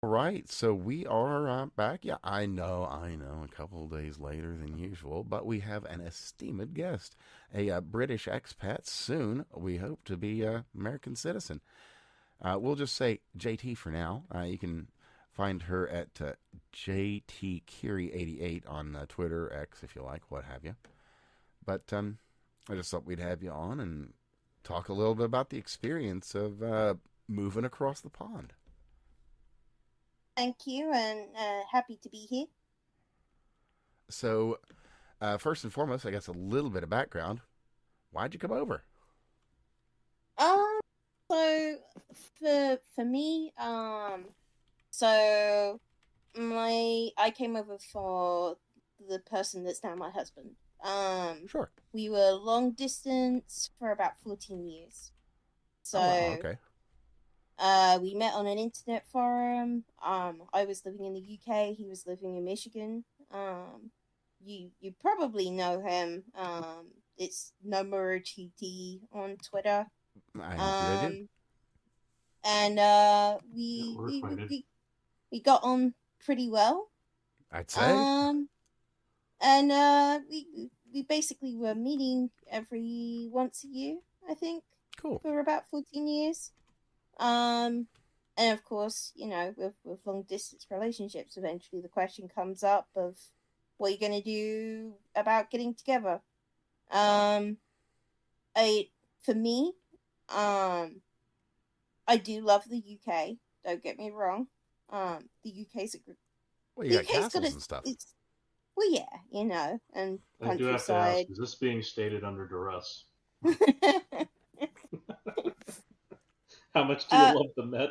All right, so we are back. Yeah, a couple of days later than usual, but we have an esteemed guest, a British expat, soon, we hope to be a American citizen. We'll just say JT for now. You can find her at JTKiri88 on Twitter, X, if you like, what have you. But I just thought we'd have you on and talk a little bit about the experience of moving across the pond. Thank you, and happy to be here. So, first and foremost, I guess a little bit of background. Why'd you come over? Um, so for me, so I came over for the person that's now my husband. Um, Sure. we were long distance for about 14 years. Oh wow. So, Okay. we met on an internet forum. I was living in the UK. He was living in Michigan. You probably know him. It's Nomura TD on Twitter. I do. Um, and Yeah, we're acquainted. we got on pretty well. I'd say. Um, and we basically were meeting every once a year, I think, Cool. for about 14 years. Um, and of course, with long distance relationships, eventually the question comes up of what you're going to do about getting together. Um, I for me, um, I do love the UK. Don't get me wrong. The UK's a Well, you the got UK's got castles and stuff. it's well, yeah, and I do have to ask, countryside. is this being stated under duress? How much do you uh, love the Met?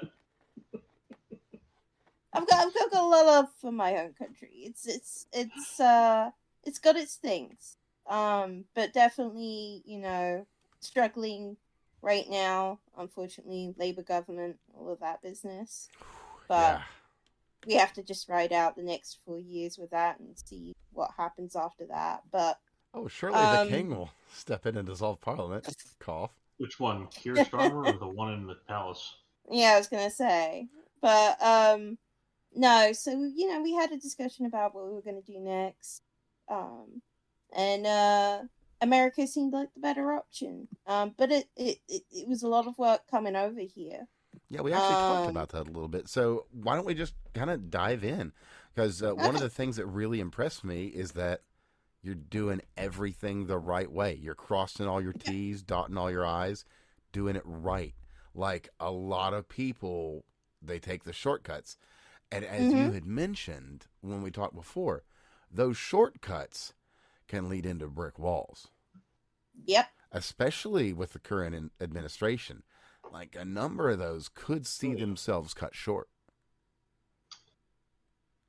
I've got a lot of love for my home country. It's got its things. But definitely, struggling right now, unfortunately, Labour government, all of that business. But Yeah. we have to just ride out the next 4 years with that and see what happens after that. But Oh, surely the um king will step in and dissolve parliament. Cough. Which one, Keir Starmer or the one in the palace? yeah, I was gonna say. But no, so we had a discussion about what we were gonna do next. Um and America seemed like the better option. But it was a lot of work coming over here. Yeah, we actually talked Um about that a little bit. So why don't we just kind of dive in? Because one of okay. the things that really impressed me is that you're doing everything the right way. You're crossing all your Yeah. T's, dotting all your I's, doing it right. Like a lot of people, they take the shortcuts. And as you Mm-hmm. had mentioned when we talked before, those shortcuts can lead into brick walls, Yep. especially with the current administration. Like a number of those could see Oh yeah. themselves cut short.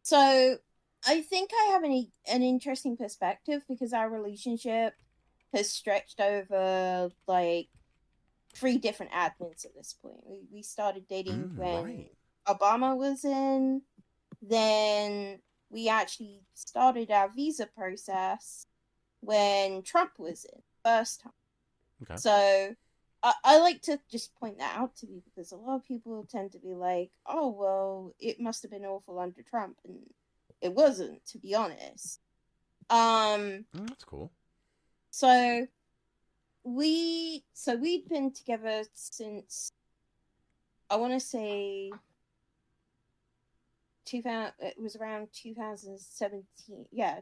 So I think I have an interesting perspective because our relationship has stretched over like three different admins at this point. We started dating when Right. Obama was in, then we actually started our visa process when Trump was in first time. Okay. So I like to just point that out to you because a lot of people tend to be like, oh, well, it must have been awful under Trump. And it wasn't, to be honest. Um, That's cool. so we'd been together since I want to say 2000. It was around 2017. Yeah,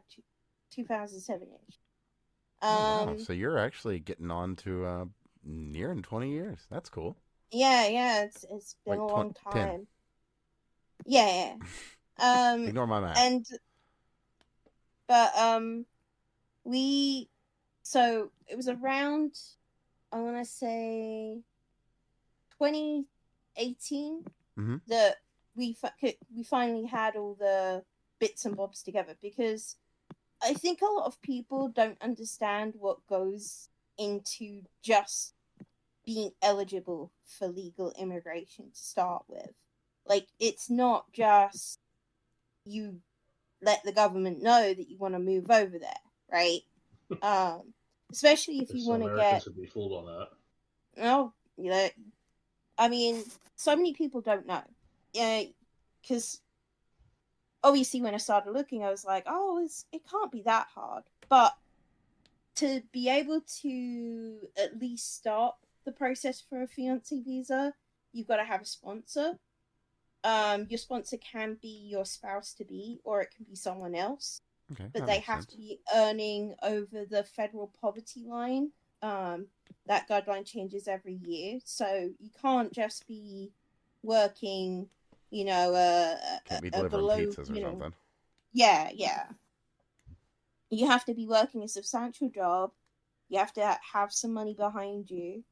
2007ish. Oh wow! Um, So you're actually getting on to nearing 20 years. That's cool. yeah. It's been Wait, a long 10. time. Yeah. Ignore my math. And but we so it was around I want to say 2018 Mm-hmm. that we finally had all the bits and bobs together because I think a lot of people don't understand what goes into just being eligible for legal immigration to start with. Like, it's not just you let the government know that you want to move over there, right? Um, Especially if you Because want to Americans get, would be fooled on that. oh, I mean, so many people don't know. Yeah, because obviously when I started looking, I was like, oh, it can't be that hard. But to be able to at least start the process for a fiance visa, you've got to have a sponsor. Your sponsor can be your spouse to be, or it can be someone else. Okay, But that they makes have sense. to be earning over the federal poverty line. That guideline changes every year, so you can't just be working, Can't be delivering below, pizzas or something. Yeah. You have to be working a substantial job. You have to have some money behind you.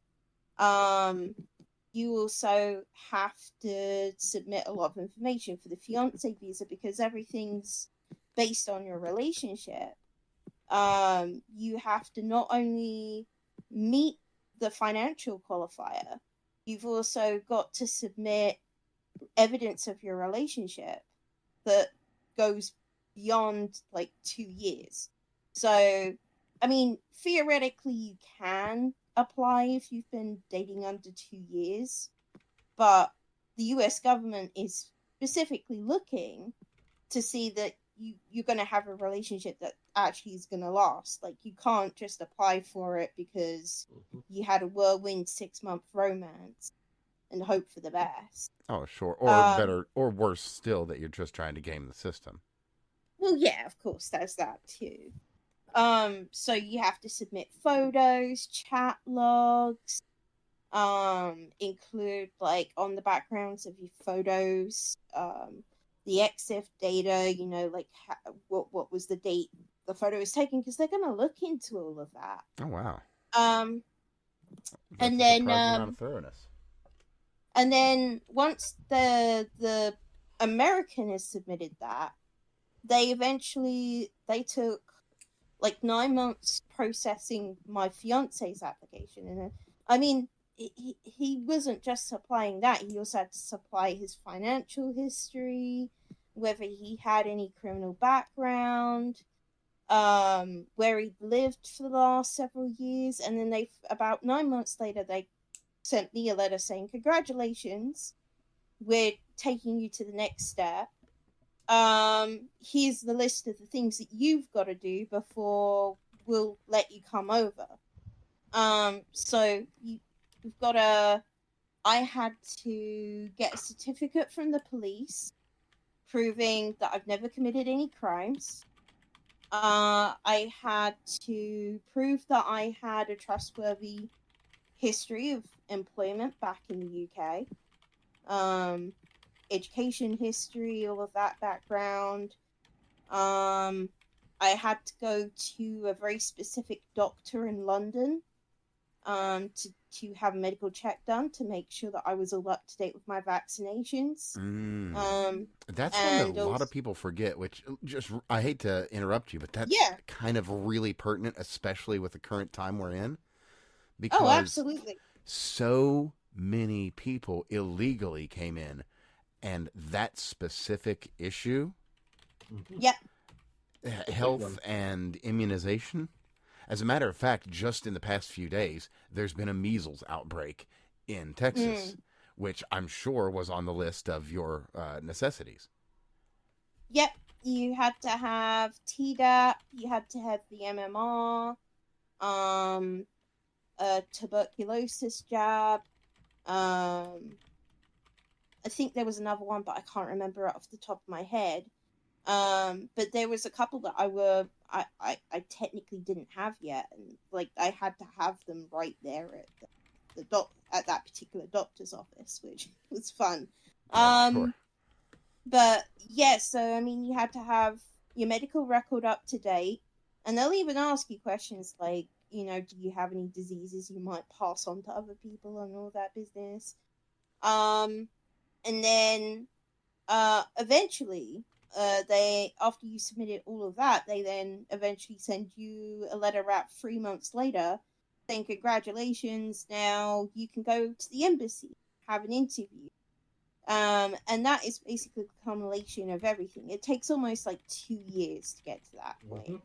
You also have to submit a lot of information for the fiance visa because everything's based on your relationship. You have to not only meet the financial qualifier, you've also got to submit evidence of your relationship that goes beyond like 2 years. So, I mean, theoretically, you can apply if you've been dating under 2 years, but the US government is specifically looking to see that you're going to have a relationship that actually is going to last. Like, you can't just apply for it because you had a whirlwind 6-month romance and hope for the best. Oh, sure. Or better, or worse still, that you're just trying to game the system. Well, yeah, of course, there's that too. So you have to submit photos, chat logs, include like on the backgrounds of your photos, the EXIF data, like what was the date the photo was taken, because they're going to look into all of that. Oh, wow. That's and then surprising amount of thoroughness. And then once the American has submitted that, they took like 9 months processing my fiance's application. And I mean, he wasn't just supplying that. He also had to supply his financial history, whether he had any criminal background, where he'd lived for the last several years. And then about 9 months later, they sent me a letter saying, congratulations, we're taking you to the next step. Here's the list of the things that you've got to do before we'll let you come over. So you've got I had to get a certificate from the police proving that I've never committed any crimes. I had to prove that I had a trustworthy history of employment back in the UK. Education history, all of that background. I had to go to a very specific doctor in London to have a medical check done to make sure that I was all up to date with my vaccinations. That's one that a lot of people forget, which just, I hate to interrupt you, but that's kind of really pertinent, especially with the current time we're in. Because absolutely. So many people illegally came in, and that specific issue, health and immunization. As a matter of fact, just in the past few days, there's been a measles outbreak in Texas, which I'm sure was on the list of your necessities. Yep, you had to have Tdap, you had to have the MMR, a tuberculosis jab. I think there was another one, but I can't remember it off the top of my head. But there was a couple that I technically didn't have yet, and like I had to have them right there at at that particular doctor's office, which was fun. Sure. But yeah, so I mean, you had to have your medical record up to date, and they'll even ask you questions like, do you have any diseases you might pass on to other people and all that business. And then eventually, after you submitted all of that, they then eventually send you a letter about 3 months later saying, congratulations, now you can go to the embassy, have an interview. And that is basically the culmination of everything. It takes almost like 2 years to get to that point.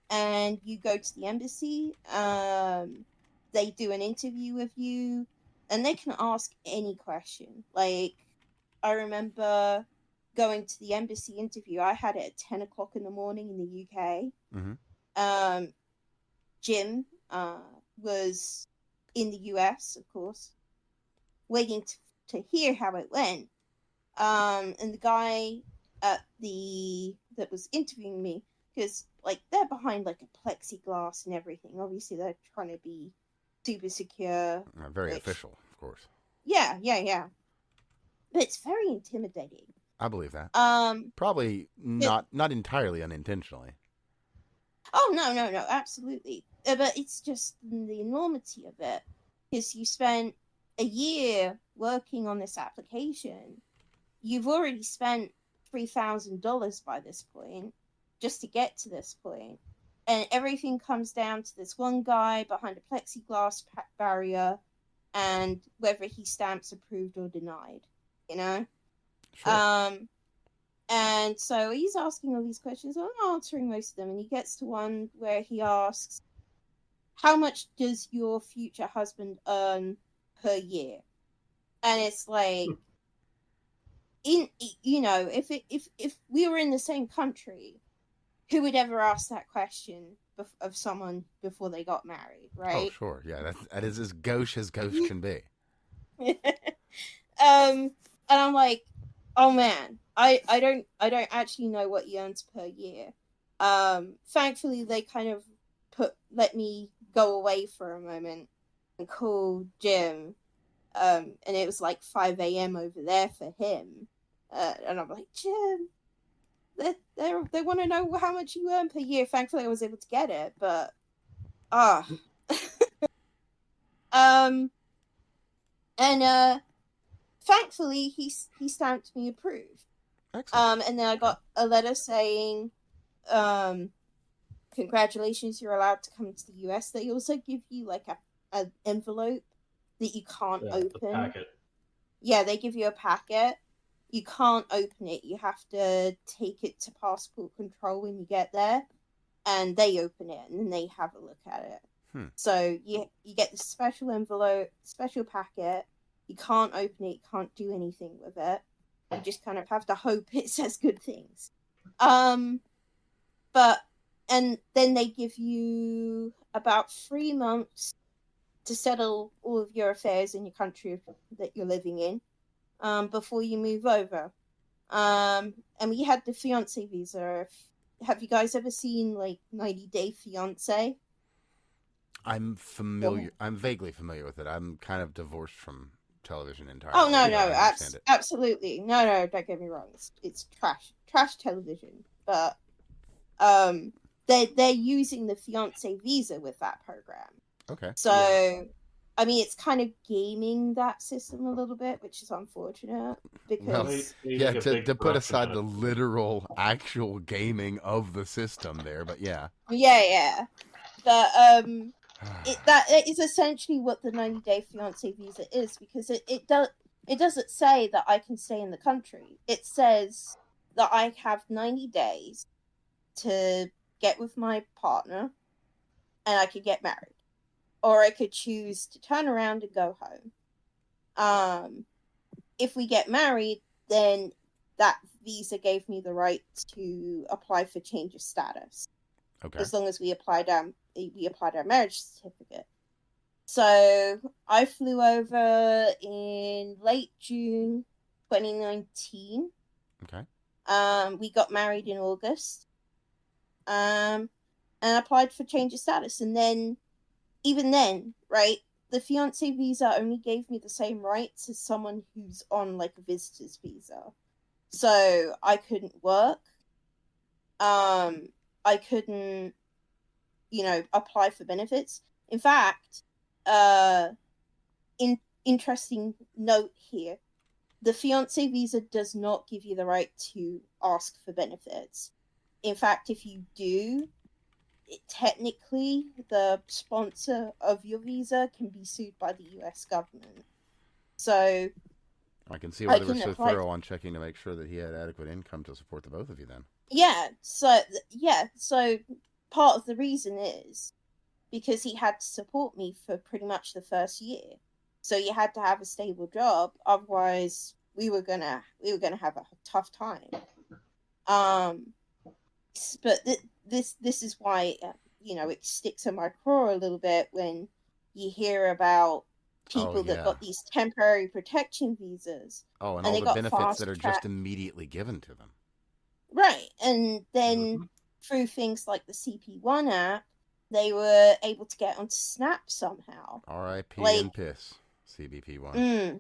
And you go to the embassy, they do an interview with you, and they can ask any question. Like, I remember going to the embassy interview. I had it at 10 o'clock in the morning in the UK. Mm-hmm. Jim was in the US, of course, waiting to hear how it went. And the guy that was interviewing me, because like they're behind like a plexiglass and everything. Obviously, they're trying to be super secure. Very official, of course. Yeah. But it's very intimidating. I believe that. Probably but, not entirely unintentionally. Oh no, absolutely. But it's just the enormity of it, because you spent a year working on this application. You've already spent $3,000 by this point just to get to this point, and everything comes down to this one guy behind a plexiglass barrier and whether he stamps approved or denied, you know. Sure. And so he's asking all these questions. I'm answering most of them, and he gets to one where he asks, how much does your future husband earn per year? And it's like, if we were in the same country, who would ever ask that question of someone before they got married, right? Oh, sure. Yeah, that is as gauche as gauche can be. And I'm like, oh man, I don't actually know what he earns per year. Thankfully they kind of let me go away for a moment and call Jim. And it was like 5 a.m. over there for him. And I'm like, Jim, they want to know how much you earn per year. Thankfully I was able to get it, but and thankfully he stamped me approved. Excellent. And then I got a letter saying, congratulations, you're allowed to come to the US. They also give you like an envelope that you can't open. The packet. Yeah, they give you a packet. You can't open it. You have to take it to passport control when you get there, and they open it and then they have a look at it. So you get this special envelope, special packet. You can't open it. You can't do anything with it. You just kind of have to hope it says good things. But and then they give you about 3 months to settle all of your affairs in your country that you're living in, before you move over. And we had the fiance visa. Have you guys ever seen like 90-Day Fiance? I'm familiar. I'm vaguely familiar with it. I'm kind of divorced from television entirely. Oh no, absolutely, no, don't get me wrong. It's trash television. But they're using the fiance visa with that program. Okay. So yeah. I mean, it's kind of gaming that system a little bit, which is unfortunate because to put aside the literal actual gaming of the system there, but yeah. But that is essentially what the 90-Day Fiance visa is, because it doesn't say that I can stay in the country. It says that I have 90 days to get with my partner and I could get married, or I could choose to turn around and go home. If we get married, then that visa gave me the right to apply for change of status. Okay. As long as we applied our marriage certificate. So I flew over in late June 2019. Okay. We got married in August. And applied for change of status. And then, even then, right, the fiance visa only gave me the same rights as someone who's on like a visitor's visa. So I couldn't work. I couldn't, apply for benefits. In fact, interesting note here, the fiance visa does not give you the right to ask for benefits. In fact, if you do, technically the sponsor of your visa can be sued by the US government. So I can see why they were so thorough on checking to make sure that he had adequate income to support the both of you then. So part of the reason is because he had to support me for pretty much the first year. So you had to have a stable job, otherwise we were gonna have a tough time. But this is why it sticks in my craw a little bit when you hear about people that got these temporary protection visas. Oh, and they all the got benefits that are fast-track. just immediately given to them. Right, and then through things like the CP1 app, they were able to get onto Snap somehow. R.I.P. and piss, CBP1.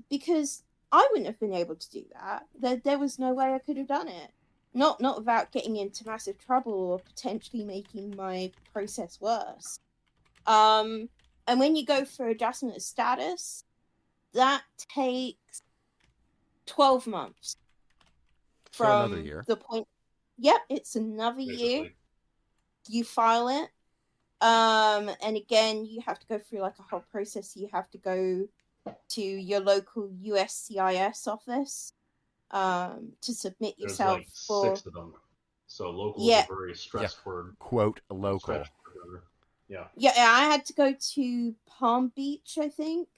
Because I wouldn't have been able to do that. There was no way I could have done it. Not without getting into massive trouble or potentially making my process worse. And when you go for adjustment of status, that takes 12 months. So another year. The point. Yep, it's another year. You file it. And again, you have to go through like a whole process. You have to go to your local USCIS office to submit yourself. There's like 6 of them. So local is a very stressed word. Quote local. Yeah. Yeah, I had to go to Palm Beach, I think,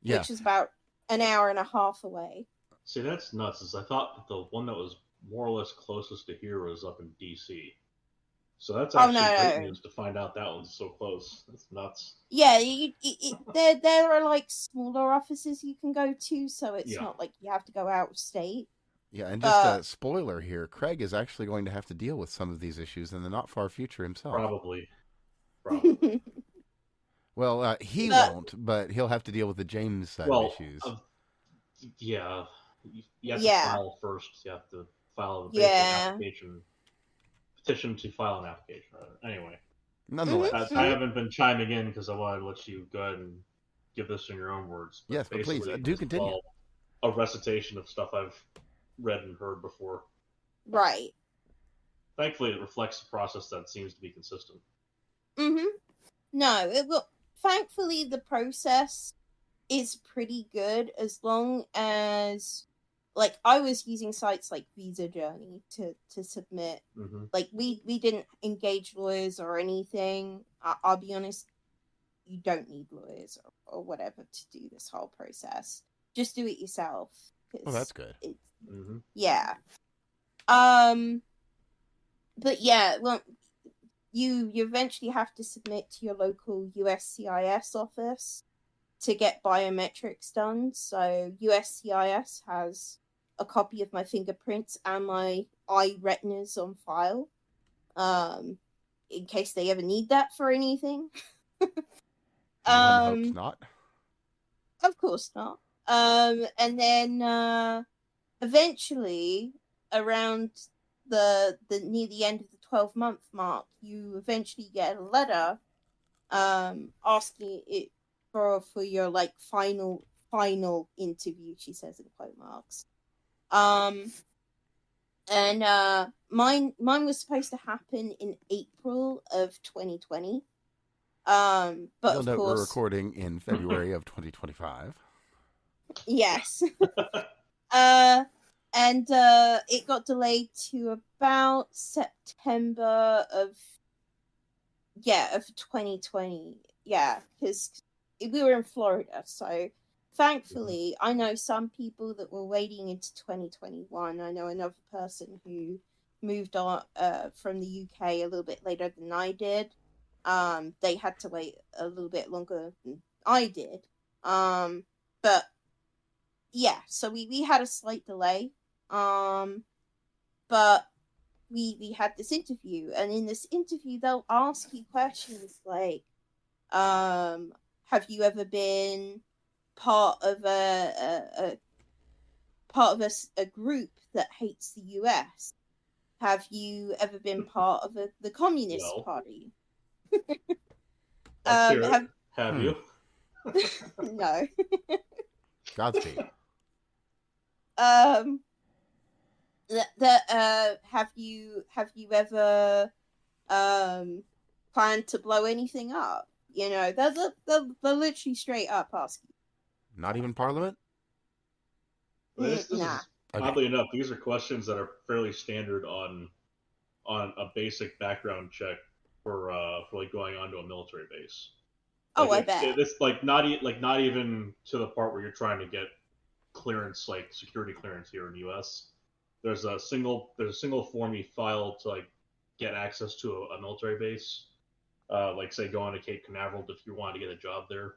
which is about an hour and a half away. See, that's nuts. Is I thought that the one that was more or less closest to here was up in DC. So that's actually great news to find out that one's so close. That's nuts. Yeah, there are like smaller offices you can go to, so it's not like you have to go out of state. Yeah, and just a spoiler here, Craig is actually going to have to deal with some of these issues in the not far future himself. Probably. Well, he won't, but he'll have to deal with the James side issues. Yeah. You have to file first. You have to file a application. Petition to file an application. Anyway. Nonetheless. I haven't been chiming in because I wanted to let you go ahead and give this in your own words. But yes, but please, do continue. A recitation of stuff I've read and heard before. Right. Thankfully, it reflects a process that seems to be consistent. No, thankfully, the process is pretty good as long as, like, I was using sites like Visa Journey to submit. Like, we didn't engage lawyers or anything. I'll be honest, you don't need lawyers or whatever to do this whole process. Just do it yourself. Oh, that's good. Yeah. But yeah, well, you eventually have to submit to your local USCIS office to get biometrics done. So USCIS has a copy of my fingerprints and my eye retinas on file, in case they ever need that for anything. One hopes not. Of course not. And then eventually, around the near the end of the 12-month mark, you eventually get a letter asking it for your like final interview, she says in quote marks. And mine was supposed to happen in April of 2020. But you'll of note course we're recording in February of 2025. Yes. And it got delayed to about September of 2020. Yeah, because we were in Florida, so thankfully I know some people that were waiting into 2021. I know another person who moved on from the UK a little bit later than I did. They had to wait a little bit longer than I did. But yeah, so we had a slight delay. But we had this interview, and in this interview they'll ask you questions like, have you ever been part of a group that hates the US? Have you ever been part of the Communist Party? Have you? No. Godspeed. Have you ever planned to blow anything up? You know, they're literally straight up asking. Not even Parliament? Nah. Oddly enough, these are questions that are fairly standard on a basic background check for like going onto a military base. Oh, I bet. It's like not even to the part where you're trying to get clearance, like security clearance here in the U.S. There's a single form you file to like get access to a military base, like say going to Cape Canaveral if you wanted to get a job there,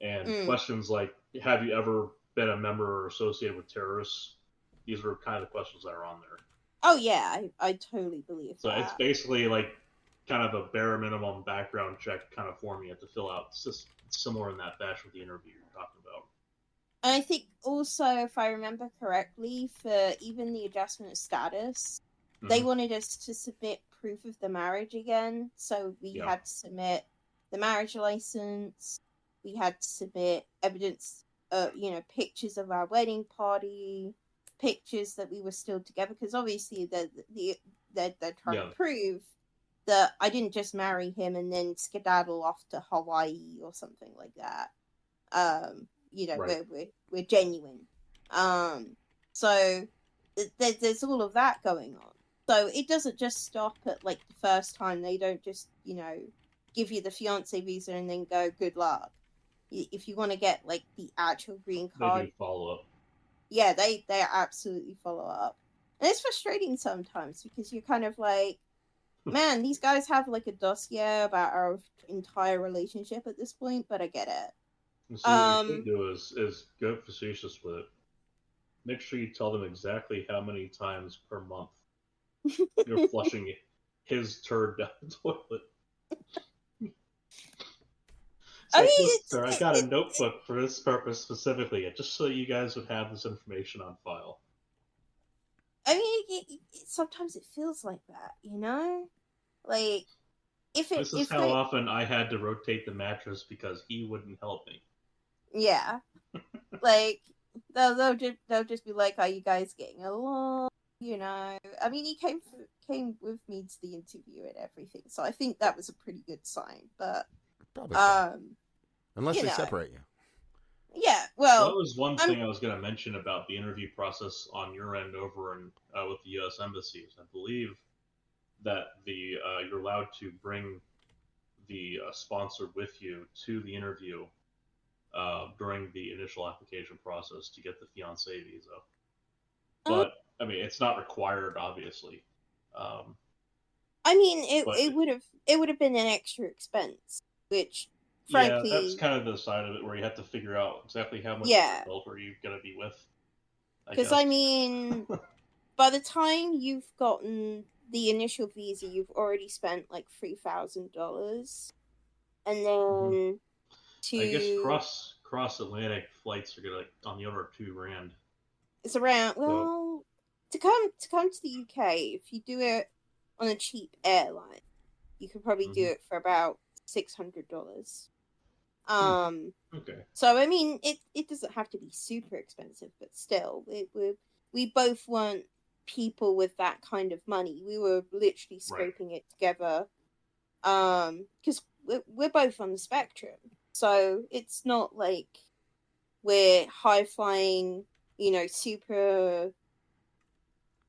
and questions like have you ever been a member or associated with terrorists? These are kind of the questions that are on there. Oh yeah, I totally believe so that. It's basically like kind of a bare minimum background check kind of form you have to fill out. It's just similar in that fashion with the interview you're talking about. And I think also, if I remember correctly, for even the adjustment of status, they wanted us to submit proof of the marriage again. So we had to submit the marriage license. We had to submit evidence, pictures of our wedding party, pictures that we were still together. Because obviously they're trying to prove that I didn't just marry him and then skedaddle off to Hawaii or something like that. We're genuine. So there's all of that going on. So it doesn't just stop at like the first time. They don't just, give you the fiance visa and then go, good luck. If you want to get like the actual green card, they do follow up. Yeah, they absolutely follow up. And it's frustrating sometimes because you're kind of like, man, these guys have like a dossier about our entire relationship at this point, but I get it. So what you should do is go facetious with it. Make sure you tell them exactly how many times per month you're flushing his turd down the toilet. Sir, I got a notebook for this purpose specifically, just so you guys would have this information on file. I mean, sometimes it feels like that, Like, This is how often I had to rotate the mattress because he wouldn't help me. Yeah. Like, they'll just be like, are you guys getting along? I mean, he came with me to the interview and everything, so I think that was a pretty good sign. But probably so. Unless they separate you. Yeah, well, that was one thing I was going to mention about the interview process on your end over in with the U.S. embassies. I believe that you're allowed to bring the sponsor with you to the interview during the initial application process to get the fiancé visa. But I mean, it's not required, obviously. I mean, it would have been an extra expense, which, frankly, that's kind of the side of it where you have to figure out exactly how much are you going to be with. Because I mean, by the time you've gotten the initial visa, you've already spent like $3,000, and then I guess cross Atlantic flights are like on the order of $2,000. It's around to come to the UK. If you do it on a cheap airline, you could probably do it for about $600. Okay. So I mean, it doesn't have to be super expensive, but still, we both weren't people with that kind of money. We were literally scraping it together, because we're both on the spectrum. So it's not like we're high flying, super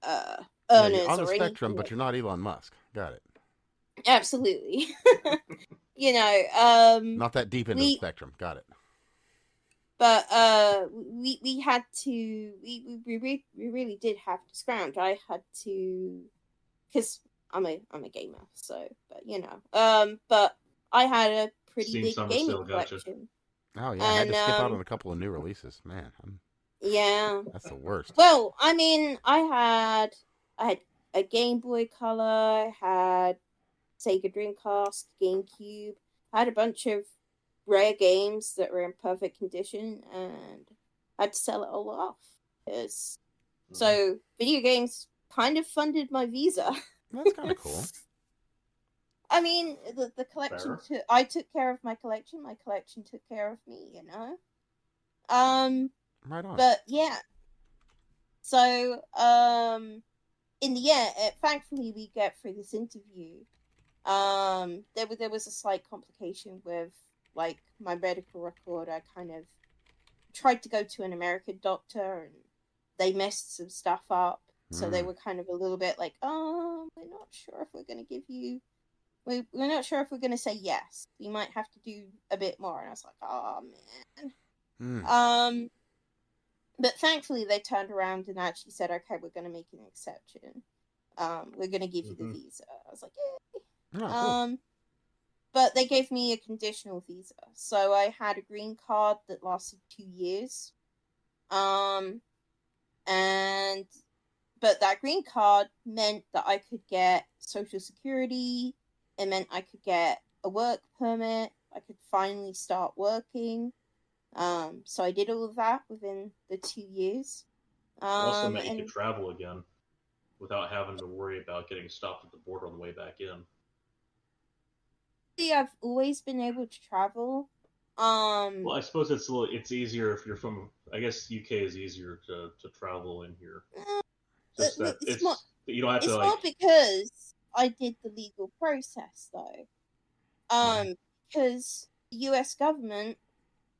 earners you're on the or spectrum, anything. But you're not Elon Musk. Got it. Absolutely. Not that deep into the spectrum. Got it. But we had to we really did have to scrounge. I had to, because I'm a gamer, so but I had a pretty big gaming collection. Oh yeah, I had to skip out on a couple of new releases. Man, that's the worst. Well, I mean, I had a Game Boy Color, I had Sega Dreamcast, GameCube. I had a bunch of rare games that were in perfect condition, and I had to sell it all off. So video games kind of funded my visa. That's kind of cool. I mean, the collection. I took care of my collection. My collection took care of me. Right on. But yeah. So in the end, thankfully, we get through this interview. There was a slight complication with like my medical record. I kind of tried to go to an American doctor and they messed some stuff up. So they were kind of a little bit like, we're not sure if we're going to give you we're not sure if we're going to say yes. We might have to do a bit more. And I was like, oh, man. But thankfully, they turned around and actually said, okay, we're going to make an exception. We're going to give you the visa. I was like, yay. Oh, cool. But they gave me a conditional visa. So I had a green card that lasted 2 years. But that green card meant that I could get Social Security. It meant I could get a work permit. I could finally start working. So I did all of that within the 2 years. It also meant you could travel again without having to worry about getting stopped at the border on the way back in. I've always been able to travel. Well, I suppose it's easier if you're from. I guess UK is easier to travel in here. Just that you don't have to. It's not because I did the legal process though. Because the US government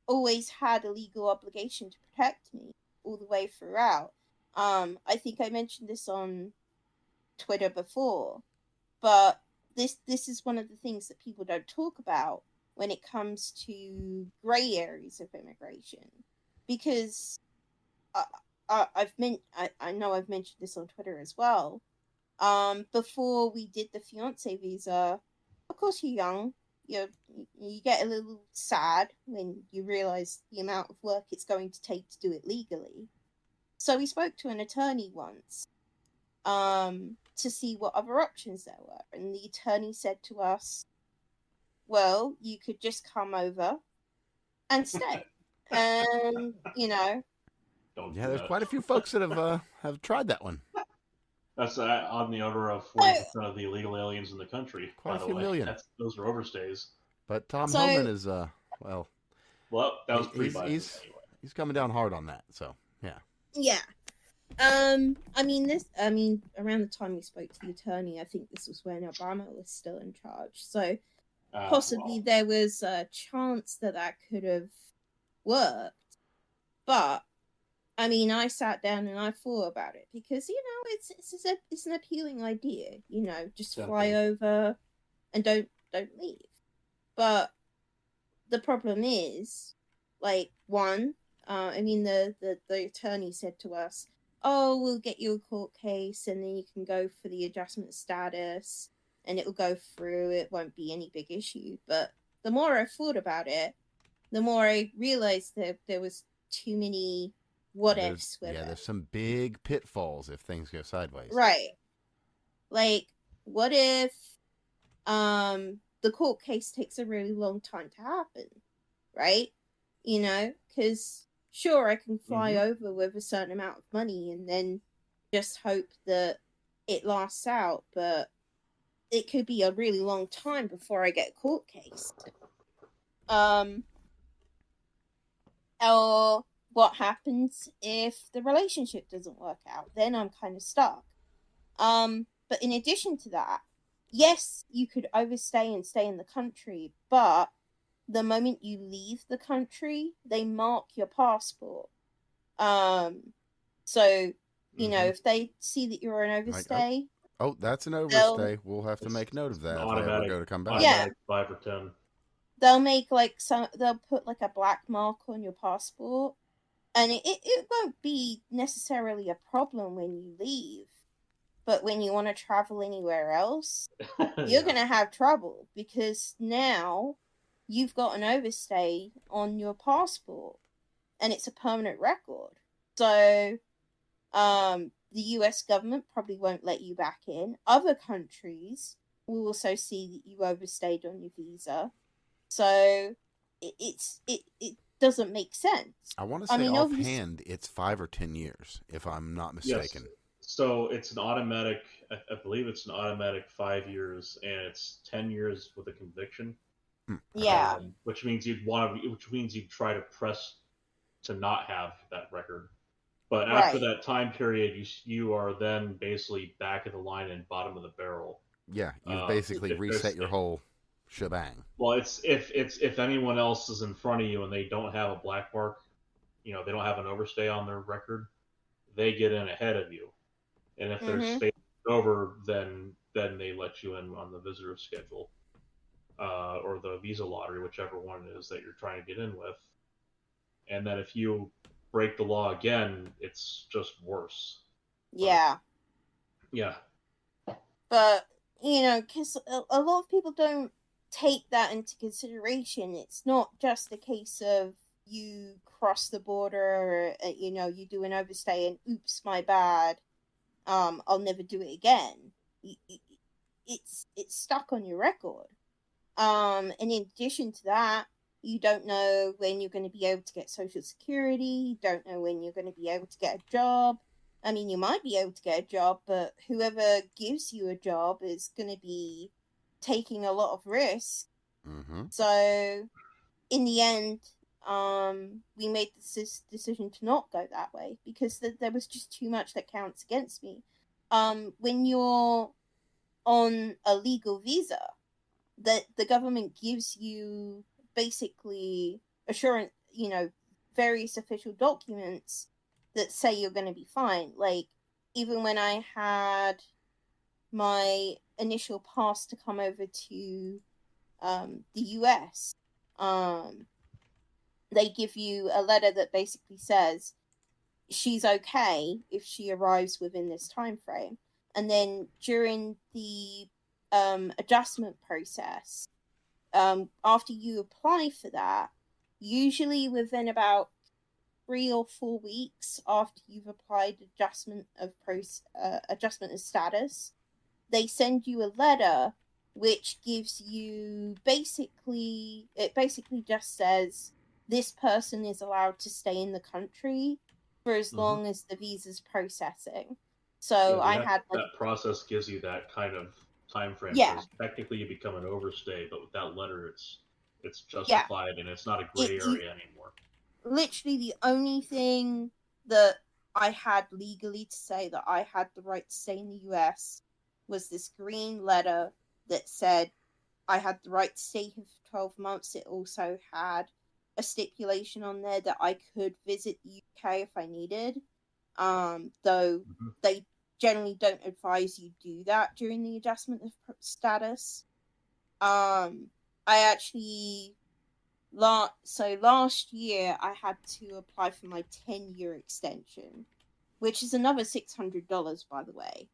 always had a legal obligation to protect me all the way throughout. I think I mentioned this on Twitter before, but this is one of the things that people don't talk about when it comes to gray areas of immigration, because I know I've mentioned this on Twitter as well. Before we did the fiance visa, of course you're young. You get a little sad when you realize the amount of work it's going to take to do it legally. So we spoke to an attorney once to see what other options there were. And the attorney said to us, well, you could just come over and stay. And, there's quite a few folks that have tried that one. That's on the order of 40% of the illegal aliens in the country. Quite a few million. Those are overstays. But Tom Hillman is, well, that was pre-Biden anyway. He's coming down hard on that. So yeah. Yeah. Around the time we spoke to the attorney, I think this was when Obama was still in charge. So possibly there was a chance that could have worked. But I sat down and I thought about it because it's an appealing idea. Just fly over and don't leave. But the problem is, one, the attorney said to us, "Oh, we'll get you a court case, and then you can go for the adjustment status, and it will go through. It won't be any big issue." But the more I thought about it, the more I realized that there was too many what ifs with it. There's some big pitfalls if things go sideways. Right. What if the court case takes a really long time to happen, right? Because sure, I can fly over with a certain amount of money and then just hope that it lasts out, but it could be a really long time before I get a court case. Or what happens if the relationship doesn't work out? Then I'm kind of stuck. But in addition to that, yes, you could overstay and stay in the country, but the moment you leave the country, they mark your passport. So, if they see that you're an overstay... that's an overstay. We'll have to make note of that if they ever go to come back. Yeah. 5 or 10. They'll make they'll put a black mark on your passport, and it won't be necessarily a problem when you leave. But when you want to travel anywhere else, you're going to have trouble because now you've got an overstay on your passport and it's a permanent record. So the US government probably won't let you back in. Other countries will also see that you overstayed on your visa. So it doesn't make sense. I want to say offhand it's 5 or 10 years, if I'm not mistaken. Yes. So it's an automatic, I believe it's an automatic 5 years, and it's 10 years with a conviction. Yeah. Which means you'd try to press to not have that record. But after that time period, you are then basically back of the line and bottom of the barrel. Yeah, you've basically reset your whole shebang. Well, if anyone else is in front of you and they don't have a black mark, they don't have an overstay on their record, they get in ahead of you. And if they're spaced over, then then they let you in on the visitor schedule, or the visa lottery, whichever one it is that you're trying to get in with. And then if you break the law again, it's just worse. Yeah. Yeah. But, because a lot of people don't take that into consideration. It's not just a case of you cross the border, or, you do an overstay and oops, my bad, I'll never do it again. It's stuck on your record. And in addition to that, you don't know when you're going to be able to get Social Security. You don't know when you're going to be able to get a job. I mean, you might be able to get a job, but whoever gives you a job is going to be taking a lot of risk. Mm-hmm. So, in the end, we made this decision to not go that way because there was just too much that counts against me. When you're on a legal visa, that the government gives you basically assurance, various official documents that say you're going to be fine. Like, even when I had my initial pass to come over to the US, they give you a letter that basically says she's okay if she arrives within this time frame. And then during the adjustment process, after you apply for that, usually within about 3 or 4 weeks after you've applied adjustment of status, they send you a letter which gives you basically just says this person is allowed to stay in the country for as long as the visa's processing. So I had that process gives you that kind of time frame. Yeah. Because technically you become an overstay, but with that letter, it's justified and it's not a gray area anymore. Literally, the only thing that I had legally to say that I had the right to stay in the US was this green letter that said I had the right to stay here for 12 months. It also had a stipulation on there that I could visit the UK if I needed. Though they generally don't advise you do that during the adjustment of status. I actually last year I had to apply for my 10-year extension, which is another $600, by the way.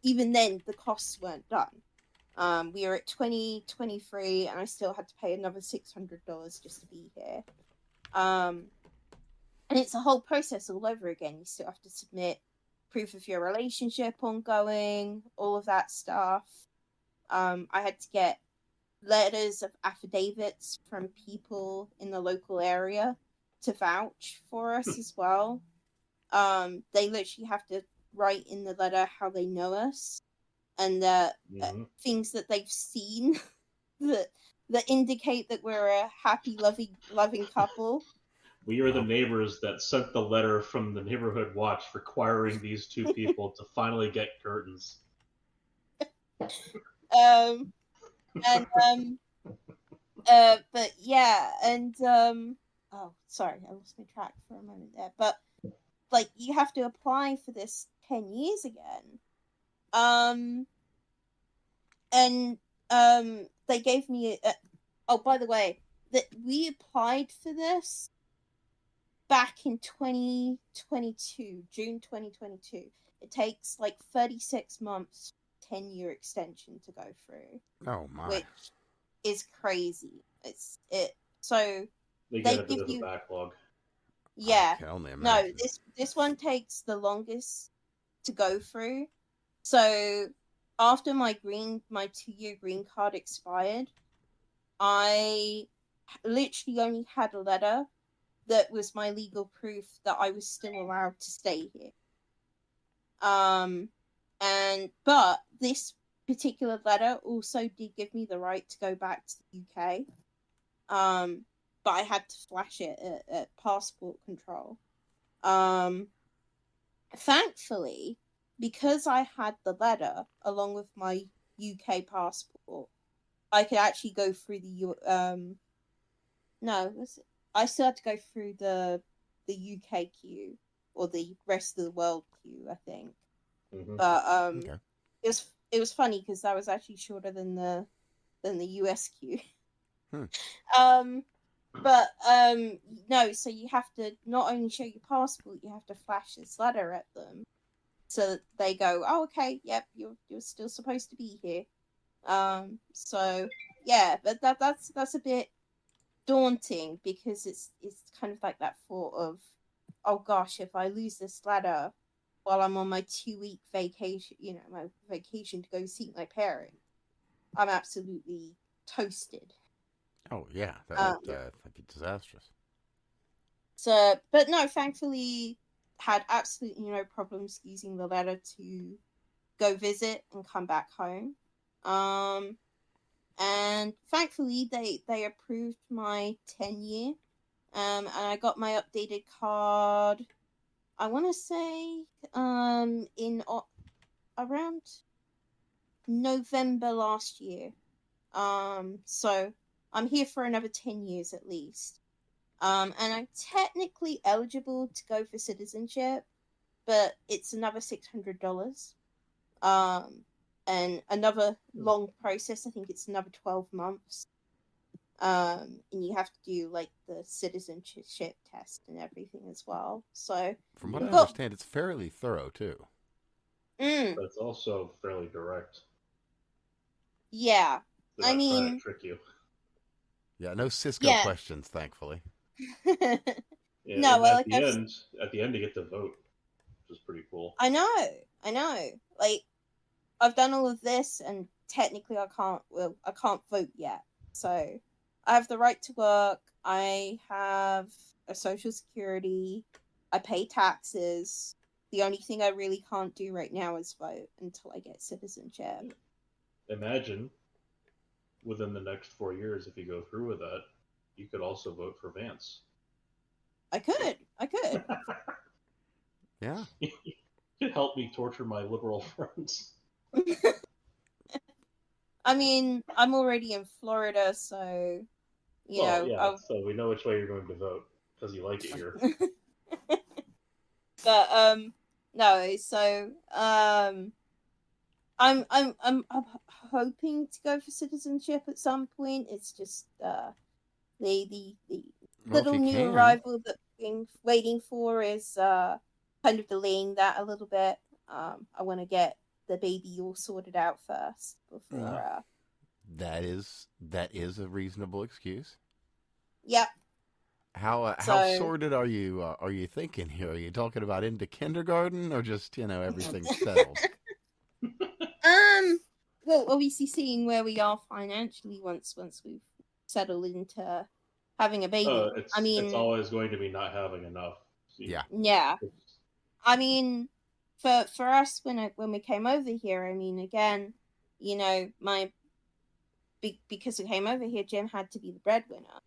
Even then the costs weren't done. We were at 2023 and I still had to pay another $600 just to be here. And it's a whole process all over again. You still have to submit proof of your relationship ongoing, all of that stuff. I had to get letters of affidavits from people in the local area to vouch for us as well. They literally have to write in the letter how they know us and things that they've seen that indicate that we're a happy, loving couple. We are the neighbors that sent the letter from the neighborhood watch requiring these two people to finally get curtains. But yeah, and oh, sorry, I lost my track for a moment there. But like, you have to apply for this 10 years again. They gave me oh, by the way, that we applied for this back in 2022, June 2022. It takes like 36 months, 10-year extension to go through. Oh my. Which is crazy. So they get a bit of a backlog. Yeah. I can only No, imagine. this one takes the longest to go through. So after my 2-year green card expired, I literally only had a letter that was my legal proof that I was still allowed to stay here. But this particular letter also did give me the right to go back to the UK. But I had to flash it at passport control. Thankfully, because I had the letter along with my UK passport, I could actually go through I still had to go through the UK queue or the rest of the world queue, I think. Mhm. But Okay. it was funny because that was actually shorter than the US queue. Hmm. But no, so you have to not only show your passport, you have to flash this letter at them, so that they go, "Oh, okay, yep, you're still supposed to be here." So yeah, but that's a bit daunting because it's kind of like that thought of, oh gosh, if I lose this letter while I'm on my 2-week vacation, my vacation to go see my parents, I'm absolutely toasted. Oh yeah, Um, that'd be disastrous. So, but no, thankfully, had absolutely no problems using the letter to go visit and come back home. And thankfully, they approved my 10-year. And I got my updated card. I want to say in around November last year. So I'm here for another 10 years at least. And I'm technically eligible to go for citizenship, but it's another $600. And another long process. I think it's another 12 months. And you have to do like the citizenship test and everything as well. So From what I we've got. understand, it's fairly thorough too. But it's also fairly direct. Yeah, They're I not trying to mean, trick you. Yeah, no Cisco yeah. questions, thankfully. No, And well, at like the end, you get to vote, which is pretty cool. I know. Like I've done all of this, and technically, I can't. Well, I can't vote yet. So I have the right to work. I have a social security. I pay taxes. The only thing I really can't do right now is vote until I get citizenship. Imagine within the next 4 years, if you go through with that, you could also vote for Vance. I could. Yeah. You could help me torture my liberal friends. I mean, I'm already in Florida, so Well, yeah, so we know which way you're going to vote because you like it here. But no, so I'm hoping to go for citizenship at some point. It's just the Well, if little you new can, arrival that I'm waiting for is kind of delaying that a little bit. I want to get the baby all sorted out first before. that is a reasonable excuse. Yep. How So sorted are you thinking here? Are you talking about into kindergarten or just everything settled? well, obviously seeing where we are financially once we've settled into having a baby. I It's mean, always going to be not having enough. Yeah. yeah. I mean, for us when we came over here, I mean, again, because we came over here, Jim had to be the breadwinner.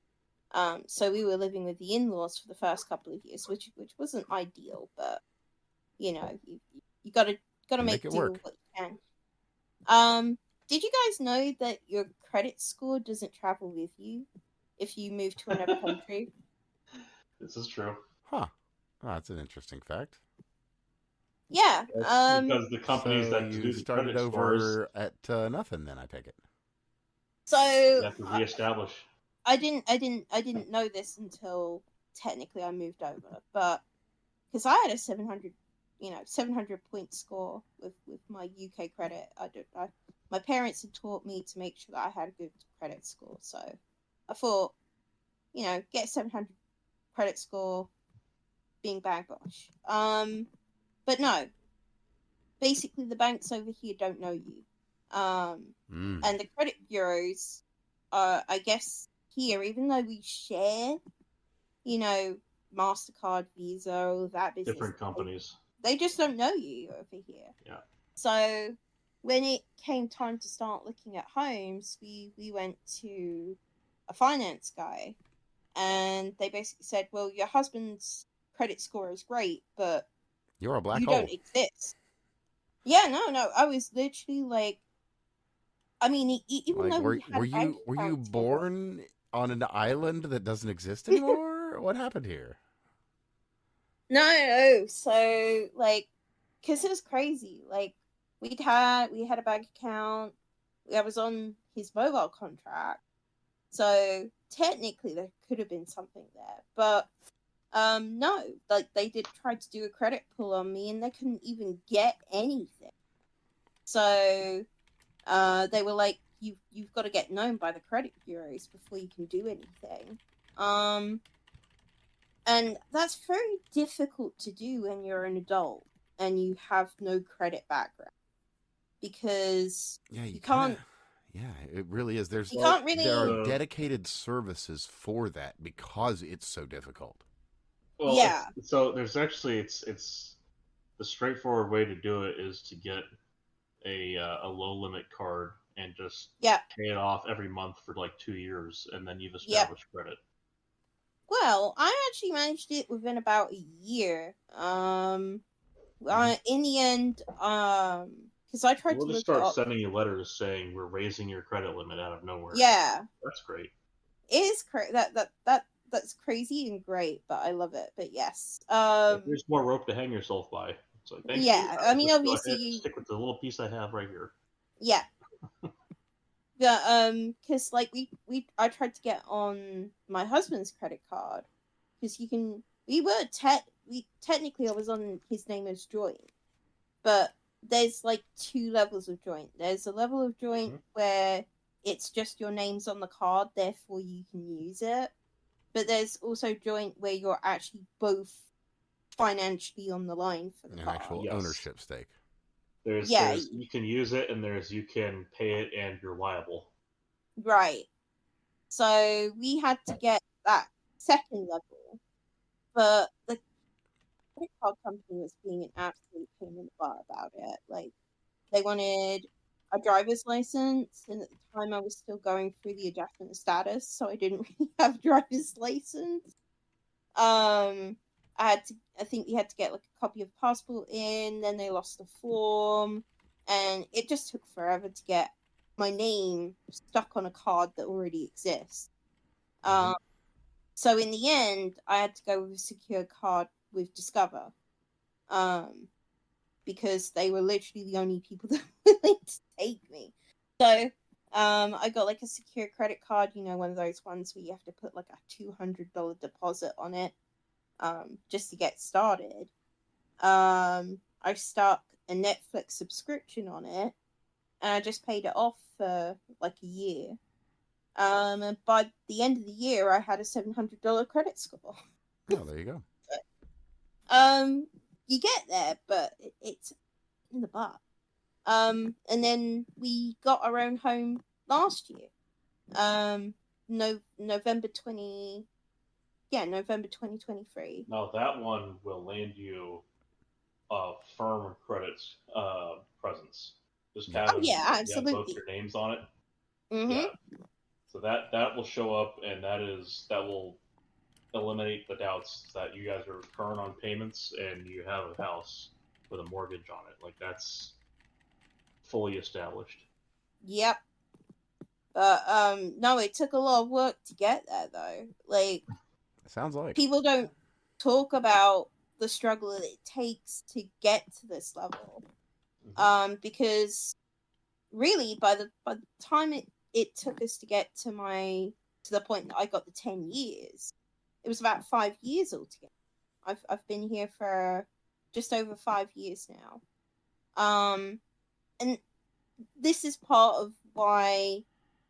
So we were living with the in-laws for the first couple of years, which wasn't ideal, but you gotta make it do work. with what you can. Did you guys know that your credit score doesn't travel with you if you move to another country? This is true. Huh. Oh, that's an interesting fact. Yeah. Because the companies So that you do the started credit scores, over at nothing, then I take it. So you have to reestablish. I didn't know this until technically I moved over, but because I had a 700 point score with my UK credit. My parents had taught me to make sure that I had a good credit score, so I thought, get 700 credit score, being bang bosh. But no, basically the banks over here don't know you, and the credit bureaus, I guess here, even though we share, MasterCard, Visa, all that business, Different companies. they just don't know you over here. Yeah. So when it came time to start looking at homes, we went to a finance guy, and they basically said, well, your husband's credit score is great, but You're a black you hole. don't exist. Yeah, no. I was literally like, I mean, even though we had bank were you accounts born on an island that doesn't exist anymore? What happened here? No. So like, because it was crazy. Like we had a bank account. I was on his mobile contract, so technically there could have been something there, but no, like they did try to do a credit pull on me, and they couldn't even get anything. So they were like, you've got to get known by the credit bureaus before you can do anything. And that's very difficult to do when you're an adult and you have no credit background, because Yeah, you can't. Yeah, it really is. You can't really. There are dedicated services for that because it's so difficult. Well, Yeah. So there's actually it's the straightforward way to do it is to get a low limit card and just pay it off every month for like 2 years, and then you've established credit. Well, I actually managed it within about a year. In the end, because I tried We'll to just look start up. sending you letters saying we're raising your credit limit out of nowhere. Yeah, that's great. It is that's crazy and great, but I love it. But yes, there's more rope to hang yourself by. It's like, thanks. Yeah, I mean, obviously, you stick with the little piece I have right here. Yeah. Yeah, because like I tried to get on my husband's credit card, because you can. Technically I was on his name as joint, but there's like 2 levels of joint. There's a level of joint where it's just your name's on the card, therefore you can use it. But there's also joint where you're actually both financially on the line for the card. Actual ownership stake. There's you can use it, and there's you can pay it, and you're liable. Right. So we had to get that second level, but the credit card company was being an absolute pain in the butt about it. Like, they wanted a driver's license, and at the time I was still going through the adjustment of status, so I didn't really have a driver's license. I think we had to get like a copy of passport in, then they lost the form, and it just took forever to get my name stuck on a card that already exists. So in the end, I had to go with a secure card with Discover, because they were literally the only people that were willing to take me. So I got like a secure credit card, one of those ones where you have to put like a $200 deposit on it, just to get started. I stuck a Netflix subscription on it, and I just paid it off for like a year. And by the end of the year, I had a $700 credit score. Oh, there you go. You get there, but it's in the butt. And then we got our own home last year. November 2023. Now that one will land you a firm credits presence. Just having absolutely. both your names on it. Mm-hmm. Yeah. So that will show up, and that will eliminate the doubts that you guys are current on payments and you have a house with a mortgage on it. Like, that's fully established. Yep. But no, it took a lot of work to get there, though. Like, it sounds like people don't talk about the struggle that it takes to get to this level. Because really, by the time it took us to get to the point that I got the 10 years, it was about 5 years altogether. I've been here for just over 5 years now. And this is part of why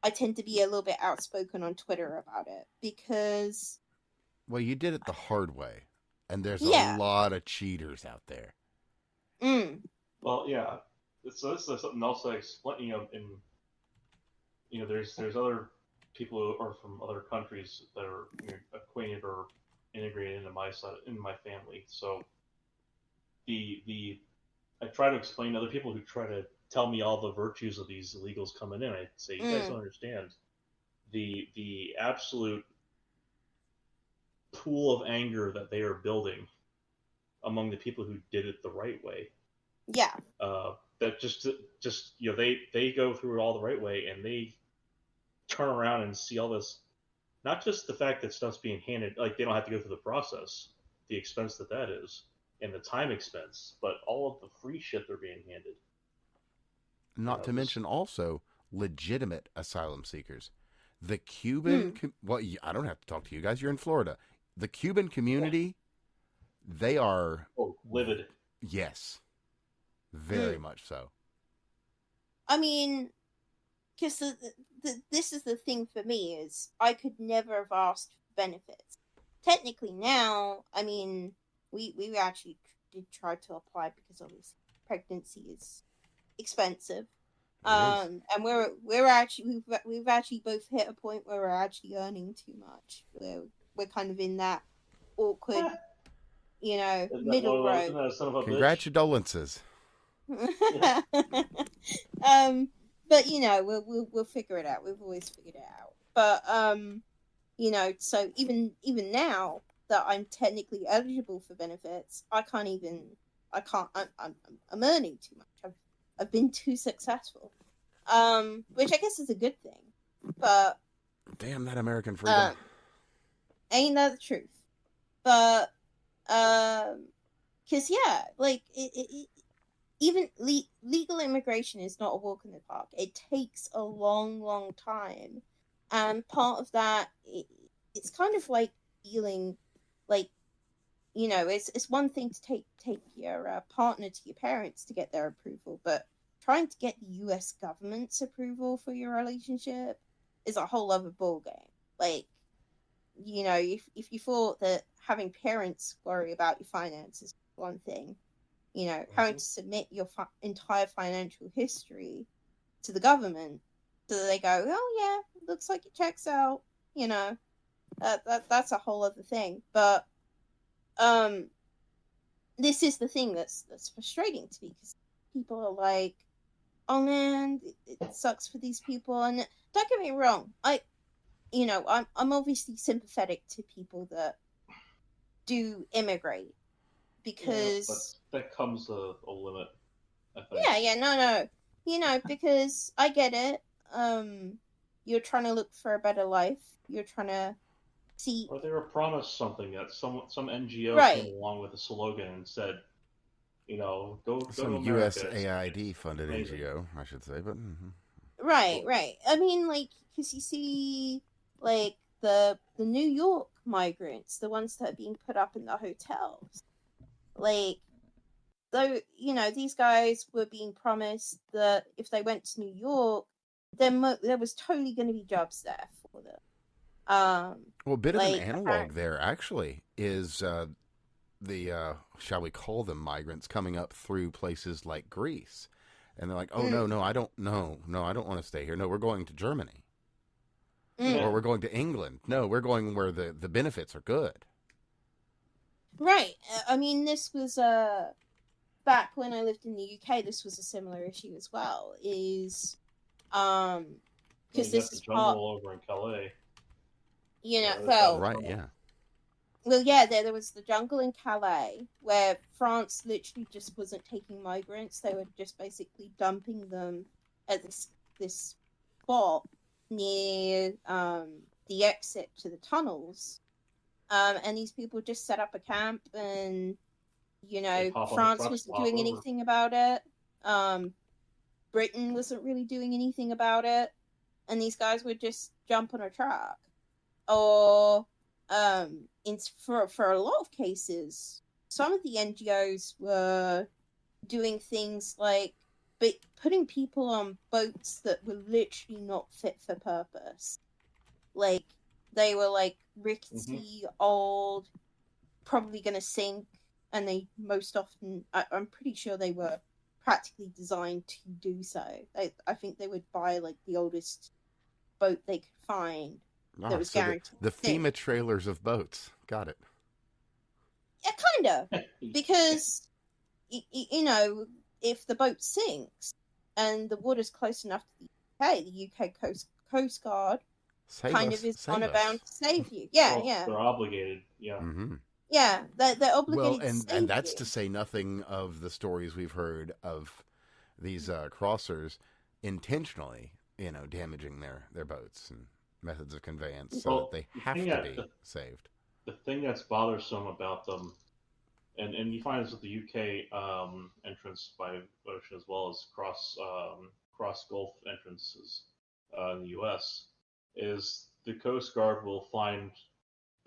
I tend to be a little bit outspoken on Twitter about it, because... Well, you did it the hard way, and there's a lot of cheaters out there. Well, yeah. So this is something else I explain. There's other people who are from other countries that are acquainted or integrated into my family. So I try to explain to other people who try to tell me all the virtues of these illegals coming in. I say, you guys don't understand the absolute pool of anger that they are building among the people who did it the right way. Yeah. That just they go through it all the right way, and they turn around and see all this. Not just the fact that stuff's being handed, like they don't have to go through the process, the expense that is, and the time expense, but all of the free shit they're being handed. Not to Just mention also legitimate asylum seekers. The Cuban, I don't have to talk to you guys. You're in Florida. The Cuban community, they are livid. Yes, very much so. I mean, because this is the thing for me is I could never have asked for benefits. Technically now, I mean, we actually did try to apply because obviously pregnancy is expensive. And we're actually we've actually both hit a point where we're actually earning too much. We're kind of in that awkward, middle road. Congratulations. But we'll figure it out. We've always figured it out. But so even now that I'm technically eligible for benefits, I'm earning too much. I've been too successful. Which I guess is a good thing. But damn that American freedom. Ain't that the truth? But because even legal immigration is not a walk in the park. It takes a long, long time, and part of that it's kind of like feeling like it's one thing to take your partner to your parents to get their approval, but trying to get the U.S. government's approval for your relationship is a whole other ballgame. Like, if you thought that having parents worry about your finances is one thing, having to submit your entire financial history to the government so that they go, oh yeah, looks like it checks out, that's a whole other thing. But this is the thing that's frustrating to me, because people are like, oh man, it sucks for these people. And don't get me wrong, I'm obviously sympathetic to people that do immigrate, because but that comes a limit, I think. no, because I get it. You're trying to look for a better life. You're trying to see. Or they were promised something that some NGO came along with a slogan and said, go some to America. USAID funded NGO, I should say, but right. I mean, because you see, the New York migrants, the ones that are being put up in the hotels, these guys were being promised that if they went to New York, then there was totally going to be jobs there for them. Well, a bit of an analog there actually is the shall we call them migrants coming up through places like Greece, and they're like, oh no, I don't want to stay here. No, we're going to Germany, or we're going to England. No, we're going where the benefits are good. Right. I mean, this was back when I lived in the UK. This was a similar issue as well. Is because this is part over in Calais. Right, yeah. Well, yeah, there was the jungle in Calais, where France literally just wasn't taking migrants. They were just basically dumping them at this spot near the exit to the tunnels. And these people just set up a camp, and, France wasn't doing anything about it. Britain wasn't really doing anything about it. And these guys would just jump on a truck. Or for a lot of cases, some of the NGOs were doing things like putting people on boats that were literally not fit for purpose. They were rickety, old, probably going to sink, and they most often, I'm pretty sure they were practically designed to do so. I think they would buy the oldest boat they could find. That was guaranteed. The FEMA trailers of boats. Got it. Yeah, kind of. Because, if the boat sinks and the water's close enough to the UK Coast Guard is on a bound to save you. Yeah, yeah. They're obligated. Yeah. Mm-hmm. Yeah, they're obligated. Well, and that's to say nothing of the stories we've heard of these crossers intentionally, damaging their boats and methods of conveyance so that they have to be saved. The thing that's bothersome about them and you find this with the UK entrance by ocean as well as cross Gulf entrances in the US, is the Coast Guard will find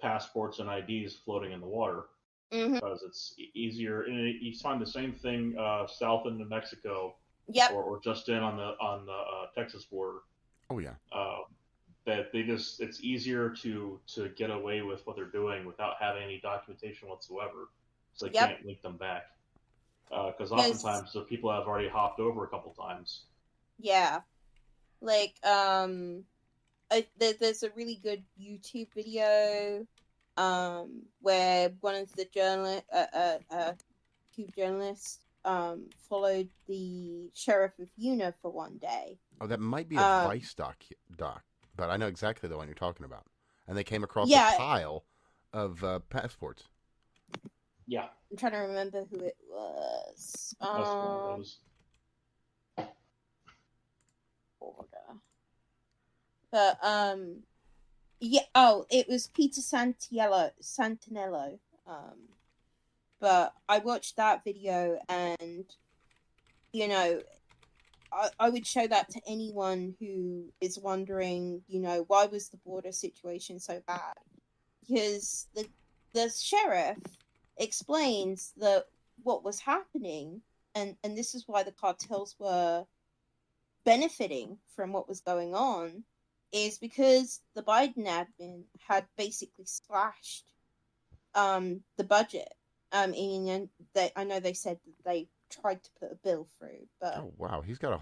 passports and IDs floating in the water Mm-hmm. because it's easier. And you find the same thing south into Mexico, Yep. or just in on the Texas border. Oh yeah. That it's easier to get away with what they're doing without having any documentation whatsoever, so they Yep. can't link them back. Because oftentimes the people have already hopped over a couple times. Yeah, like there's a really good YouTube video where one of the YouTube journalists followed the sheriff of Una for one day. Oh, that might be a Vice doc, but I know exactly the one you're talking about. And they came across a pile of passports. Yeah, I'm trying to remember who it was. That's one of those. But yeah. Oh, it was Peter Santinello. But I watched that video, and you know, I would show that to anyone who is wondering, you know, why was the border situation so bad? Because the sheriff explains that what was happening, and this is why the cartels were benefiting from what was going on, is because the Biden admin had basically slashed the budget. I know they said that they tried to put a bill through, but oh wow, he's got a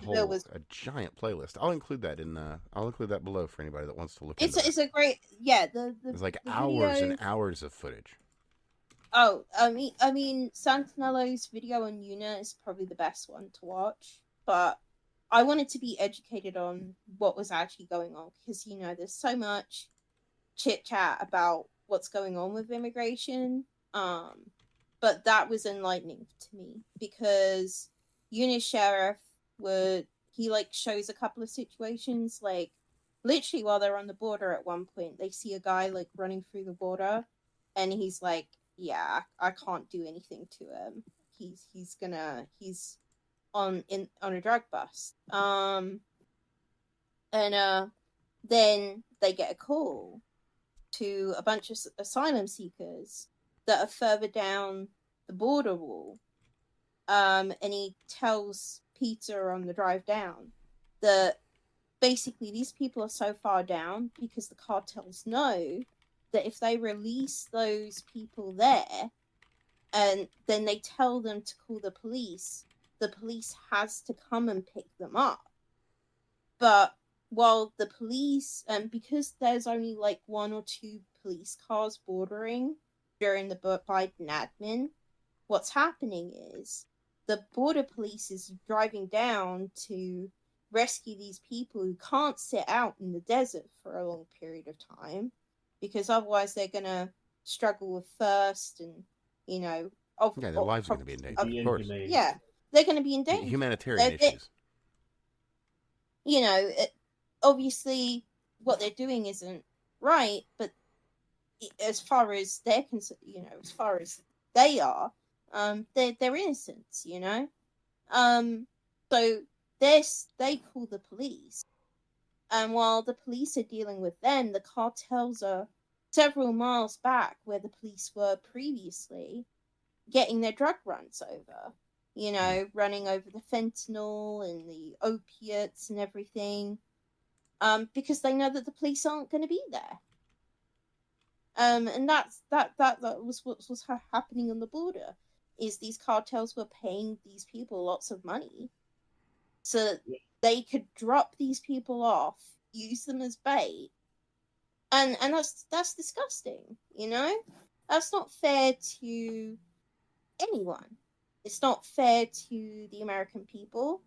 giant playlist. I'll include that below for anybody that wants to look into it. It's a great, yeah. It's like hours and hours of footage. Oh, I mean, Santinello's video on Una is probably the best one to watch, but I wanted to be educated on what was actually going on, because, you know, there's so much chit chat about what's going on with immigration. But that was enlightening to me, because Una sheriff shows a couple of situations, like literally while they're on the border at one point, they see a guy like running through the border, and he's like, yeah, I can't do anything to him. He's on a drug bust. And then they get a call to a bunch of asylum seekers that are further down the border wall. And he tells Peter on the drive down that basically these people are so far down because the cartels know that if they release those people there, and then they tell them to call the police has to come and pick them up. But while the police, because there's only like 1 or 2 police cars bordering during the Biden admin, what's happening is the border police is driving down to rescue these people who can't sit out in the desert for a long period of time, because otherwise they're going to struggle with thirst, and, you know, their lives are going to be in danger, of course. Yeah, they're going to be in danger. Humanitarian issues. You know, obviously what they're doing isn't right, but as far as they're concerned, you know, as far as they are, they're innocents, you know. So they call the police, and while the police are dealing with them, the cartels are several miles back where the police were previously, getting their drug runs over, you know, running over the fentanyl and the opiates and everything, because they know that the police aren't going to be there. And that was what was happening on the border, is these cartels were paying these people lots of money so they could drop these people off, use them as bait, and that's disgusting, you know? That's not fair to anyone. It's not fair to the American people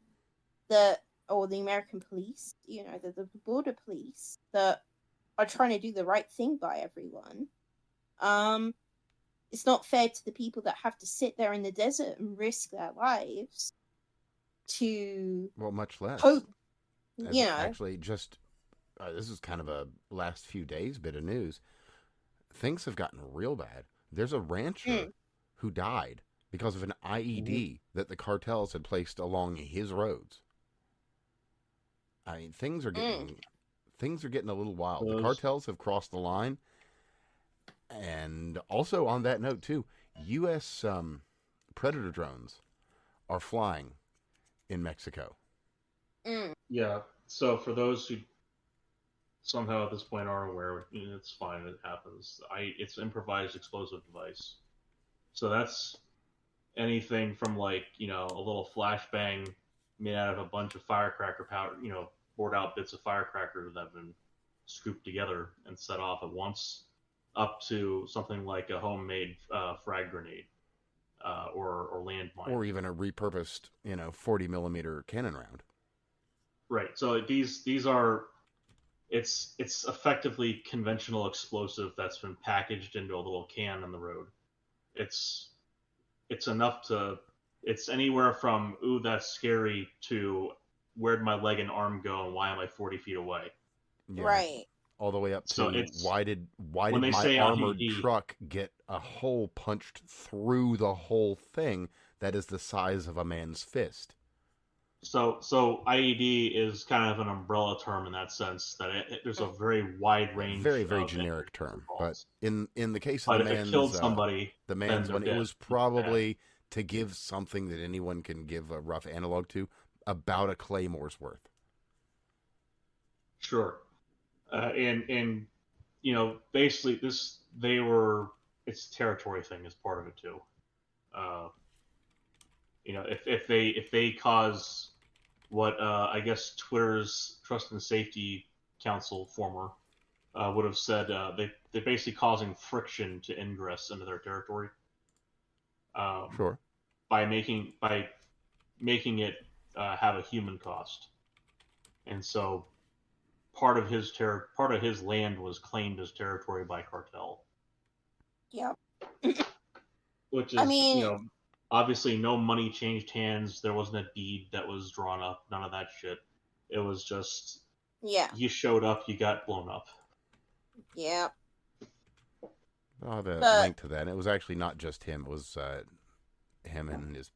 or the American police, you know, the border police that are trying to do the right thing by everyone. It's not fair to the people that have to sit there in the desert and risk their lives to... Well, much less. Hope, you know. Actually, just... this is kind of a last few days bit of news. Things have gotten real bad. There's a rancher who died because of an IED that the cartels had placed along his roads. I mean, things are getting a little wild. The cartels have crossed the line. And also on that note too, U.S. Predator drones are flying in Mexico. Yeah. So for those who somehow at this point are aware, it's fine. It happens. It's improvised explosive device. So that's anything from like a little flashbang made out of a bunch of firecracker powder, poured out bits of firecracker that have been scooped together and set off at once, up to something like a homemade frag grenade or landmine, or even a repurposed 40 millimeter cannon round. Right. So these are it's effectively conventional explosive that's been packaged into a little can on the road. It's enough to. It's anywhere from "ooh, that's scary" to "where'd my leg and arm go and why am I 40 feet away?" Yeah. Right. All the way up to why did my armored IED, truck get a hole punched through the whole thing that is the size of a man's fist? So IED is kind of an umbrella term in that sense that there's a very wide range, very generic term. But in the case of the man's, if it killed somebody, the man's one, it was probably, to give something that anyone can give a rough analog to, about a Claymore's worth. Sure, and basically it's a territory thing as part of it too. If they cause what I guess Twitter's Trust and Safety Council former would have said, they're basically causing friction to ingress into their territory. Sure. By making it have a human cost, and so part of his land was claimed as territory by cartel. Yep. Which is, obviously no money changed hands. There wasn't a deed that was drawn up. None of that shit. It was just, you showed up, you got blown up. Yeah. I'll have a link to that. And it was actually not just him. It was him and his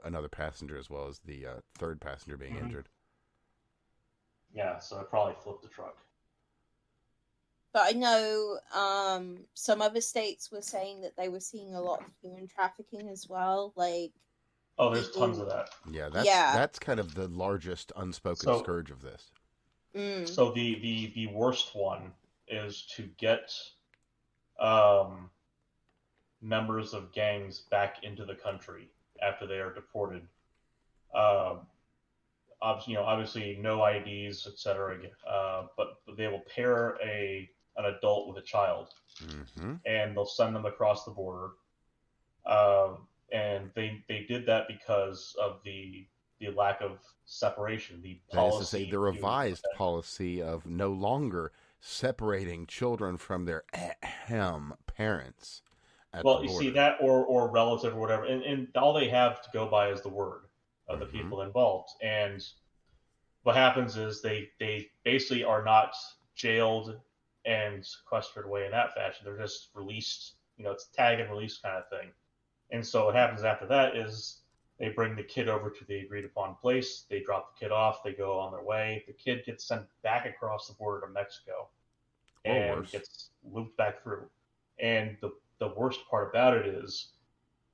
another passenger, as well as the third passenger being injured. Yeah, so it probably flipped the truck. But I know some other states were saying that they were seeing a lot of human trafficking as well. Like, there's tons of that. Yeah, that's kind of the largest unspoken scourge of this. So the worst one is to get members of gangs back into the country after they are deported. Obviously no IDs, etc. But they will pair an adult with a child, and they'll send them across the border. And they did that because of the lack of separation. The policy, that is to say, the revised policy of no longer separating children from their parents. You see that or relative or whatever, and all they have to go by is the word of the people involved. And what happens is they basically are not jailed and sequestered away in that fashion. They're just released. It's tag and release kind of thing. And so what happens after that is they bring the kid over to the agreed upon place. They drop the kid off. They go on their way. The kid gets sent back across the border to Mexico and gets looped back through. And the worst part about it is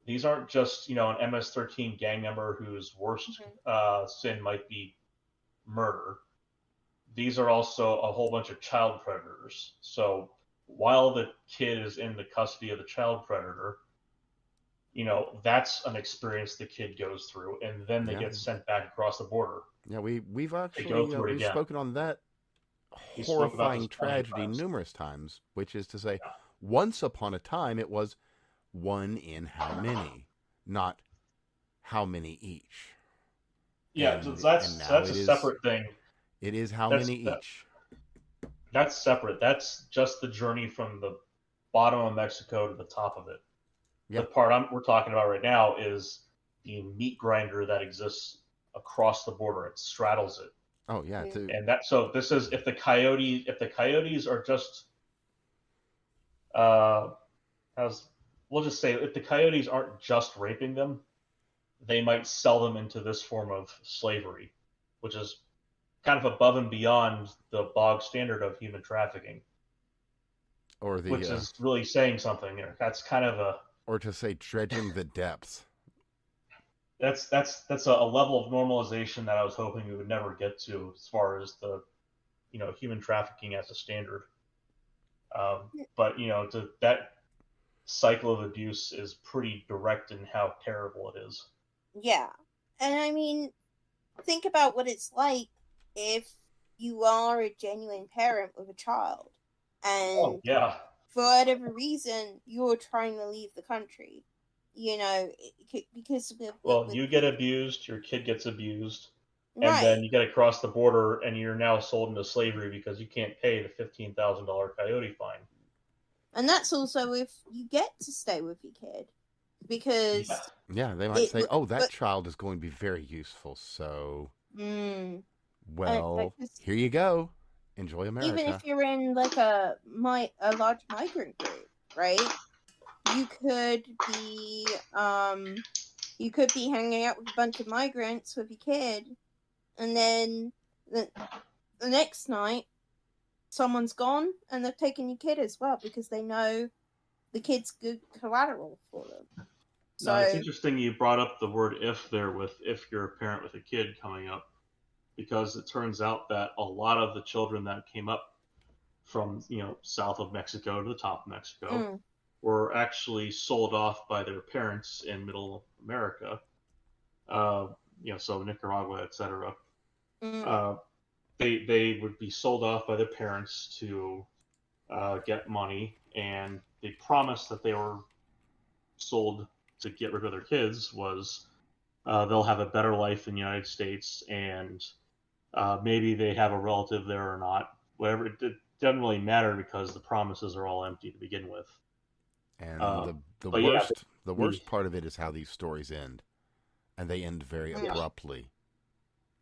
these aren't just, an MS-13 gang member whose worst sin might be murder. These are also a whole bunch of child predators. So while the kid is in the custody of the child predator, that's an experience the kid goes through, and then they get sent back across the border. Yeah, we've actually we've spoken on that horrifying tragedy numerous times, which is to say, once upon a time it was one in how many, not how many each. Yeah, that's a separate thing. It is how many each. That's separate. That's just the journey from the bottom of Mexico to the top of it. Yep. The part we're talking about right now is the meat grinder that exists across the border. It straddles it. Oh yeah, and this is if the coyotes are just we'll just say if the coyotes aren't just raping them, they might sell them into this form of slavery, which is kind of above and beyond the bog standard of human trafficking, Or the which is really saying something. That's kind of a or to say dredging the depths. that's a level of normalization that I was hoping we would never get to as far as the human trafficking as a standard. But that cycle of abuse is pretty direct in how terrible it is. Yeah. And I mean, think about what it's like if you are a genuine parent with a child and yeah, for whatever reason you're trying to leave the country, because you get abused, your kid gets abused, right. And then you get across the border and you're now sold into slavery because you can't pay the $15,000 coyote fine. And that's also if you get to stay with your kid. Because yeah, they might say, "Oh, that child is going to be very useful." So, well, here you go. Enjoy America. Even if you're in like a large migrant group, right? You could be hanging out with a bunch of migrants with your kid, and then the next night, someone's gone, and they've taken your kid as well because they know the kid's good collateral for them. So it's interesting you brought up the word "if" there with if you're a parent with a kid coming up, because it turns out that a lot of the children that came up from south of Mexico to the top of Mexico were actually sold off by their parents in Middle America, so Nicaragua, etc. They would be sold off by their parents to get money, and the promise that they were sold to get rid of their kids was they'll have a better life in the United States, and maybe they have a relative there or not. Whatever, it doesn't really matter because the promises are all empty to begin with. And the worst part of it is how these stories end, and they end very abruptly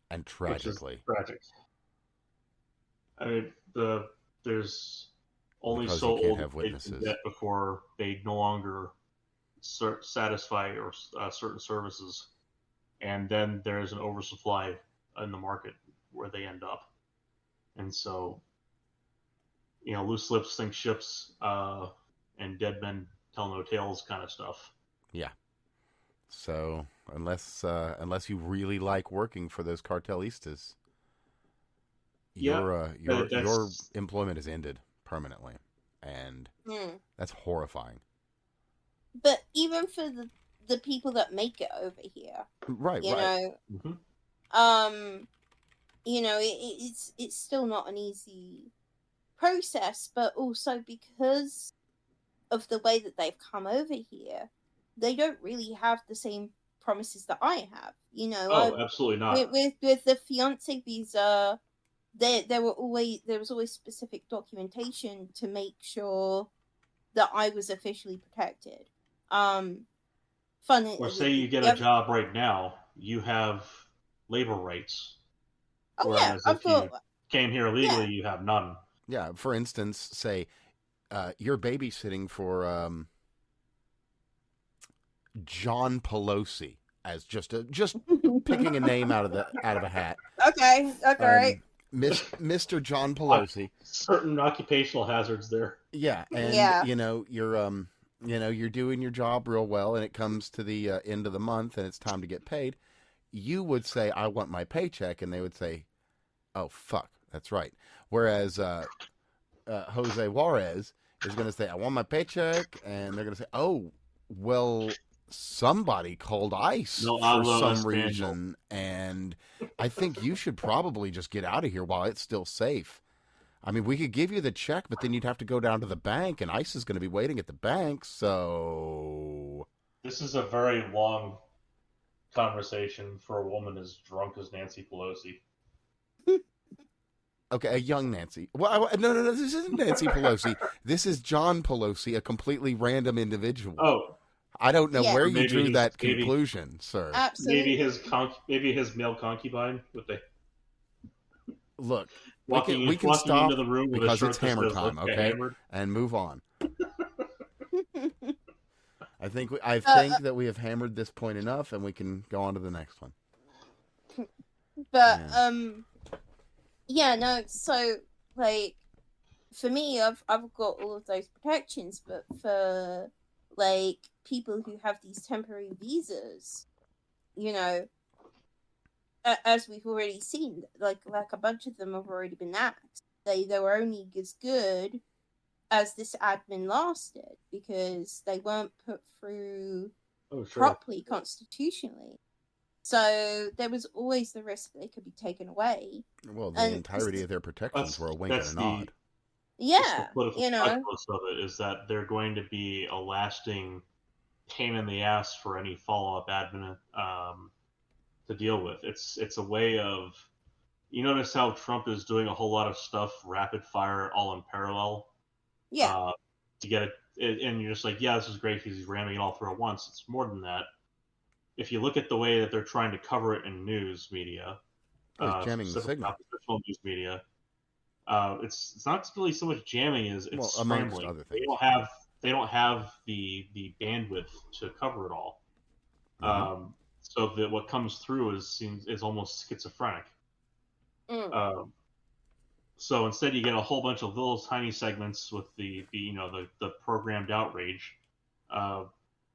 and tragically. Tragic. I mean, there's only Because so you can't old have they can witnesses. get before they no longer satisfy or certain services, and then there's an oversupply in the market where they end up, and so loose lips sink ships, and dead men tell no tales kind of stuff. Yeah. So unless you really like working for those cartelistas, your employment is ended permanently, and that's horrifying. But even for the people that make it over here, right, it's still not an easy process. But also because of the way that they've come over here, they don't really have the same promises that I have. Absolutely not. With the fiance visa, there was always specific documentation to make sure that I was officially protected. Or say you get a job right now, you have labor rights. Whereas if you came here illegally, you have none. Yeah. For instance, say you're babysitting for John Pelosi, as just picking a name out of a hat. Okay, right. Mr. John Pelosi. Certain occupational hazards there. Yeah, and you're doing your job real well, and it comes to the end of the month, and it's time to get paid. You would say, "I want my paycheck," and they would say, "Oh fuck, that's right." Whereas Jose Juarez is going to say, "I want my paycheck," and they're going to say, "Oh, well, somebody called ICE for some reason, and I think you should probably just get out of here while it's still safe. I mean, we could give you the check, but then you'd have to go down to the bank, and ICE is going to be waiting at the bank, so..." This is a very long conversation for a woman as drunk as Nancy Pelosi. Okay, a young Nancy. Well, no, this isn't Nancy Pelosi. This is John Pelosi, a completely random individual. Oh. I don't know where you drew that conclusion, sir. Absolutely. Maybe his male concubine with the... Look, we can stop into the room with because a it's hammer time, okay? Hammered. And move on. I think that we have hammered this point enough, and we can go on to the next one. But yeah, no. So like, for me, I've got all of those protections, but for like people who have these temporary visas, you know, as we've already seen, like a bunch of them have already been axed. They were only as good as this admin lasted because they weren't put through properly constitutionally. So there was always the risk they could be taken away. Well, the entirety of their protections were a wink and a nod. Yeah, the political calculus of it is that they're going to be a lasting pain in the ass for any follow-up admin to deal with. It's a way of, you notice how Trump is doing a whole lot of stuff rapid fire all in parallel. Yeah. To get it, and you're just like, yeah, this is great because he's ramming it all through at once. It's more than that. If you look at the way that they're trying to cover it in news media, jamming the signal, news media, it's not really so much jamming as it's scrambling. Other things. They don't have the bandwidth to cover it all. Mm-hmm. So that what comes through is almost schizophrenic. So instead, you get a whole bunch of little tiny segments with the programmed outrage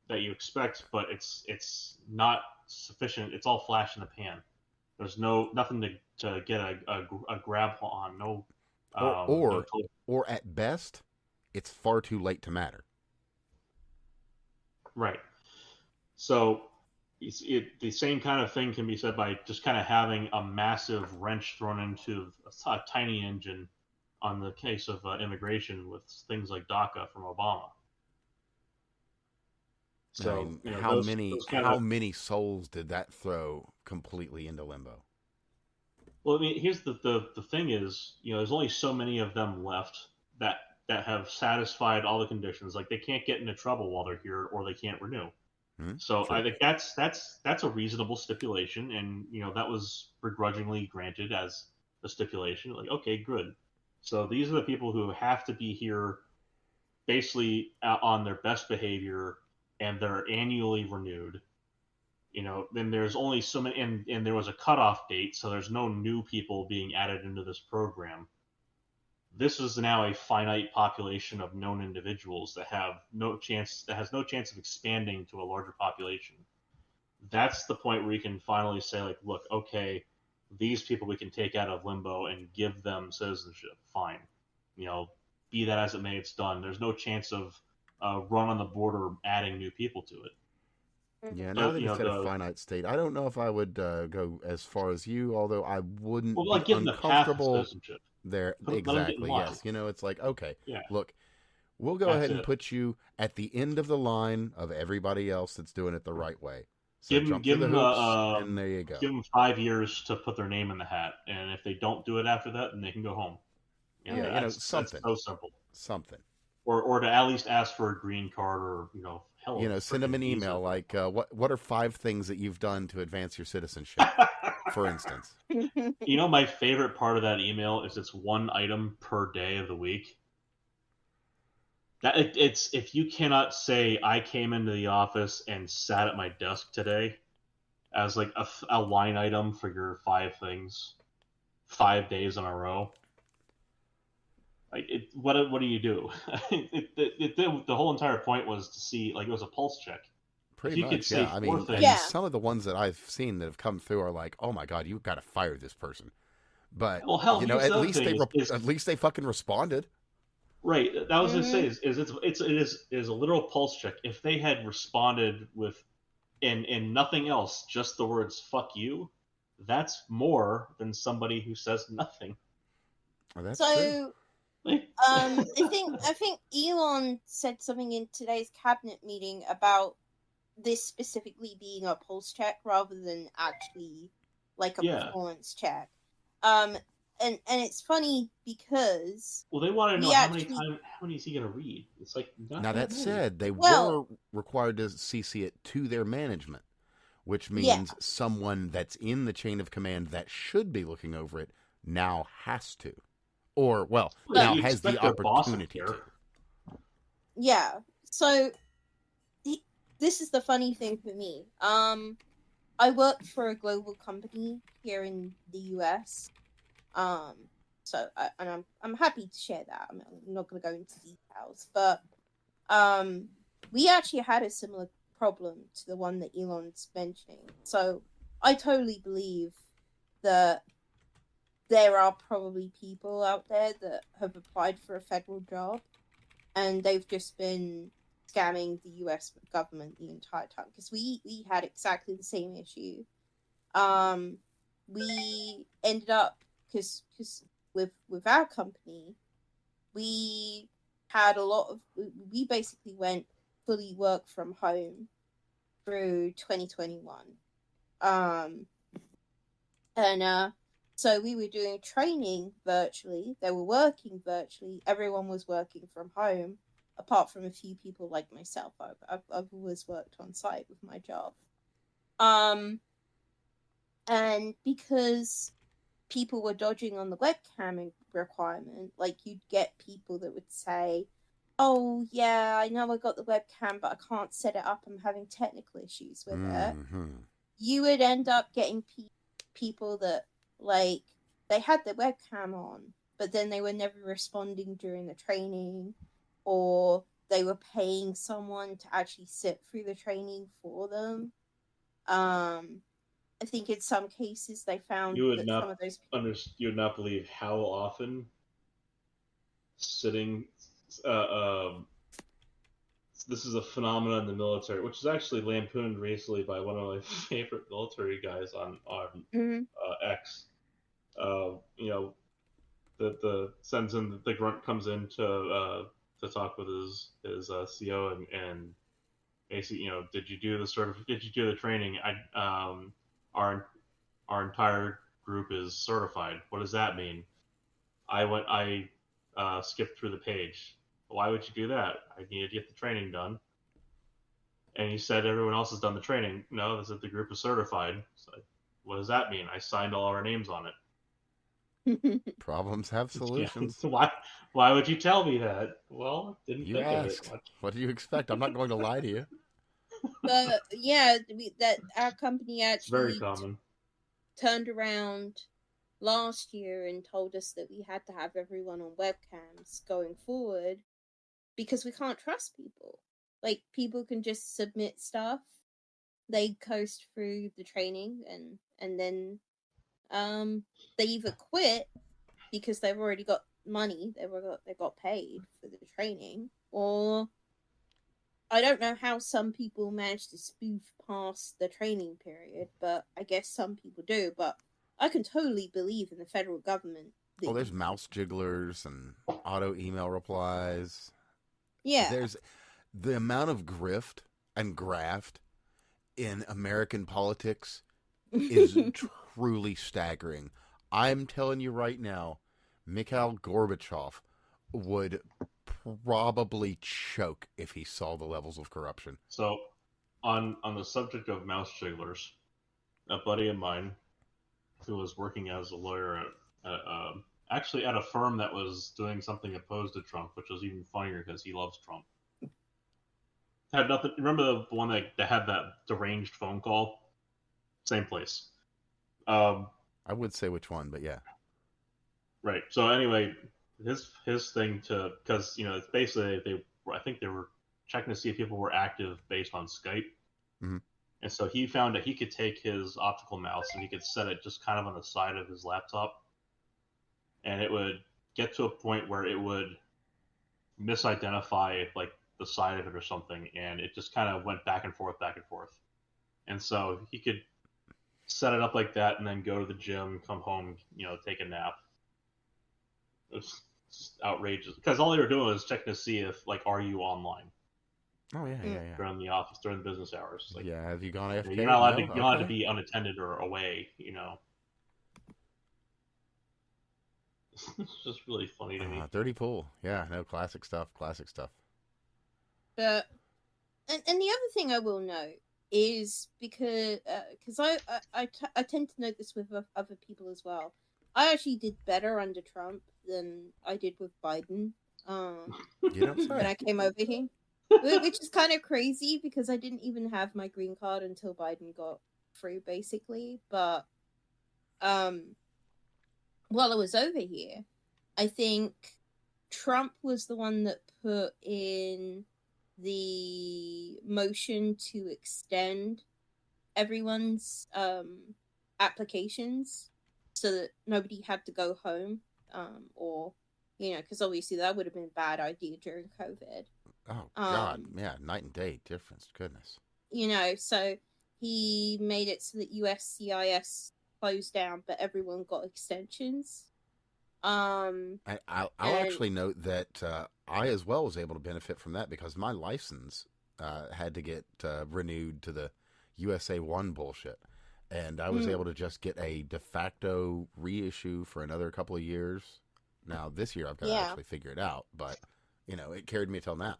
that you expect, but it's not sufficient. It's all flash in the pan. There's nothing to get a grab on. No, or at best, it's far too late to matter. Right. So the same kind of thing can be said by just kind of having a massive wrench thrown into a tiny engine on the case of immigration with things like DACA from Obama. So I mean, how many souls did that throw completely into limbo? Well, I mean, here's the thing is, there's only so many of them left that have satisfied all the conditions. Like, they can't get into trouble while they're here, or they can't renew. So sure. I think that's a reasonable stipulation, and that was begrudgingly granted as a stipulation. Like, okay, good. So these are the people who have to be here, basically on their best behavior, and they're annually renewed. Then there's only so many, and there was a cutoff date, so there's no new people being added into this program. This is now a finite population of known individuals that has no chance of expanding to a larger population. That's the point where you can finally say, like, look, okay, these people we can take out of limbo and give them citizenship. Fine. Be that as it may, it's done. There's no chance of run on the border adding new people to it. Yeah, now that you said a finite state, I don't know if I would go as far as you, although I wouldn't be uncomfortable there. Exactly, yes. It's like, okay, look, we'll go ahead and put you at the end of the line of everybody else that's doing it the right way. So give them and there you go. Give them 5 years to put their name in the hat, and if they don't do it after that, then they can go home. Something. That's so simple. Something. Or to at least ask for a green card, or send them an email like, what are 5 things that you've done to advance your citizenship, for instance. My favorite part of that email is it's 1 item per day of the week. It's if you cannot say I came into the office and sat at my desk today as like a line item for your 5 things, 5 days in a row. Like, what do you do? The whole entire point was to see, like, it was a pulse check. Pretty much, yeah. I mean, some of the ones that I've seen that have come through are like, oh my god, you've got to fire this person. But at least they fucking responded. Right. That was to say it is a literal pulse check. If they had responded with and nothing else, just the words "fuck you," that's more than somebody who says nothing. Oh, that's true. I think Elon said something in today's cabinet meeting about this specifically being a pulse check rather than actually like a performance check. And it's funny because they want to know how many is he going to read? It's like now that said, they were required to CC it to their management, which means someone that's in the chain of command that should be looking over it now has to. Or, now has the opportunity to. Yeah. So, this is the funny thing for me. I work for a global company here in the US. And I'm happy to share that. I'm not going to go into details, but we actually had a similar problem to the one that Elon's mentioning. So I totally believe that there are probably people out there that have applied for a federal job and they've just been scamming the US government the entire time, because we had exactly the same issue. We ended up, because with our company, we had a lot of, we basically went fully work from home through 2021. So we were doing training virtually. They were working virtually. Everyone was working from home, apart from a few people like myself. I've always worked on site with my job. And because people were dodging on the webcam requirement, like, you'd get people that would say, "Oh yeah, I know I got the webcam, but I can't set it up. I'm having technical issues with it." You would end up getting people that, like, they had the webcam on, but then they were never responding during the training, or they were paying someone to actually sit through the training for them. I think in some cases they found that some of those you would not believe how often sitting. This is a phenomenon in the military, which is actually lampooned recently by one of my favorite military guys on X. You know, the sends in the grunt comes in to talk with his CO and basically, did you do the training? Our entire group is certified. What does that mean? I skipped through the page. Why would you do that? I needed to get the training done. And he said everyone else has done the training. No, that's that the group is certified. So, what does that mean? I signed all our names on it. Problems have solutions. Yeah. Why would you tell me that? Well, didn't You think asked. of it much. What do you expect? I'm not going to lie to you. But yeah, that our company actually Very common. Turned around last year and told us that we had to have everyone on webcams going forward, because we can't trust people. Like, people can just submit stuff, they coast through the training, and then they either quit because they've already got money, they got paid for the training, or I don't know how some people manage to spoof past the training period, but I guess some people do. But I can totally believe in the federal government. Oh, there's mouse jigglers and auto email replies. Yeah. There's the amount of grift and graft in American politics is truly staggering. I'm telling you right now, Mikhail Gorbachev would probably choke if he saw the levels of corruption. So, on the subject of mouse jigglers, a buddy of mine who was working as a lawyer actually at a firm that was doing something opposed to Trump, which was even funnier because he loves Trump. Had nothing. Remember the one that had that deranged phone call? Same place. I would say which one, but yeah. Right. So anyway, his thing because it's basically I think they were checking to see if people were active based on Skype. Mm-hmm. And so he found that he could take his optical mouse and he could set it just kind of on the side of his laptop, and it would get to a point where it would misidentify like the side of it or something, and it just kind of went back and forth. And so he could set it up like that and then go to the gym, come home, take a nap. It was just outrageous because all they were doing was checking to see if, like, are you online? Oh yeah. During the office, during the business hours. Like, yeah, have you gone AFK? You're not allowed to. You're not allowed to be unattended or away. It's just really funny to me. Dirty pool. Yeah, no, classic stuff. And the other thing I will note is because I tend to note this with other people as well. I actually did better under Trump than I did with Biden. When I came over here. Which is kind of crazy because I didn't even have my green card until Biden got through, basically. But while I was over here, I think Trump was the one that put in the motion to extend everyone's applications so that nobody had to go home, or because obviously that would have been a bad idea during COVID. Oh God, yeah, night and day difference. Goodness. So he made it so that USCIS closed down, but everyone got extensions. I'll actually note that I as well was able to benefit from that because my license had to get renewed to the USA 1 bullshit. And I was able to just get a de facto reissue for another couple of years. Now, this year I've got to actually figure it out, but, it carried me till now.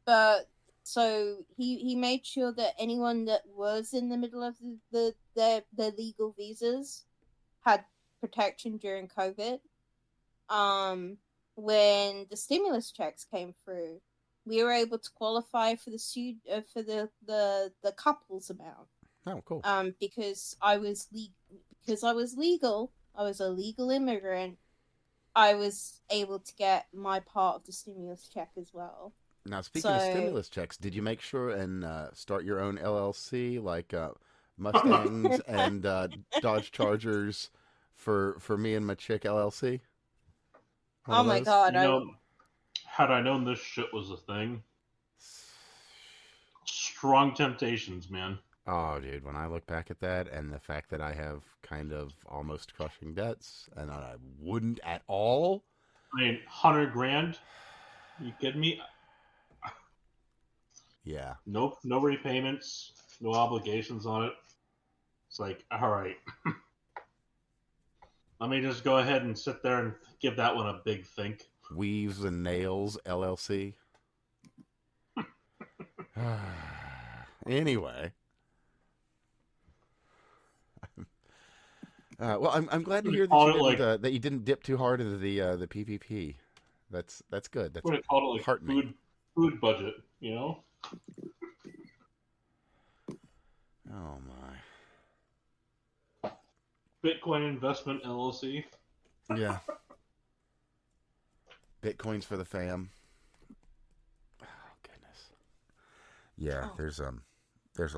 But, so, he made sure that anyone that was in the middle of their legal visas had protection during COVID. When the stimulus checks came through, we were able to qualify for the couples amount. Oh, cool. Because I was legal. I was a legal immigrant. I was able to get my part of the stimulus check as well. Now, speaking of stimulus checks, did you make sure and start your own LLC like Mustangs and Dodge Chargers for me and my chick LLC? Oh my God! Had I known this shit was a thing, strong temptations, man. Oh, dude, when I look back at that and the fact that I have kind of almost crushing debts and I wouldn't at all. I mean, $100,000? You kidding me? Yeah. Nope, no repayments, no obligations on it. It's like, all right. Let me just go ahead and sit there and give that one a big think. Weaves and Nails LLC. Anyway. Well, I'm glad to hear that you didn't dip too hard into the PPP. That's good. That's call it heartening. Food budget, Oh my. Bitcoin Investment LLC. Yeah. Bitcoins for the fam. Oh goodness. Yeah, there's a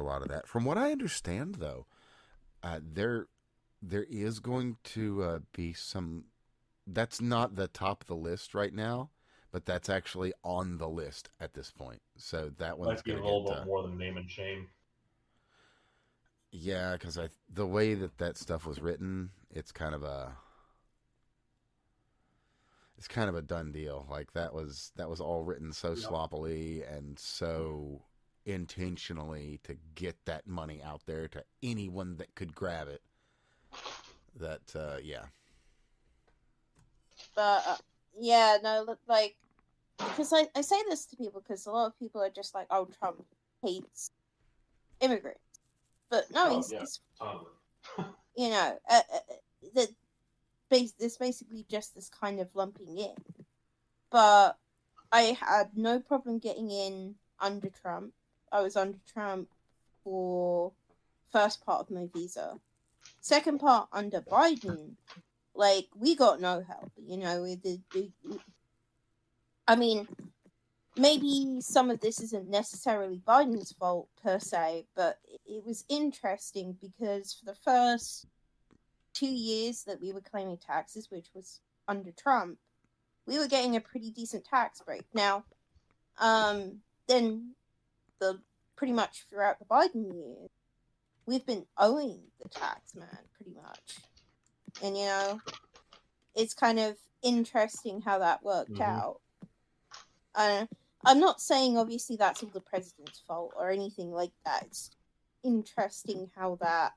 lot of that. From what I understand, though, there is going to be some. That's not the top of the list right now, but that's actually on the list at this point. So that one's going to get a little bit more than name and shame. Yeah, because the way that stuff was written, it's kind of a done deal. Like that was all written so sloppily and so intentionally to get that money out there to anyone that could grab it. That yeah. But because I say this to people because a lot of people are just like, oh, Trump hates immigrants. But no, he's there's basically just this kind of lumping in. But I had no problem getting in under Trump. I was under Trump for first part of my visa. Second part under Biden, like we got no help. I mean, maybe some of this isn't necessarily Biden's fault per se, but it was interesting because for the first 2 years that we were claiming taxes, which was under Trump, we were getting a pretty decent tax break. Now, then pretty much throughout the Biden years, we've been owing the tax man pretty much. And, it's kind of interesting how that worked out. I'm not saying, obviously, that's all the president's fault or anything like that. It's interesting how that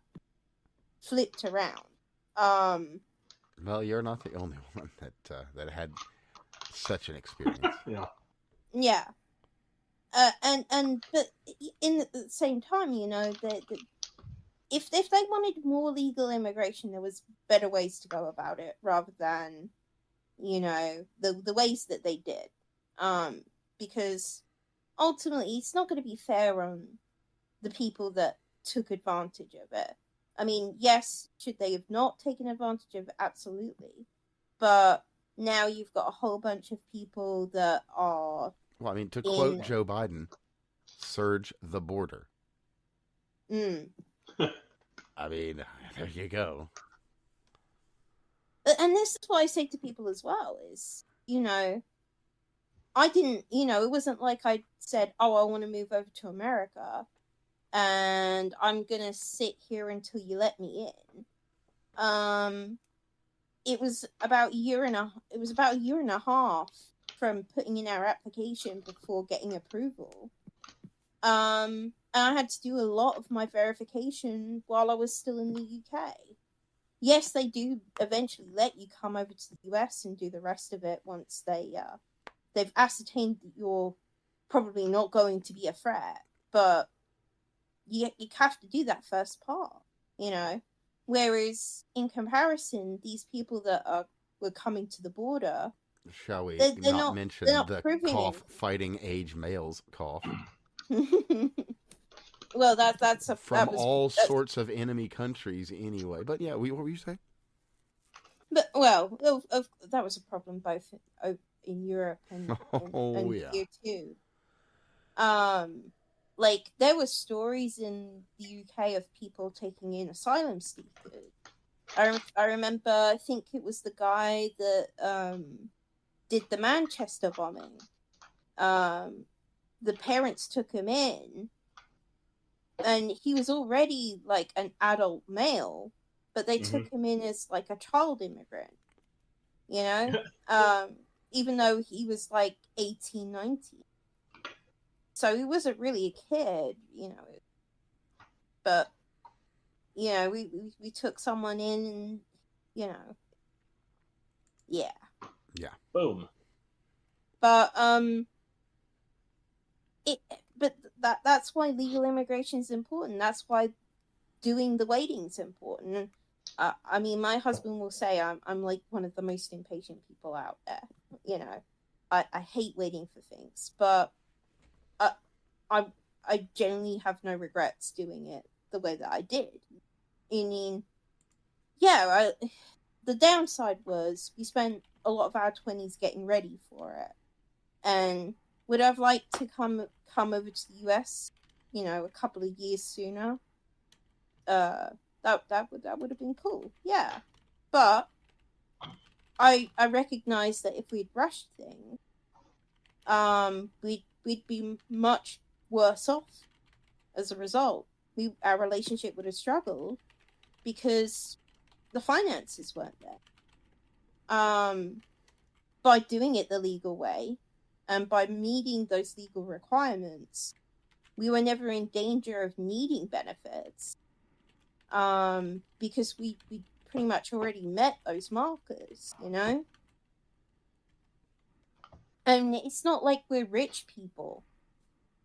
flipped around. Well, you're not the only one that had such an experience. Yeah. But in the same time, that if they wanted more legal immigration, there was better ways to go about it rather than, the ways that they did. because ultimately it's not going to be fair on the people that took advantage of it. I mean, yes, should they have not taken advantage of it? Absolutely. But now you've got a whole bunch of people that are... Well, I mean, to quote Joe Biden, surge the border. I mean, there you go. And this is what I say to people as well, is, you know, I didn't, you know, it wasn't like I said, oh, I want to move over to America and I'm going to sit here until you let me in. It was about a year and a half from putting in our application before getting approval. And I had to do a lot of my verification while I was still in the UK. Yes, they do eventually let you come over to the US and do the rest of it once they've ascertained that you're probably not going to be a threat. But you have to do that first part, you know. Whereas in comparison, these people that were coming to the border, shall we they're not mention the cough fighting age males cough? Well, that's sorts of enemy countries anyway. But yeah, what were you saying? But that was a problem both in Europe and here too. Like there were stories in the UK of people taking in asylum seekers. I remember, I think it was the guy that did the Manchester bombing. The parents took him in, and he was already like an adult male, but they took him in as like a child immigrant, you know, even though he was like 18, 19. So he wasn't really a kid, you know. But, you know, we took someone in and, you know, yeah. Yeah. Boom. But, that's why legal immigration is important. That's why doing the waiting is important. I mean, my husband will say I'm like one of the most impatient people out there. You know, I hate waiting for things, but I generally have no regrets doing it the way that I did. I mean, yeah, the downside was we spent a lot of our 20s getting ready for it, and would I've liked to come over to the US, you know, a couple of years sooner. That would have been cool, yeah. But I recognize that if we'd rushed things, we'd be much worse off as a result. Our relationship would have struggled because the finances weren't there. By doing it the legal way and by meeting those legal requirements, we were never in danger of needing benefits. Because we pretty much already met those markers, you know? And it's not like we're rich people.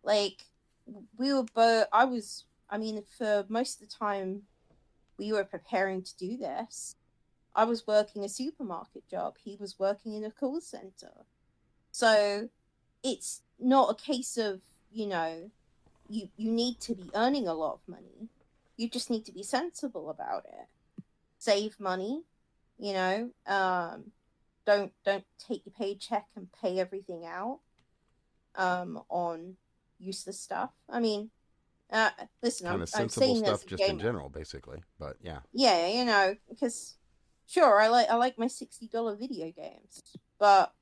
Like, we were both, for most of the time we were preparing to do this, I was working a supermarket job. He was working in a call center. So it's not a case of, you know, you need to be earning a lot of money. You just need to be sensible about it. Save money, you know. Don't take your paycheck and pay everything out on useless stuff. I mean, listen, kind of sensible saying stuff just in general, basically. But yeah, you know, because sure, I like my $60 video games, but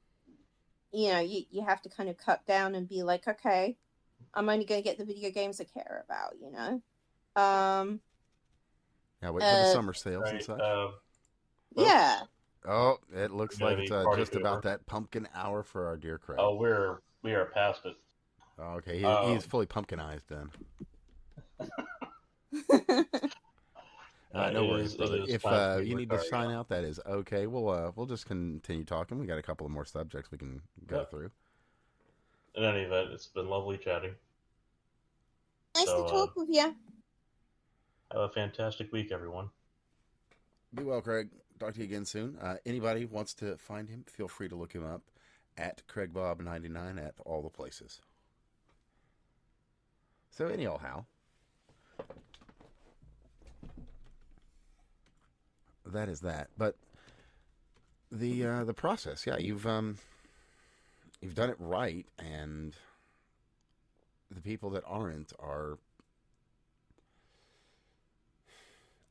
you know, you have to kind of cut down and be like, okay, I'm only going to get the video games I care about, you know. Yeah, wait for the summer sales and such. Yeah. Oh, it looks like it's just about that pumpkin hour for our dear Craig. Oh, we are past it. Oh, okay, he's fully pumpkinized then. No worries, brother. If you need to sign out, that is okay. We'll just continue talking. We got a couple of more subjects we can go through. In any event, it's been lovely chatting. Nice to talk with you. Have a fantastic week, everyone. Be well, Craig. Talk to you again soon. Anybody wants to find him, feel free to look him up at CraigBob99 at all the places. So anyhow, that is that. But the process, yeah, you've done it right, and the people that aren't are,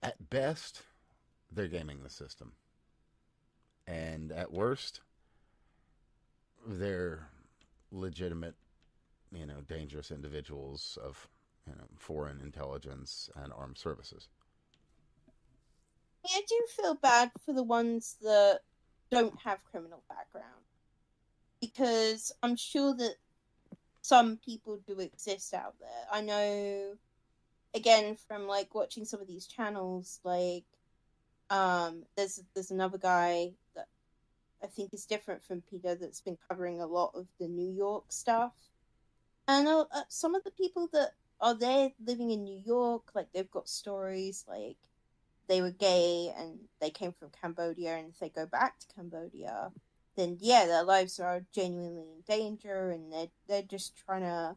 at best, they're gaming the system, and at worst, they're legitimate, dangerous individuals of, foreign intelligence and armed services. I do feel bad for the ones that don't have criminal background, because I'm sure that some people do exist out there. I know, again, from like watching some of these channels, like there's another guy that I think is different from Peter that's been covering a lot of the New York stuff, and some of the people that are there living in New York, like they've got stories like they were gay and they came from Cambodia, and if they go back to Cambodia, then yeah, their lives are genuinely in danger, and they're just trying to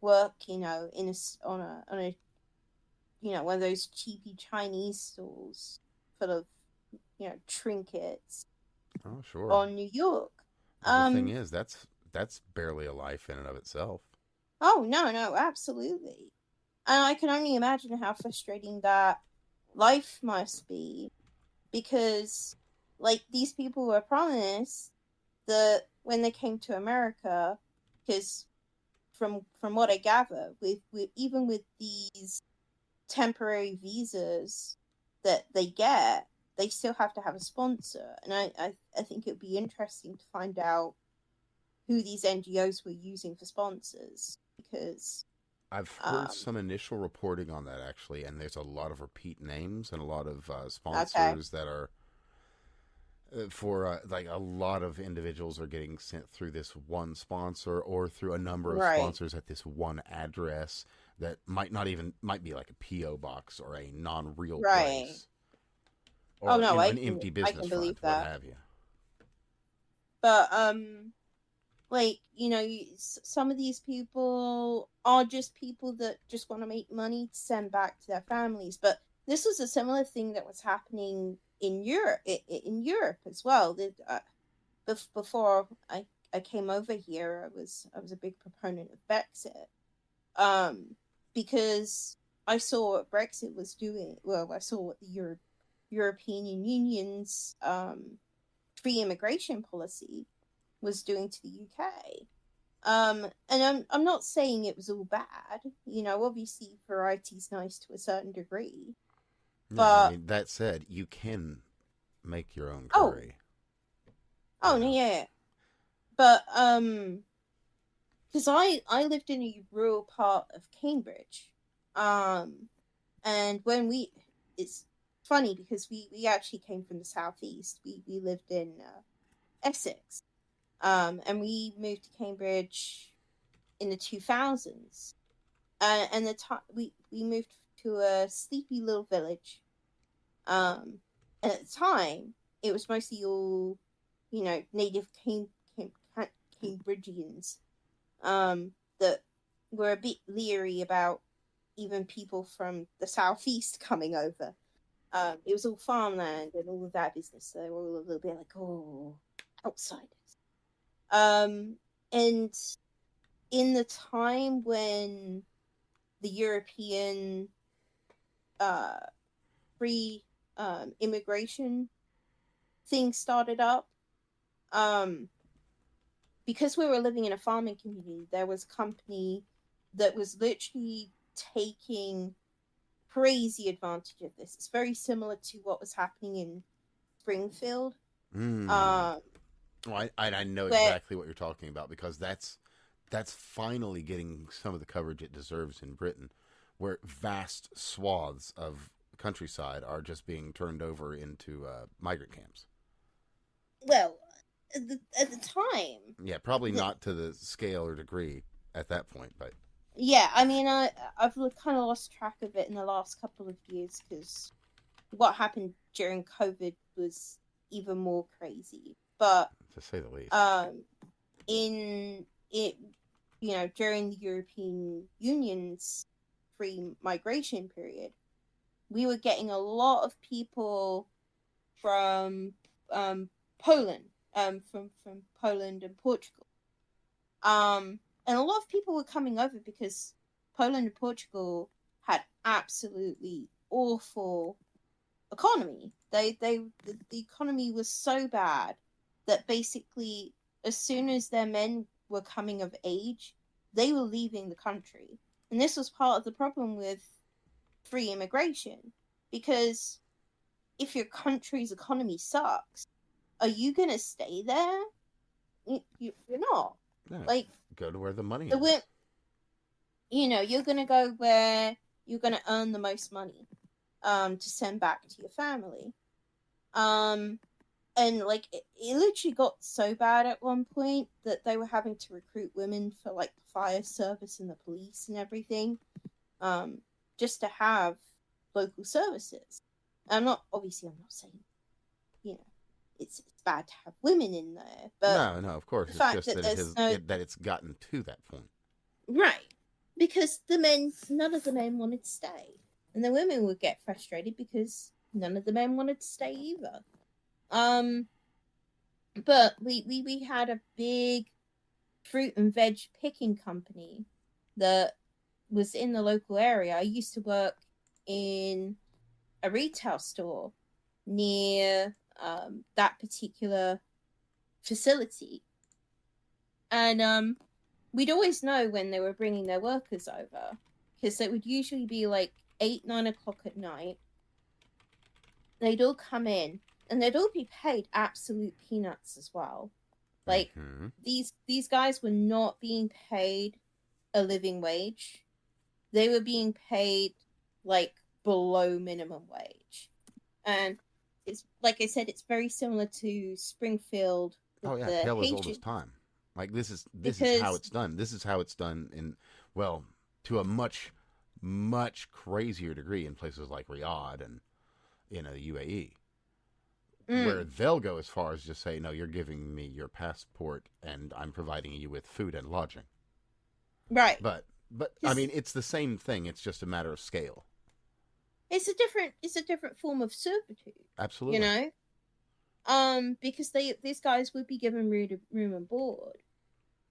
work, in on a one of those cheapy Chinese stalls full of trinkets Oh, sure. on New York. Well, the thing is, that's barely a life in and of itself. Oh no, absolutely, and I can only imagine how frustrating that life must be, because like these people were promised that when they came to America, because from what I gather, with even with these temporary visas that they get, they still have to have a sponsor, and I think it would be interesting to find out who these NGOs were using for sponsors, because I've heard some initial reporting on that, actually, and there's a lot of repeat names and a lot of sponsors that are for like a lot of individuals are getting sent through this one sponsor or through a number of sponsors at this one address that might be like a P.O. box or a non-real place. Or, an empty business front, what have you. But like, some of these people are just people that just want to make money to send back to their families. But this was a similar thing that was happening in Europe, as well. Before I came over here, I was a big proponent of Brexit, because I saw what Brexit was doing. Well, I saw what the European Union's free immigration policy was doing to the UK. And I'm not saying it was all bad. Obviously variety's nice to a certain degree. But I mean, that said, you can make your own curry. Oh no, yeah. But because I lived in a rural part of Cambridge, and when it's funny because we actually came from the southeast. We lived in Essex, and we moved to Cambridge in the 2000s, and the time we moved to a sleepy little village, and at the time it was mostly all native Cambridgians, that were a bit leery about even people from the southeast coming over. It was all farmland and all of that business, so they were all a little bit like, oh, outsiders. And in the time when the European free immigration thing started up, because we were living in a farming community, there was a company that was literally taking crazy advantage of this. It's very similar to what was happening in Springfield. Well, I know exactly what you're talking about, because that's finally getting some of the coverage it deserves in Britain, where vast swaths of countryside are just being turned over into migrant camps. Well, at the time, yeah, probably not to the scale or degree at that point, but yeah, I mean, I've kind of lost track of it in the last couple of years, because what happened during COVID was even more crazy. but to say the least. in it, during the European Union's free migration period, we were getting a lot of people from Poland, from Poland and Portugal. And a lot of people were coming over because Poland and Portugal had absolutely awful economy. The economy was so bad that basically as soon as their men were coming of age, they were leaving the country. And this was part of the problem with free immigration, because if your country's economy sucks, are you going to stay there? You're not. No, Like, go to where the money the is. you're going to go where you're going to earn the most money to send back to your family. And like it literally got so bad at one point that they were having to recruit women for like the fire service and the police and everything, just to have local services. I'm not saying, it's bad to have women in there, but No, of course. It's fact just that that it's gotten to that point. right, because none of the men wanted to stay, and the women would get frustrated because none of the men wanted to stay either. But we had a big fruit and veg picking company that was in the local area. I used to work in a retail store near that particular facility, and we'd always know when they were bringing their workers over, because it would usually be like 8-9 o'clock at night. They'd all come in and they'd all be paid absolute peanuts as well. Like, these guys were not being paid a living wage. They were being paid like below minimum wage. And it's like I said, it's very similar to Springfield with Oh yeah, the tale as old Haitian. as time. Like this is Because how it's done. This is how it's done in, well, to a much crazier degree in places like Riyadh and the UAE, where they'll go as far as just say, no, you're giving me your passport and I'm providing you with food and lodging. right. But I mean, it's the same thing. It's just a matter of scale. It's a different form of servitude. Absolutely. Because these guys would be given room and board,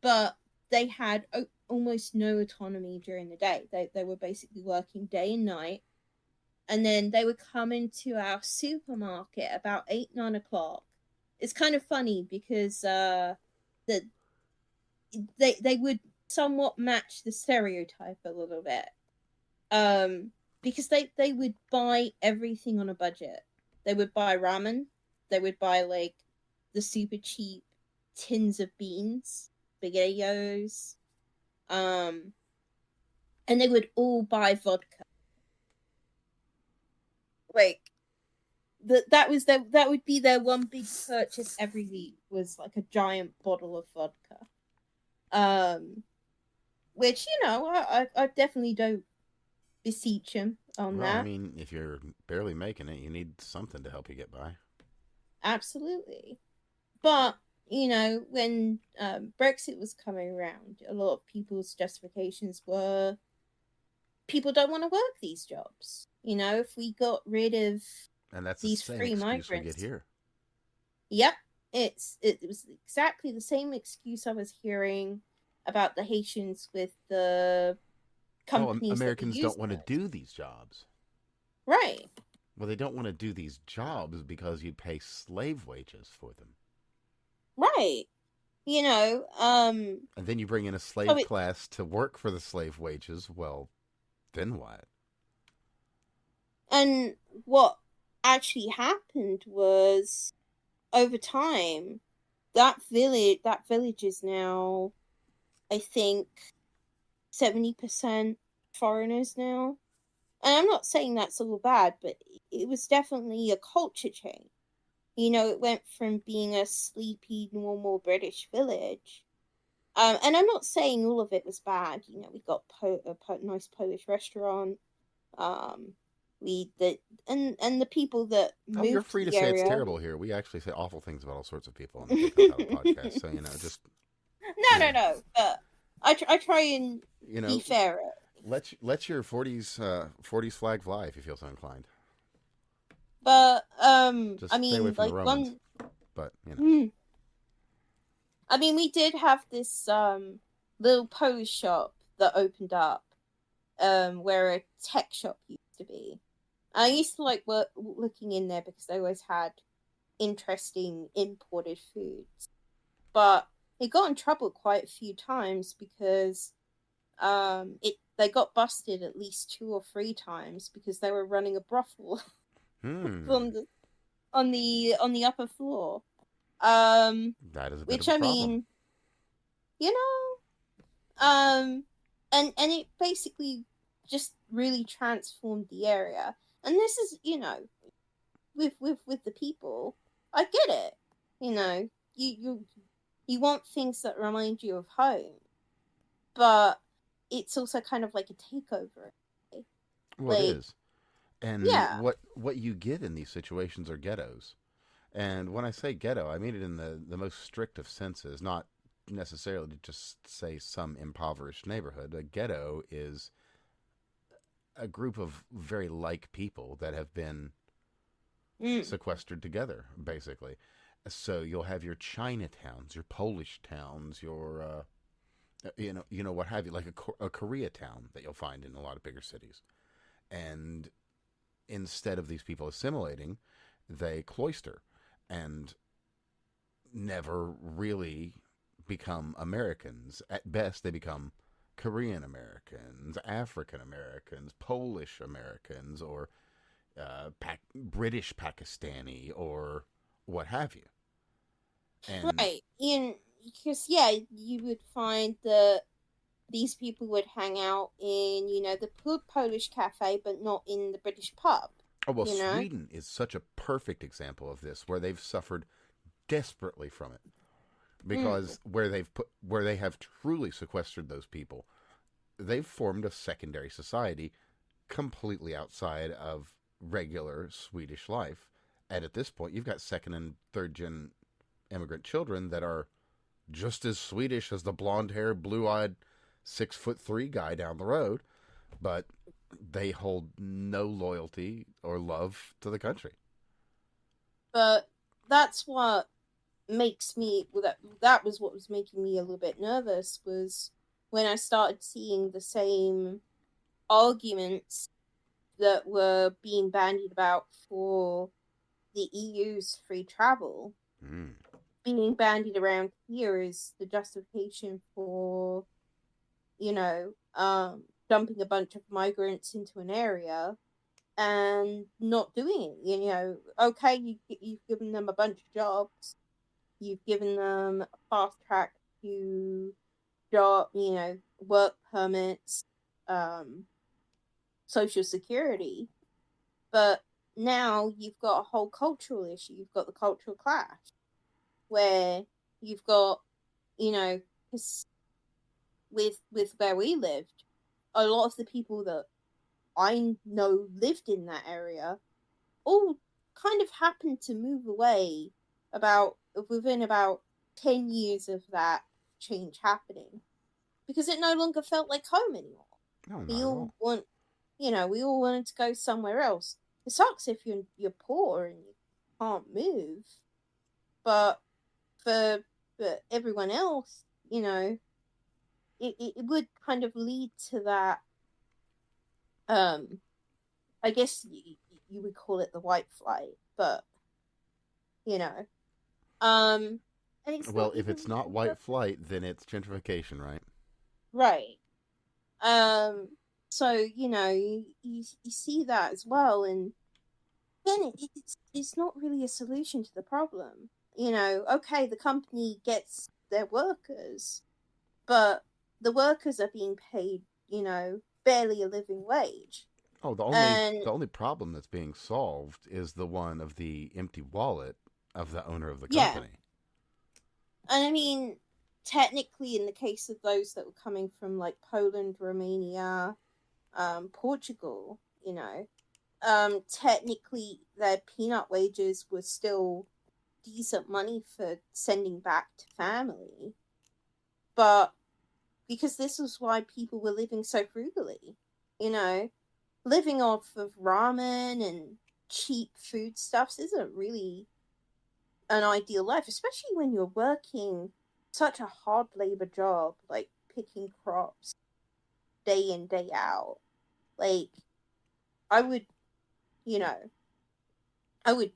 but they had almost no autonomy during the day. They were basically working day and night, and then they would come into our supermarket about 8-9 o'clock. It's kind of funny because they would somewhat match the stereotype a little bit, because they would buy everything on a budget. They would buy ramen. They would buy like the super cheap tins of beans, spaghettios, and they would all buy vodka. Like that would be their one big purchase every week, was like a giant bottle of vodka. Which I definitely don't beseech him on that. I mean, if you're barely making it, you need something to help you get by. Absolutely. But when Brexit was coming around, a lot of people's justifications were people don't want to work these jobs. If we got rid of these free migrants, we get here. Yep, it was exactly the same excuse I was hearing about the Haitians with the companies. Americans don't want to do these jobs. Right. Well, they don't want to do these jobs because you pay slave wages for them. Right. And then you bring in a slave class to work for the slave wages. Well, then what? And what actually happened was, over time, that village is now, I think, 70% foreigners now. And I'm not saying that's all bad, but it was definitely a culture change. It went from being a sleepy, normal British village. And I'm not saying all of it was bad. We got a nice Polish restaurant. and the people that Oh, you're moved free to to the say it's area. terrible here. We actually say awful things about all sorts of people on the Take Us Out podcast. So, just... No. But I try and be fairer. Let your 40s flag fly if you feel so inclined. But Just I stay away mean, from the like Romans. But I mean, we did have this little Polish shop that opened up where a tech shop used to be. I used to like looking in there because they always had interesting imported foods. But it got in trouble quite a few times because they got busted at least 2 or 3 times because they were running a brothel on the upper floor. That is a bit Which of a I problem. mean, and it basically just really transformed the area. And this is, with the people, I get it. You want things that remind you of home, but it's also kind of like a takeover. Well, it is. And yeah, what you get in these situations are ghettos. And when I say ghetto, I mean it in the most strict of senses, not necessarily to just say some impoverished neighborhood. A ghetto is a group of very like people that have been sequestered together, basically. So you'll have your Chinatowns, your Polish towns, your what have you, like a Koreatown that you'll find in a lot of bigger cities. And instead of these people assimilating, they cloister and never really become Americans. At best, they become Korean Americans, African Americans, Polish Americans, or British Pakistani, or what have you. And right. Because you would find that these people would hang out in, the Polish cafe, but not in the British pub. oh well, Sweden is such a perfect example of this, where they've suffered desperately from it, because where they have truly sequestered those people, they've formed a secondary society completely outside of regular Swedish life. And at this point, you've got second and third gen immigrant children that are just as Swedish as the blonde-haired, blue-eyed 6'3" guy down the road, but they hold no loyalty or love to the country. But that's what makes me that was what was making me a little bit nervous, was when I started seeing the same arguments that were being bandied about for the EU's free travel being bandied around here as the justification for dumping a bunch of migrants into an area and not doing it. Okay, you've given them a bunch of jobs, you've given them a fast track to job, work permits, social security, but now you've got a whole cultural issue. You've got the cultural clash, where you've got, with where we lived, a lot of the people that I know lived in that area all kind of happened to move away within about 10 years of that change happening, because it no longer felt like home anymore. No, We all wanted to go somewhere else. It sucks if you're poor and you can't move, but for everyone else, it would kind of lead to that. I guess you would call it the white flight, but and well, if it's not white flight, then it's gentrification, right? Right. So you see that as well, and then it's not really a solution to the problem. Okay, the company gets their workers, but the workers are being paid, barely a living wage. Oh, the only problem that's being solved is the one of the empty wallet of the owner of the company. And I mean, technically, in the case of those that were coming from like Poland, Romania, Portugal, technically their peanut wages were still decent money for sending back to family. But because this was why people were living so frugally, you know, living off of ramen and cheap foodstuffs isn't really an ideal life, especially when you're working such a hard labor job, like picking crops day in, day out. Like, I would, you know, I would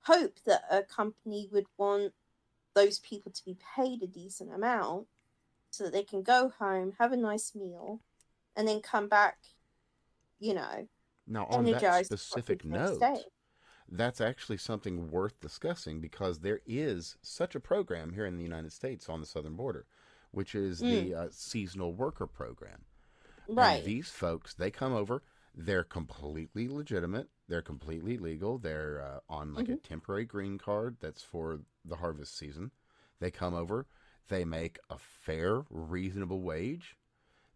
hope that a company would want those people to be paid a decent amount so that they can go home, have a nice meal, and then come back, you know, Now, on that energized for specific the next day. note, that's actually something worth discussing because there is such a program here in the United States on the southern border, which is the seasonal worker program. And Right. these folks, they come over, they're completely legitimate, they're completely legal, they're on like a temporary green card that's for the harvest season. They come over, they make a fair, reasonable wage,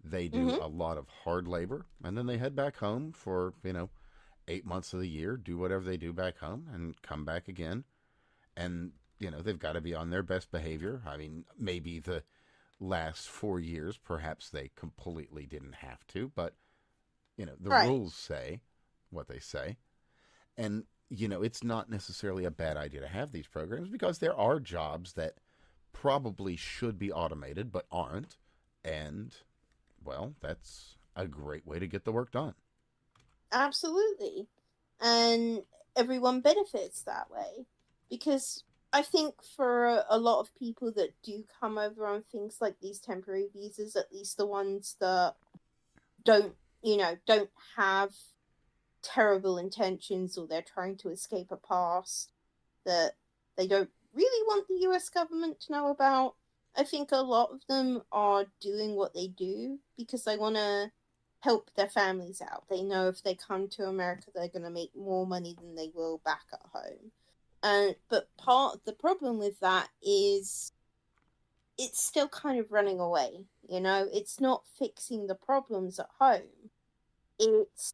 they do a lot of hard labor, and then they head back home for, 8 months of the year, do whatever they do back home, and come back again. And, they've got to be on their best behavior. I mean, maybe the last 4 years, perhaps they completely didn't have to, but, the Right. rules say what they say. And, it's not necessarily a bad idea to have these programs because there are jobs that probably should be automated but aren't. And, well, that's a great way to get the work done. Absolutely. And everyone benefits that way. Because I think for a lot of people that do come over on things like these temporary visas, at least the ones that don't have terrible intentions or they're trying to escape a past that they don't really want the US government to know about, I think a lot of them are doing what they do because they want to help their families out. They know if they come to America, they're going to make more money than they will back at home. But part of the problem with that is it's still kind of running away. It's not fixing the problems at home. It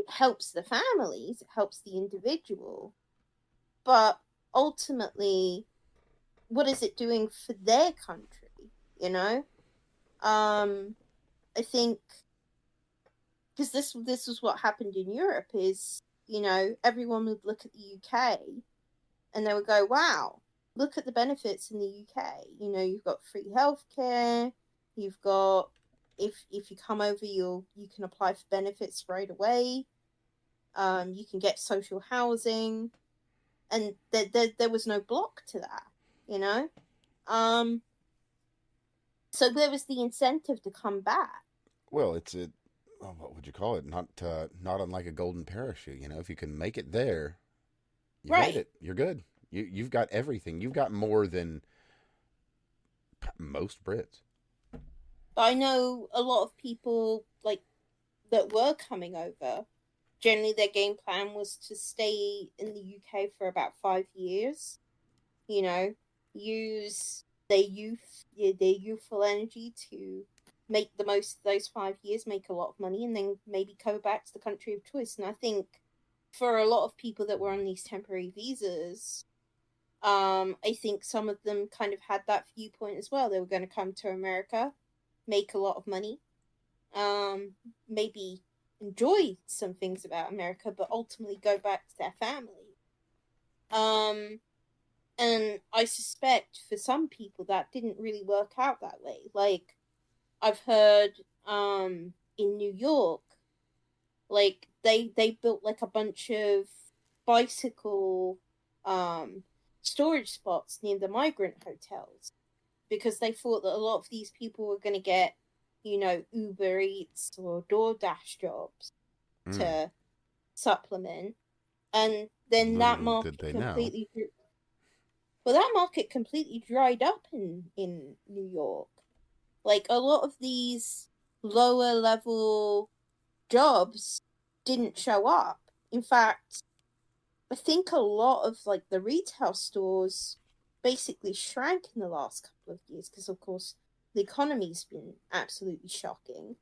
helps the families, it helps the individual, but ultimately, what is it doing for their country? I think because this was what happened in Europe is everyone would look at the UK and they would go, wow, look at the benefits in the UK. You've got free healthcare, you've got if you come over, you can apply for benefits right away. You can get social housing, and there was no block to that. So where was the incentive to come back? Well, it's what would you call it? Not unlike a golden parachute. If you can make it there, you made it. You're good. You've got everything. You've got more than most Brits. I know a lot of people that were coming over. Generally, their game plan was to stay in the UK for about 5 years. Use their youthful energy to make the most of those 5 years, make a lot of money, and then maybe go back to the country of choice. And I think for a lot of people that were on these temporary visas, I think some of them kind of had that viewpoint as well. They were going to come to America, make a lot of money, maybe enjoy some things about America, but ultimately go back to their family. And I suspect for some people that didn't really work out that way. Like, I've heard in New York, like they built like a bunch of bicycle storage spots near the migrant hotels because they thought that a lot of these people were going to get Uber Eats or DoorDash jobs to supplement, and then that Little did market they completely dried up in New York. Like, a lot of these lower level jobs didn't show up. In fact, I think a lot of the retail stores basically shrank in the last couple of years because, of course, the economy's been absolutely shocking.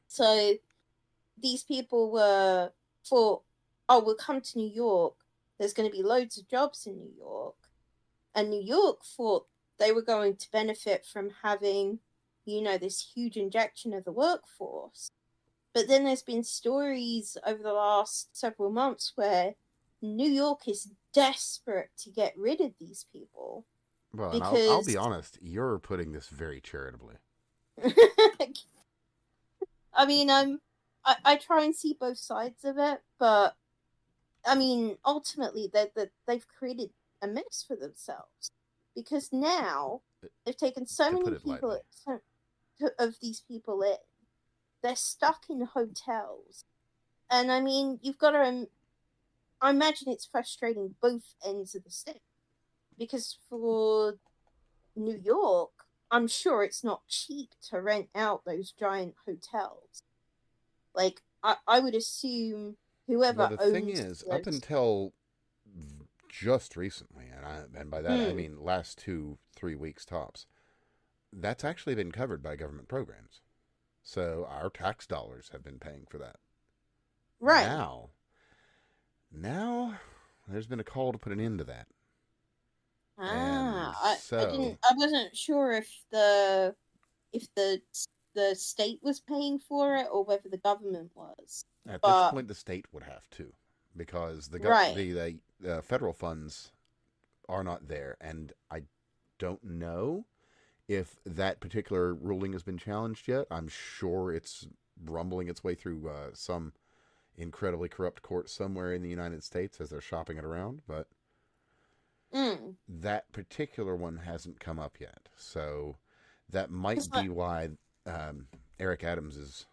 So these people thought, oh, we'll come to New York. There's going to be loads of jobs in New York. And New York thought they were going to benefit from having, this huge injection of the workforce. But then there's been stories over the last several months where New York is desperate to get rid of these people. Well, and because I'll be honest, you're putting this very charitably. I mean, I try and see both sides of it, but I mean, ultimately, they've created a mess for themselves because now they've taken so many people of these people in. They're stuck in hotels, and I mean, you've got to. I imagine it's frustrating both ends of the stick because for New York, I'm sure it's not cheap to rent out those giant hotels. Like, I would assume whoever the owns thing is, those... up until just recently, and by that I mean last 2-3 weeks tops, that's actually been covered by government programs. So our tax dollars have been paying for that. Right. Now there's been a call to put an end to that. I wasn't sure if the state was paying for it or whether the government was. At this point, the state would have to, because the federal funds are not there, and I don't know if that particular ruling has been challenged yet. I'm sure it's rumbling its way through some incredibly corrupt court somewhere in the United States as they're shopping it around, but that particular one hasn't come up yet. So that might be why Eric Adams is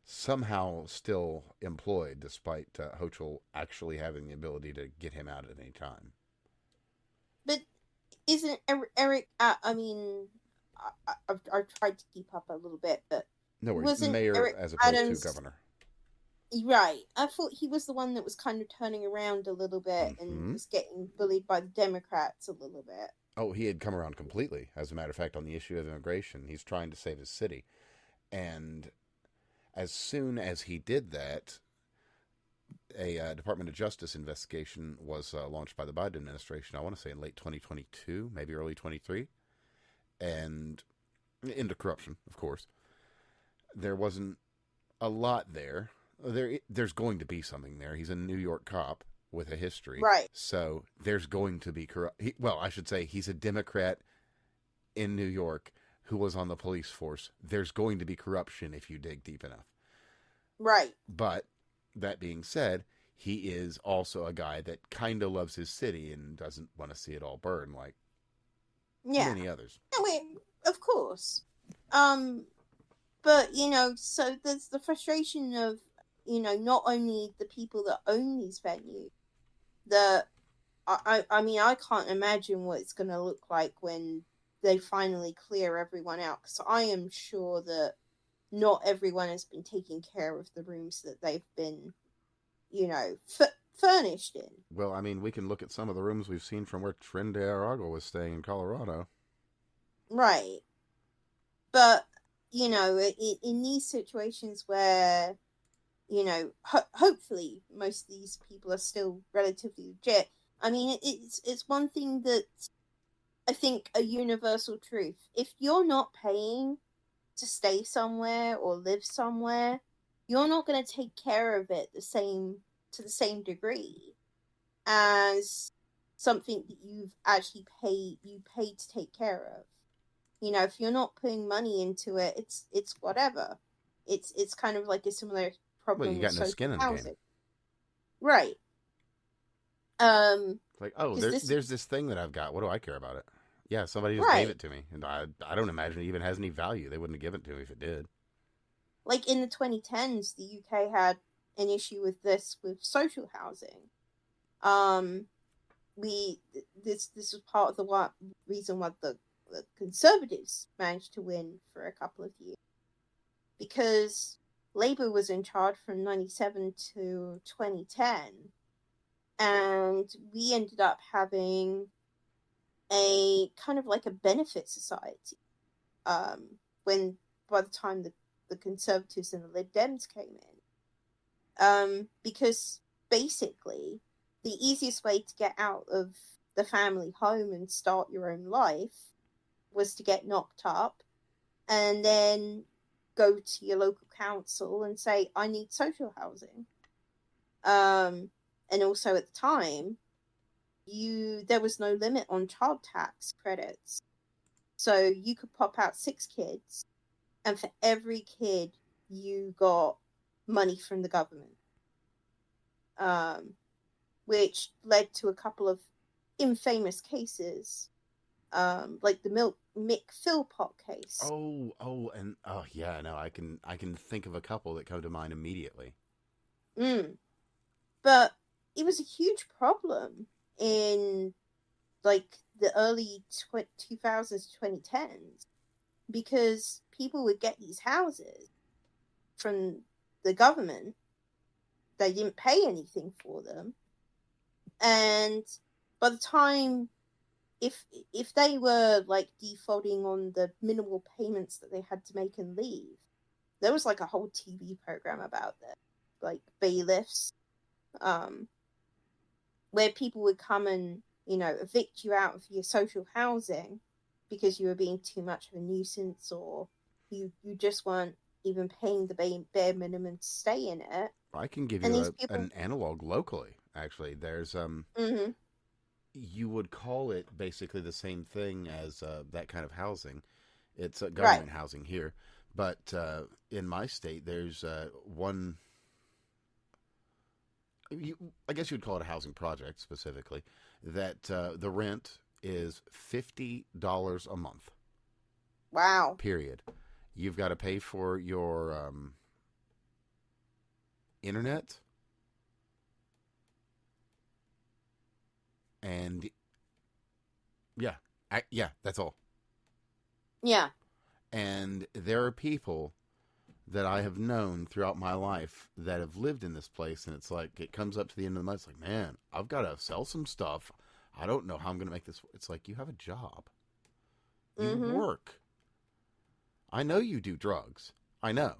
somehow still employed, despite Hochul actually having the ability to get him out at any time. But isn't Eric? I mean, I've tried to keep up a little bit, but no worries. Mayor Eric as opposed Adams, to governor. Right. I thought he was the one that was kind of turning around a little bit and was getting bullied by the Democrats a little bit. Oh, he had come around completely, as a matter of fact, on the issue of immigration. He's trying to save his city. And as soon as he did that, a Department of Justice investigation was launched by the Biden administration, I want to say in late 2022, maybe early 23, and into corruption, of course. There wasn't a lot there. There's going to be something there. He's a New York cop with a history. Right. So there's going to be I should say he's a Democrat in New York who was on the police force. There's going to be corruption if you dig deep enough. Right. But that being said, he is also a guy that kind of loves his city and doesn't want to see it all burn like many others. No, of course. But, so there's the frustration of, not only the people that own these venues, I mean, I can't imagine what it's going to look like when they finally clear everyone out, because I am sure that not everyone has been taking care of the rooms that they've been, furnished in. Well, I mean, we can look at some of the rooms we've seen from where Trin de Arago was staying in Colorado. Right. But, in these situations where, hopefully most of these people are still relatively legit. I mean, it's one thing that I think a universal truth. If you're not paying to stay somewhere or live somewhere, you're not going to take care of it to the same degree as something that you've actually paid to take care of. If you're not putting money into it, it's whatever. It's kind of like a similar problem. Well, you got no skin in the game, right? Like, oh, there's this thing that I've got. What do I care about it? Yeah, somebody just gave it to me, and I don't imagine it even has any value. They wouldn't have given it to me if it did. Like in the 2010s, the UK had an issue with this with social housing. This was part of the reason why the Conservatives managed to win for a couple of years, because Labour was in charge from 97 to 2010, and we ended up having a kind of like a benefit society when by the time the Conservatives and the Lib Dems came in. Because basically the easiest way to get out of the family home and start your own life was to get knocked up and then go to your local council and say, I need social housing. And also at the time, there was no limit on child tax credits. So you could pop out 6 kids, and for every kid, you got money from the government. Which led to a couple of infamous cases, like the Mick Philpott case. Yeah, no, I can think of a couple that come to mind immediately. But it was a huge problem in like the early 2000s, 2010s, because people would get these houses from the government. They didn't pay anything for them. And by the time, if they were like defaulting on the minimal payments that they had to make and leave, there was like a whole TV program about that, like bailiffs, where people would come and, evict you out of your social housing because you were being too much of a nuisance, or you just weren't even paying the bare minimum to stay in it. I can give you an analog locally. Actually, there's you would call it basically the same thing as that kind of housing. It's government housing here, but in my state, there's one. I guess you'd call it a housing project specifically. That the rent is $50 a month. Wow. Period. You've got to pay for your internet. And yeah, that's all. Yeah. And there are people that I have known throughout my life that have lived in this place, and it's like, it comes up to the end of the month, it's like, man, I've got to sell some stuff. I don't know how I'm going to make this. It's like, you have a job. You work. I know you do drugs. I know.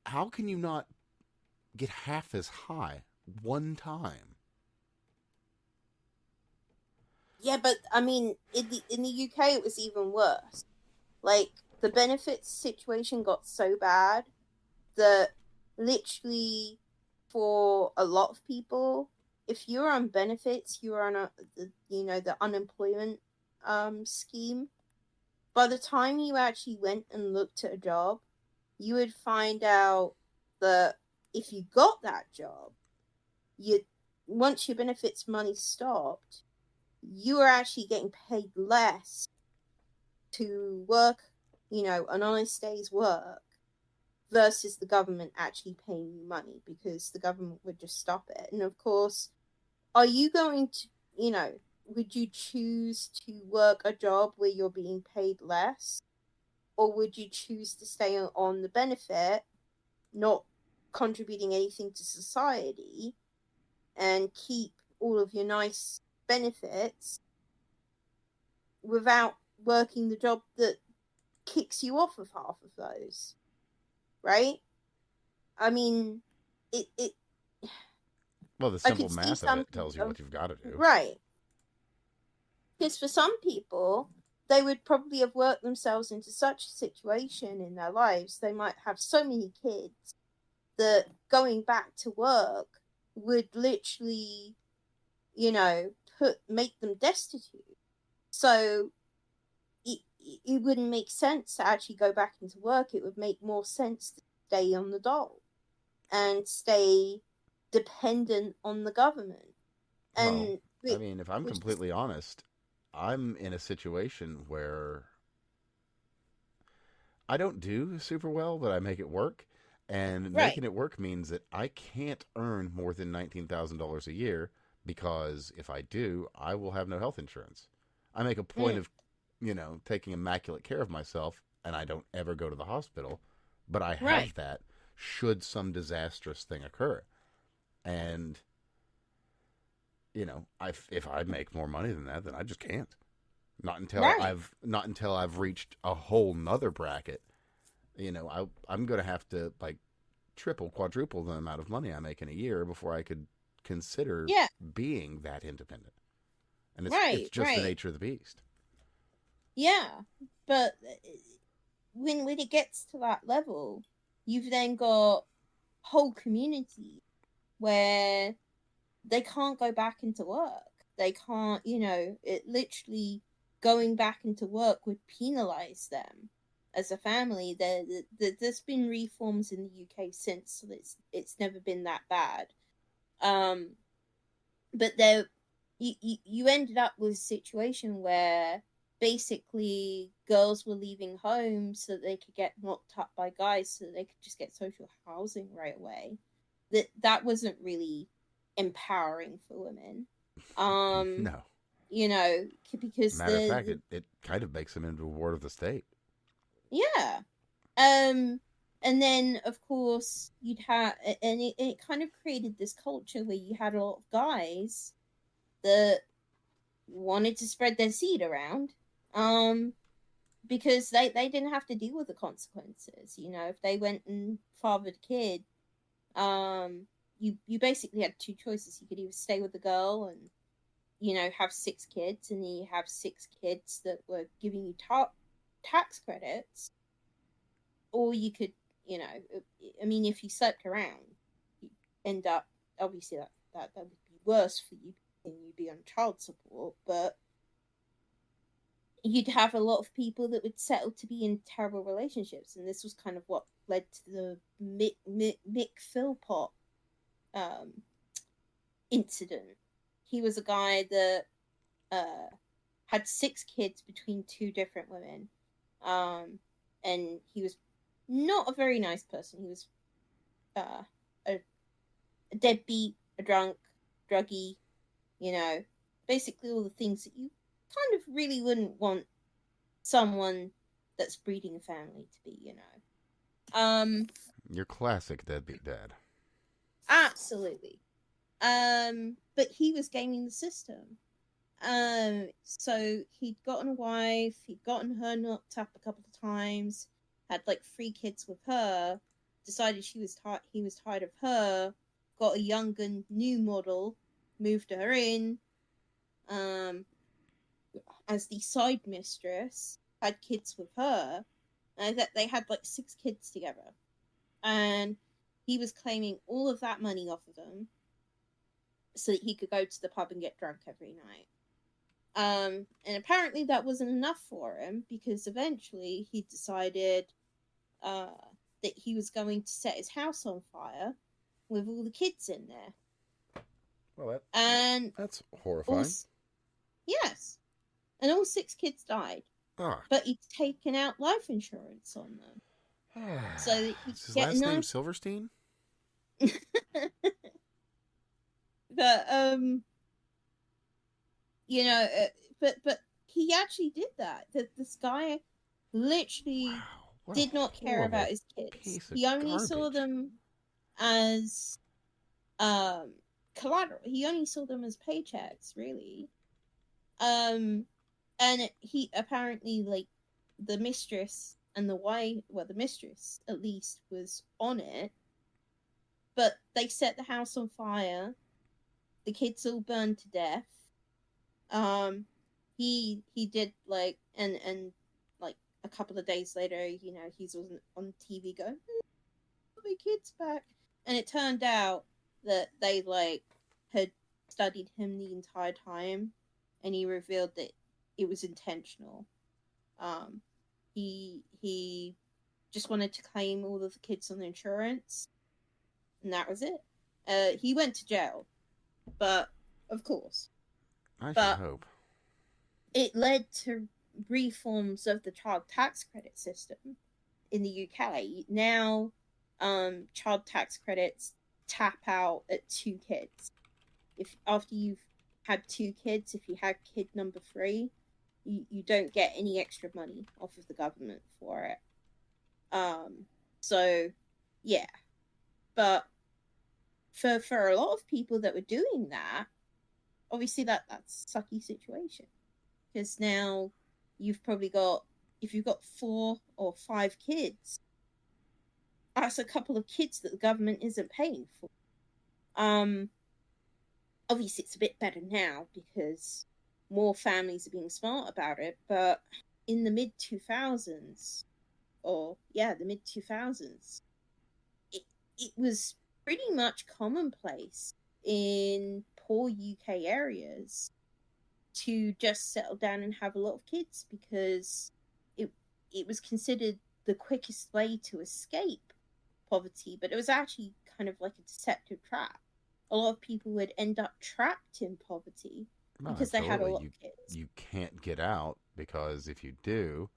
How can you not get half as high one time? Yeah, but I mean, in the UK, it was even worse. Like, the benefits situation got so bad that literally for a lot of people, if you're on benefits, you're on the unemployment scheme. By the time you actually went and looked at a job, you would find out that if you got that job, once your benefits money stopped, you were actually getting paid less to work, an honest day's work, versus the government actually paying you money, because the government would just stop it. And of course, are you going to, would you choose to work a job where you're being paid less? Or would you choose to stay on the benefit, not contributing anything to society, and keep all of your nice benefits without working the job that kicks you off of half of those? Right? I mean, well, the simple math of it tells you what you've got to do. Right. Because for some people, they would probably have worked themselves into such a situation in their lives, they might have so many kids, that going back to work would literally, make them destitute. So it wouldn't make sense to actually go back into work. It would make more sense to stay on the dole and stay dependent on the government. And well, I mean, if I'm completely honest, I'm in a situation where I don't do super well, but I make it work. And making it work means that I can't earn more than $19,000 a year, because if I do, I will have no health insurance. I make a point of, taking immaculate care of myself, and I don't ever go to the hospital, but I have that should some disastrous thing occur. And, if I make more money than that, then I just can't. Not until I've reached a whole nother bracket. I'm going to have to triple, quadruple the amount of money I make in a year before I could consider Yeah, being that independent. And it's right, just the right. nature of the beast. Yeah, but when it gets to that level, you've then got whole community where they can't go back into work. They can't, it literally going back into work would penalize them as a family. There's been reforms in the UK since, so it's never been that bad. But there, you ended up with a situation where basically girls were leaving home so that they could get knocked up by guys so that they could just get social housing right away. That wasn't really empowering for women. No. Because Matter of fact, it kind of makes them into a ward of the state. yeah. And then of course you'd have, and it kind of created this culture where you had a lot of guys that wanted to spread their seed around, because they didn't have to deal with the consequences. If they went and fathered a kid, you basically had two choices. You could either stay with the girl and have 6 kids, and then you have 6 kids that were giving you tax credits, or you could, if you slept around, you end up, obviously that would be worse for you, and you'd be on child support, but you'd have a lot of people that would settle to be in terrible relationships, and this was kind of what led to the Mick Philpott incident. He was a guy that had 6 kids between 2 different women, and he was not a very nice person. He was a deadbeat, a drunk, druggy, basically all the things that you kind of really wouldn't want someone that's breeding a family to be. Your classic deadbeat dad. Absolutely. But he was gaming the system. So he'd gotten a wife, he'd gotten her knocked up a couple of times, had like 3 kids with her, decided he was tired of her, got a younger new model, moved her in, as the side mistress, had kids with her, and that they had like 6 kids together. And he was claiming all of that money off of them so that he could go to the pub and get drunk every night. And apparently that wasn't enough for him, because eventually he decided that he was going to set his house on fire with all the kids in there. Well, And that's horrifying. Yes. And all 6 kids died. Ah. But he'd taken out life insurance on them. So that he Is his get last name Silverstein? But but he actually did that. That this guy literally did not care about his kids. He only saw them as collateral. He only saw them as paychecks, really. And he apparently, like, the mistress and the wife, well, the mistress at least was on it, but they set the house on fire. The kids all burned to death. He did, like, and like a couple of days later, he's on TV going, my kid's back, and it turned out that they like had studied him the entire time, and he revealed that it was intentional. He just wanted to claim all of the kids on the insurance, and that was it. He went to jail, but of course, I should hope it led to reforms of the child tax credit system in the UK. Now, child tax credits tap out at 2 kids. If after you've had 2 kids, if you had kid number 3, you don't get any extra money off of the government for it. So yeah, but for a lot of people that were doing that, obviously that's a sucky situation, because now you've probably got, if you've got 4 or 5 kids, as a couple of kids that the government isn't paying for. Obviously it's a bit better now because more families are being smart about it, but in the mid 2000s, the mid 2000s, it was pretty much commonplace in poor UK areas to just settle down and have a lot of kids because it was considered the quickest way to escape poverty, but it was actually kind of like a deceptive trap. A lot of people would end up trapped in poverty because they had a lot of kids. You can't get out because if you do,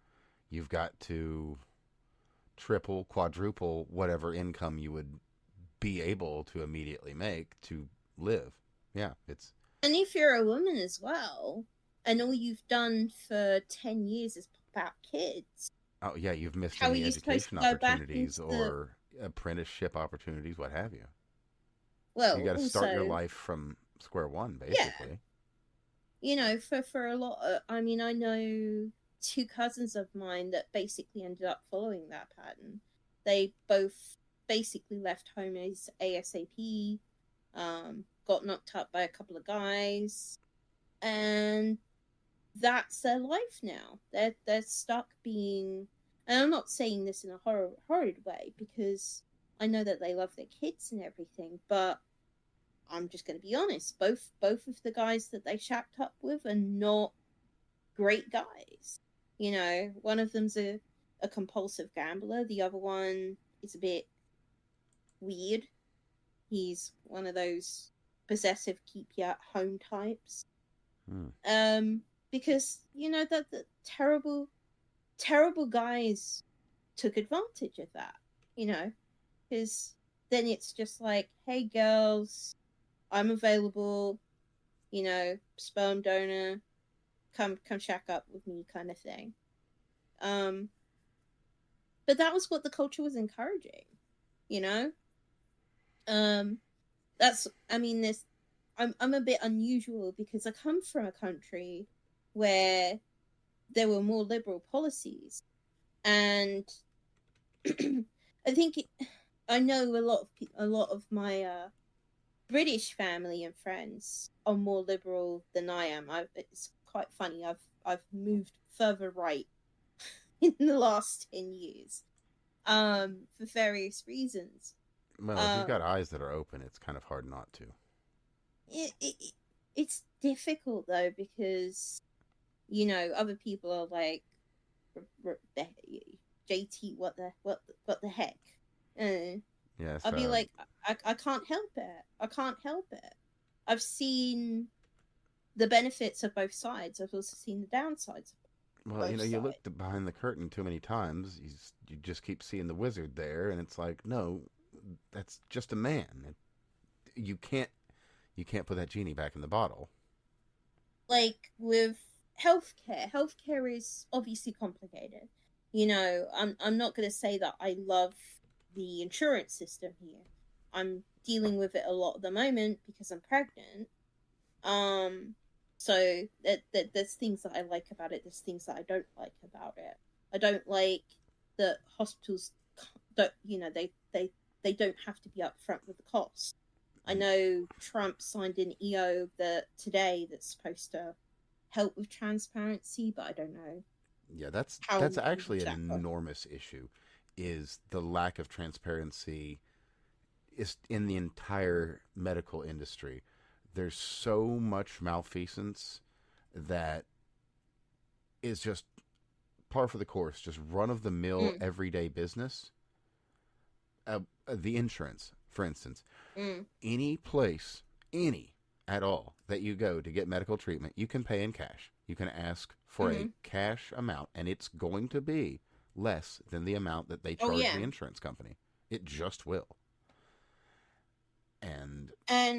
you've got to triple, quadruple whatever income you would be able to immediately make to live. Yeah, it's... And if you're a woman as well, and all you've done for 10 years is pop out kids. Oh, yeah, you've missed any education opportunities or apprenticeship opportunities, what have you. Well, you got to start your life from square one, basically. Yeah. You know, for a lot of, I mean, I know 2 cousins of mine that basically ended up following that pattern. They both basically left home as ASAP, got knocked up by a couple of guys, and that's their life now. They're stuck being, and I'm not saying this in a horrid way because I know that they love their kids and everything, but I'm just going to be honest. Both of the guys that they shacked up with are not great guys. You know, one of them's a compulsive gambler. The other one is a bit weird. He's one of those possessive, keep you at home types. Because you know that the terrible guys took advantage of that. You know, because then it's just like, hey girls, I'm available. You know, sperm donor, come shack up with me, kind of thing. But that was what the culture was encouraging. You know, that's, I mean, this, I'm a bit unusual because I come from a country where there were more liberal policies, and I think I know a lot of my British family and friends are more liberal than I am. It's quite funny. I've moved further right in the last 10 years, for various reasons. Well, if you've got eyes that are open, it's kind of hard not to. It's difficult though because, you know, other people are like, JT, what the heck? Yes, I'll be like, I can't help it. I can't help it. I've seen the benefits of both sides. I've also seen the downsides of well, you know, you look behind the curtain too many times. You just keep seeing the wizard there, and it's like, no, that's just a man. You can't put that genie back in the bottle. Like with healthcare is obviously complicated. You know, I'm not going to say that I love the insurance system here. I'm dealing with it a lot at the moment because I'm pregnant. So there's things that I like about it. There's things that I don't like about it. I don't like that hospitals don't, you know, they don't have to be upfront with the cost. I know Trump signed an EO today that's supposed to help with transparency, but I don't know. Yeah, that's actually an enormous issue, is the lack of transparency is in the entire medical industry. There's so much malfeasance that is just par for the course, just run-of-the-mill everyday business. The insurance, for instance. Any place, any at all, that you go to get medical treatment, you can pay in cash. You can ask for a cash amount, and it's going to be less than the amount that they charge the insurance company. It just will. And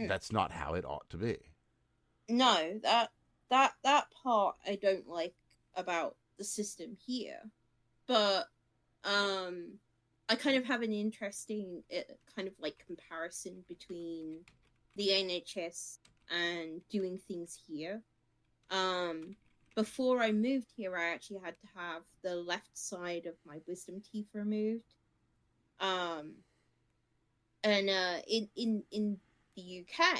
that's not how it ought to be. No, that part I don't like about the system here. But I kind of have an interesting kind of like comparison between the NHS and doing things here. Before I moved here, I actually had to have the left side of my wisdom teeth removed. Um, and in the UK,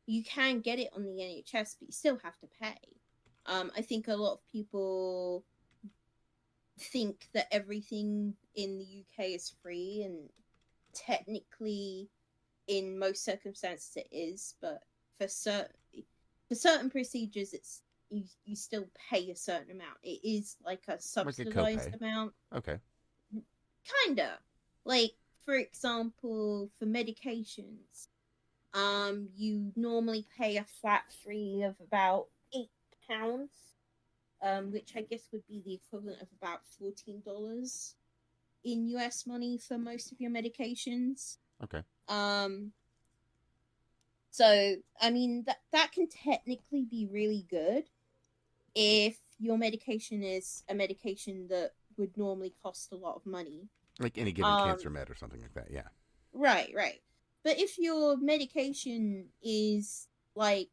you can get it on the NHS, but you still have to pay. I think a lot of people think that everything in the UK is free, and technically, in most circumstances, it is. But for certain procedures, it's you still pay a certain amount. It is like a subsidized amount. Okay. Kinda. Like, for example, for medications, you normally pay a flat fee of about £8, which I guess would be the equivalent of about $14 in US money for most of your medications. Okay. So I mean that can technically be really good if your medication is a medication that would normally cost a lot of money. Like any given cancer med or something like that, yeah. Right. But if your medication is like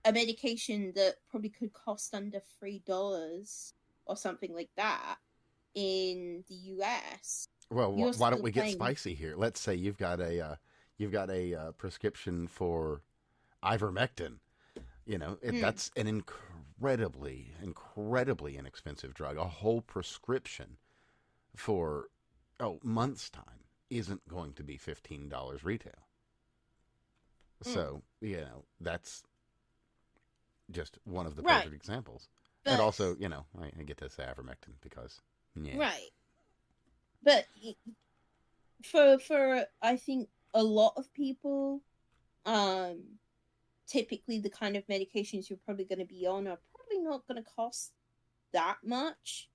a medication that probably could cost under $3 or something like that in the US. Well, why don't we get spicy here? Let's say you've got a prescription for ivermectin. You know, that's an incredibly inexpensive drug. A whole prescription for months' time isn't going to be $15 retail. So, you know, that's just one of the perfect examples. But, and also, you know, I get to say ivermectin because, yeah. Right. But for I think a lot of people, typically the kind of medications you're probably going to be on are probably not going to cost that much.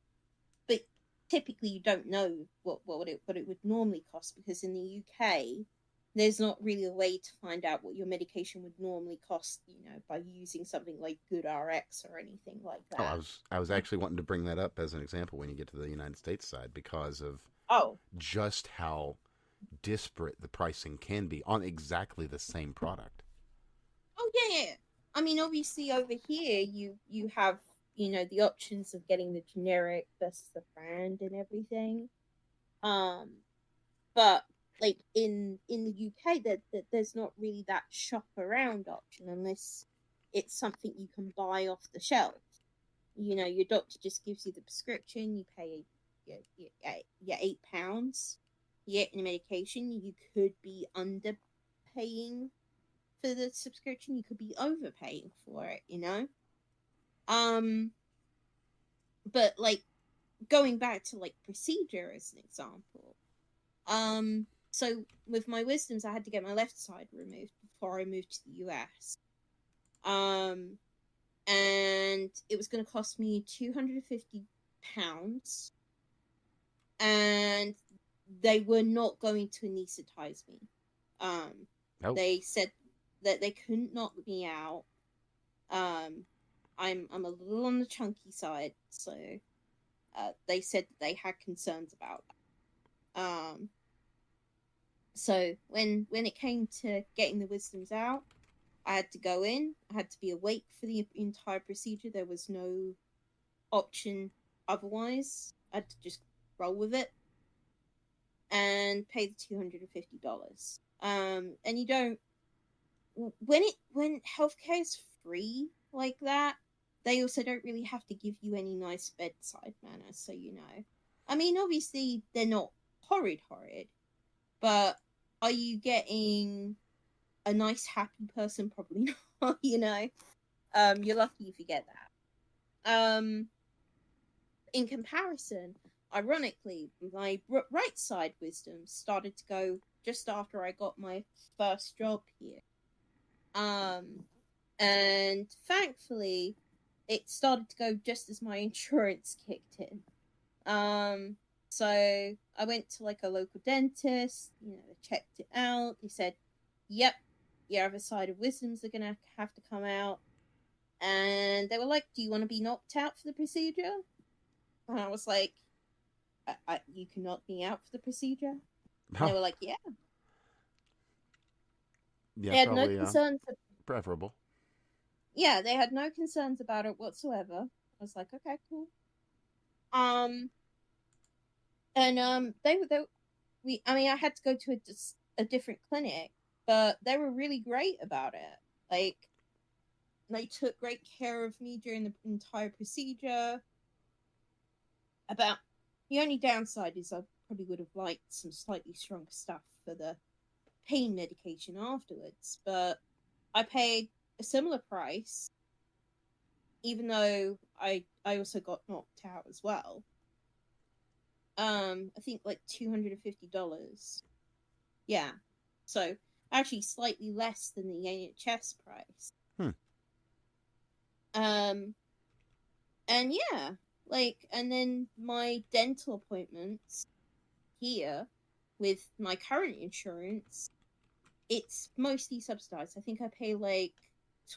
But typically you don't know what it would normally cost, because in the UK there's not really a way to find out what your medication would normally cost, you know, by using something like GoodRx or anything like that. Oh, I was actually wanting to bring that up as an example when you get to the United States side, because of just how disparate the pricing can be on exactly the same product. Oh yeah. I mean, obviously over here you have, you know, the options of getting the generic versus the brand and everything. But like in the UK, there's not really that shop around option unless it's something you can buy off the shelf. You know, your doctor just gives you the prescription, you pay your £8, you get the medication. You could be underpaying for the subscription, you could be overpaying for it, you know. But like going back to like procedure as an example, so with my wisdoms, I had to get my left side removed before I moved to the US. And it was going to cost me £250, and they were not going to anesthetize me. They said that they couldn't knock me out. I'm a little on the chunky side, so they said that they had concerns about that. So when it came to getting the wisdoms out, I had to go in. I had to be awake for the entire procedure. There was no option otherwise. I had to just roll with it and pay the $250. And you don't, when healthcare is free like that, they also don't really have to give you any nice bedside manner. So, you know, I mean, obviously they're not horrid, but are you getting a nice, happy person? Probably not, you know. You're lucky if you get that. In comparison, ironically, my right side wisdom started to go just after I got my first job here. And thankfully, it started to go just as my insurance kicked in. So I went to like a local dentist, you know, they checked it out. They said, yep, your other side of wisdoms are going to have to come out. And they were like, do you want to be knocked out for the procedure? And I was like, you can knock me out for the procedure? And they were like, yeah. Yeah, they had probably, no concerns. Preferable. Yeah, they had no concerns about it whatsoever. I was like, okay, cool. And they I had to go to a different clinic, but they were really great about it. Like, they took great care of me during the entire procedure. About the only downside is I probably would have liked some slightly stronger stuff for the pain medication afterwards, but I paid a similar price, even though I also got knocked out as well. I think like $250. Yeah, so actually slightly less than the NHS price. And yeah, like, and then my dental appointments here with my current insurance, it's mostly subsidized. I think I pay like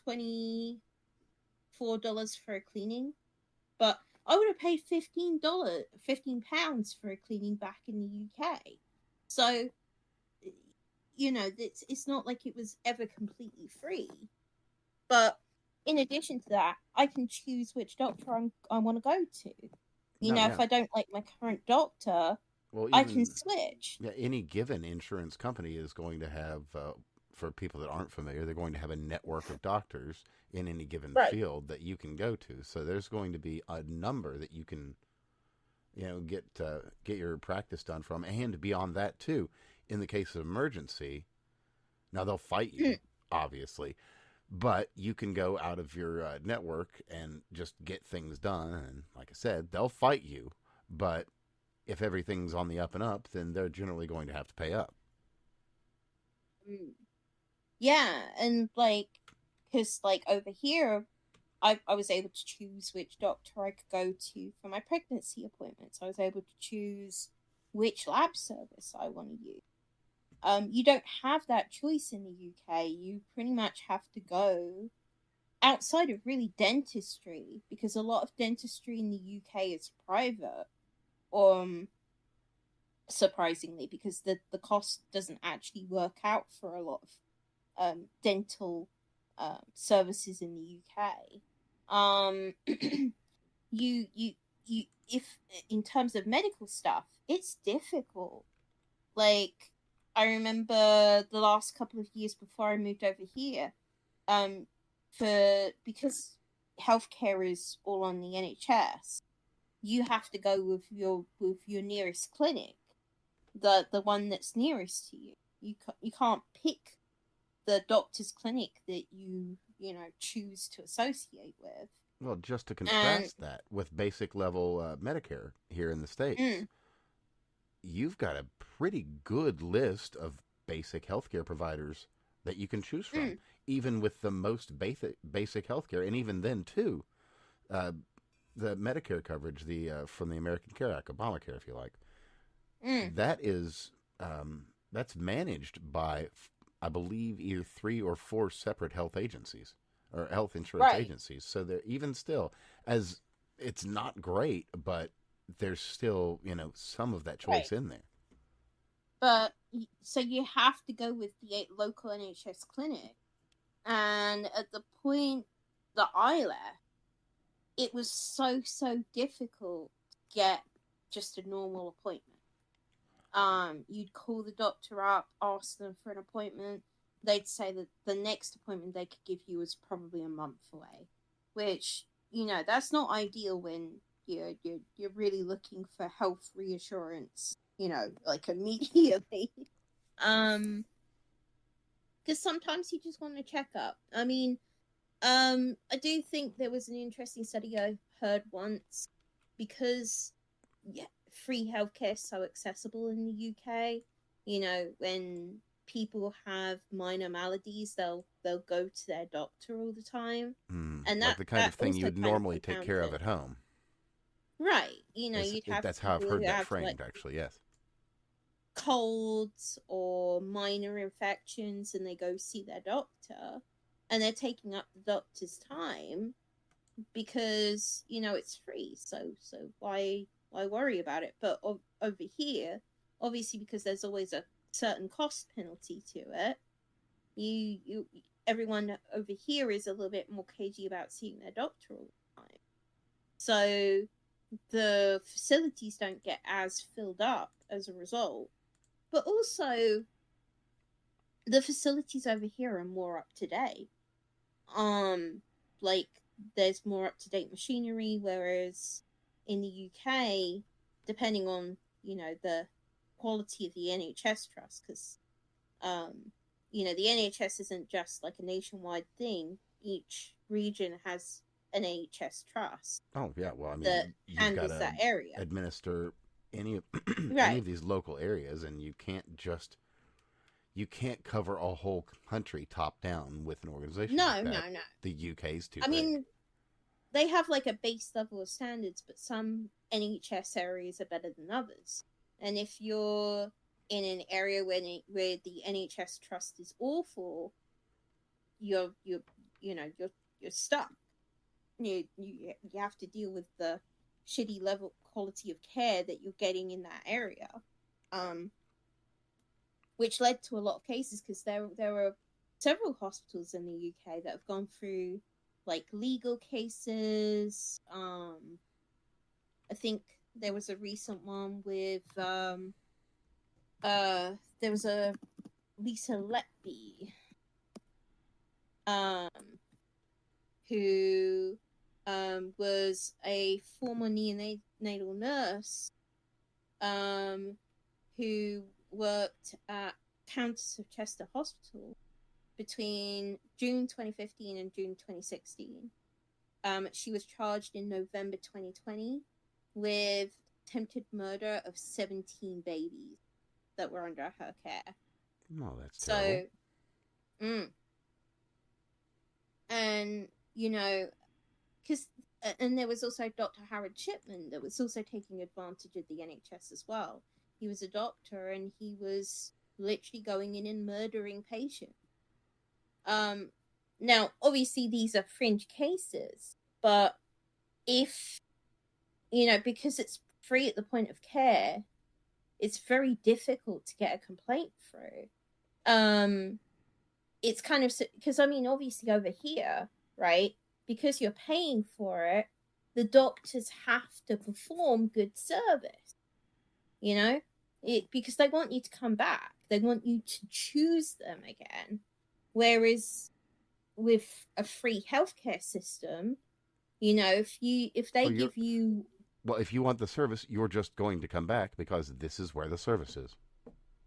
$24 for a cleaning, but I would have paid £15 for a cleaning back in the UK. So, you know, it's not like it was ever completely free. But in addition to that, I can choose which doctor I want to go to. If I don't like my current doctor, I can switch. Yeah, any given insurance company is going to have, for people that aren't familiar, they're going to have a network of doctors in any given field that you can go to. So there's going to be a number that you can, get your practice done from, and beyond that too. In the case of emergency, now they'll fight you, obviously, but you can go out of your network and just get things done. And like I said, they'll fight you, but if everything's on the up and up, then they're generally going to have to pay up. Yeah, and because over here, I was able to choose which doctor I could go to for my pregnancy appointments. I was able to choose which lab service I want to use. You don't have that choice in the UK. You pretty much have to go outside of really dentistry, because a lot of dentistry in the UK is private. Surprisingly, because the cost doesn't actually work out for a lot of dental services in the UK. If in terms of medical stuff, it's difficult. Like, I remember the last couple of years before I moved over here, because healthcare is all on the NHS, you have to go with your nearest clinic, the one that's nearest to you. You can't pick the doctor's clinic that you choose to associate with. Well, just to contrast that with basic level Medicare here in the States, you've got a pretty good list of basic healthcare providers that you can choose from, even with the most basic healthcare, and even then too, the Medicare coverage, from the American Care Act, Obamacare, if you like, that is that's managed by, I believe, either 3 or 4 separate health agencies or health insurance agencies. So they're even still, as it's not great, but there's still some of that choice in there. But so you have to go with the local NHS clinic, and at the point that I left, it was so difficult to get just a normal appointment. You'd call the doctor up, ask them for an appointment. They'd say that the next appointment they could give you was probably a month away, which that's not ideal when you're really looking for health reassurance, like immediately. Because sometimes you just want to check up. I mean, I do think there was an interesting study I heard once, because free healthcare is so accessible in the UK. When people have minor maladies, they'll go to their doctor all the time, and like the kind of thing you'd normally take care of at home. Right. You'd have. That's how I've heard that framed, actually. Yes. Colds or minor infections, and they go see their doctor, and they're taking up the doctor's time because it's free. So why worry about it? But over here, obviously, because there's always a certain cost penalty to it, everyone over here is a little bit more cagey about seeing their doctor all the time. So the facilities don't get as filled up as a result, but also the facilities over here are more up to date. Like there's more up to date machinery, whereas in the UK, depending on the quality of the NHS trust, because the NHS isn't just like a nationwide thing. Each region has an NHS trust. Oh yeah, well, I mean, that you've got handles to that area. administer any of any Right. of these local areas, and you can't cover a whole country top down with an organization like No, that. no. The UK's too I big. mean, they have like a base level of standards, but some NHS areas are better than others. And if you're in an area where the NHS trust is awful, you're stuck. You have to deal with the shitty level quality of care that you're getting in that area, which led to a lot of cases because there were several hospitals in the UK that have gone through like legal cases. I think there was a recent one with there was a Lisa Letby who was a former neonatal nurse who worked at Countess of Chester Hospital between June 2015 and June 2016. She was charged in November 2020 with attempted murder of 17 babies that were under her care. No, that's terrible. And and there was also Dr. Howard Shipman that was also taking advantage of the NHS as well. He was a doctor and he was literally going in and murdering patients. Now, obviously, these are fringe cases, but if, because it's free at the point of care, it's very difficult to get a complaint through. It's kind of, because, obviously over here, right, because you're paying for it, the doctors have to perform good service, because they want you to come back. They want you to choose them again. Whereas with a free healthcare system, if they give you... Well, if you want the service, you're just going to come back because this is where the service is.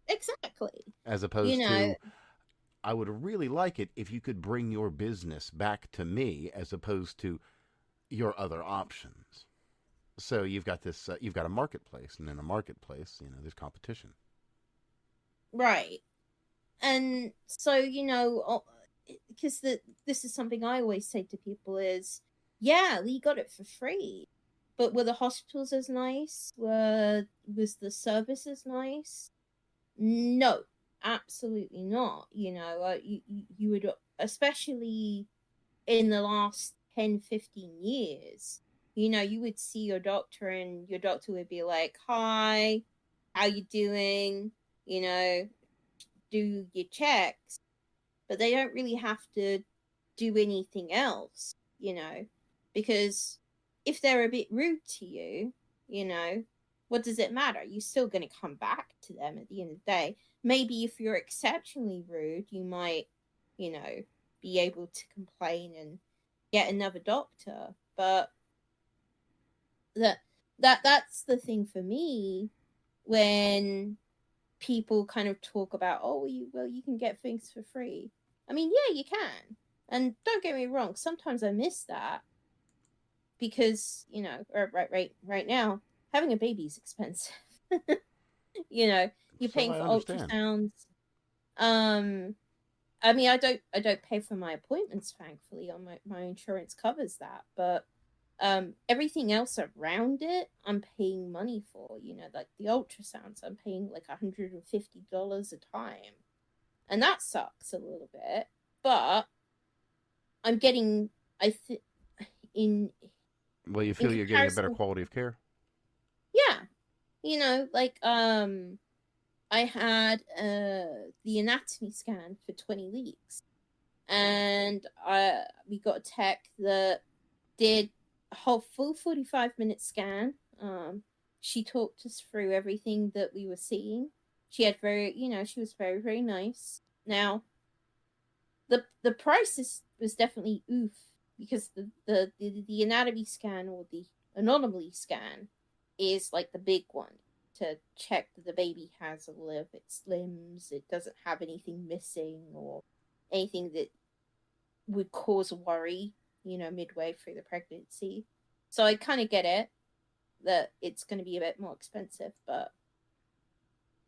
Exactly. As opposed to, I would really like it if you could bring your business back to me as opposed to your other options. So you've got this, you've got a marketplace, and in a marketplace, there's competition. Right. And so, because this is something I always say to people is, yeah, we got it for free, but were the hospitals as nice? Was the service as nice? No, absolutely not. You would, especially in the last 10, 15 years, you would see your doctor and your doctor would be like, hi, how you doing? Do your checks, but they don't really have to do anything else, because if they're a bit rude to you, what does it matter? You're still going to come back to them at the end of the day. Maybe if you're exceptionally rude, you might, be able to complain and get another doctor. But that's the thing for me when people kind of talk about, oh, you can get things for free. I mean, yeah, you can. And don't get me wrong, sometimes I miss that because, right now, having a baby is expensive. You're paying for ultrasounds. I don't pay for my appointments, thankfully. On my insurance covers that, but everything else around it, I'm paying money for. Like the ultrasounds, I'm paying like $150 a time, and that sucks a little bit. But I'm getting, Well, you feel you're getting a better quality of care? Yeah. I had the anatomy scan for 20 weeks. And we got a tech that did a whole full 45-minute scan. She talked us through everything that we were seeing. She had she was very, very nice. Now, the price was definitely oof, because the anatomy scan, or the anomaly scan, is like the big one to check that the baby has all of its limbs, it doesn't have anything missing or anything that would cause a worry, midway through the pregnancy. So I kind of get it that it's going to be a bit more expensive, but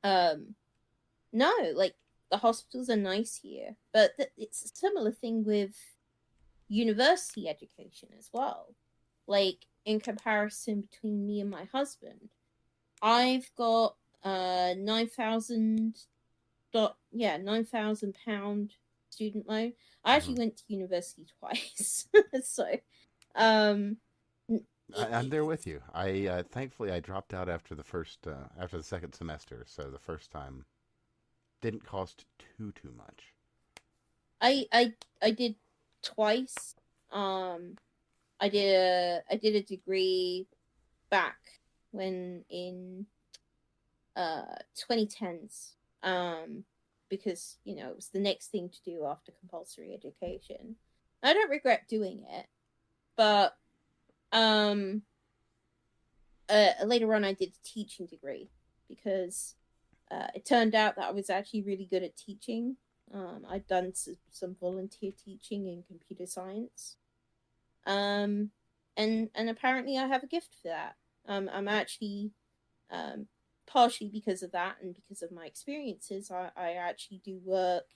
no, like, the hospitals are nice here, but it's a similar thing with university education as well. Like, in comparison between me and my husband, I've got 9,000 £9,000 student loan. I actually went to university twice, so I'm there with you. I thankfully I dropped out after the second semester, so the first time didn't cost too much. I did twice. I did a degree back when in 2010s, because it was the next thing to do after compulsory education. I don't regret doing it, but later on I did a teaching degree, because it turned out that I was actually really good at teaching. I'd done some volunteer teaching in computer science, and apparently I have a gift for that. I'm actually, partially because of that and because of my experiences, I actually do work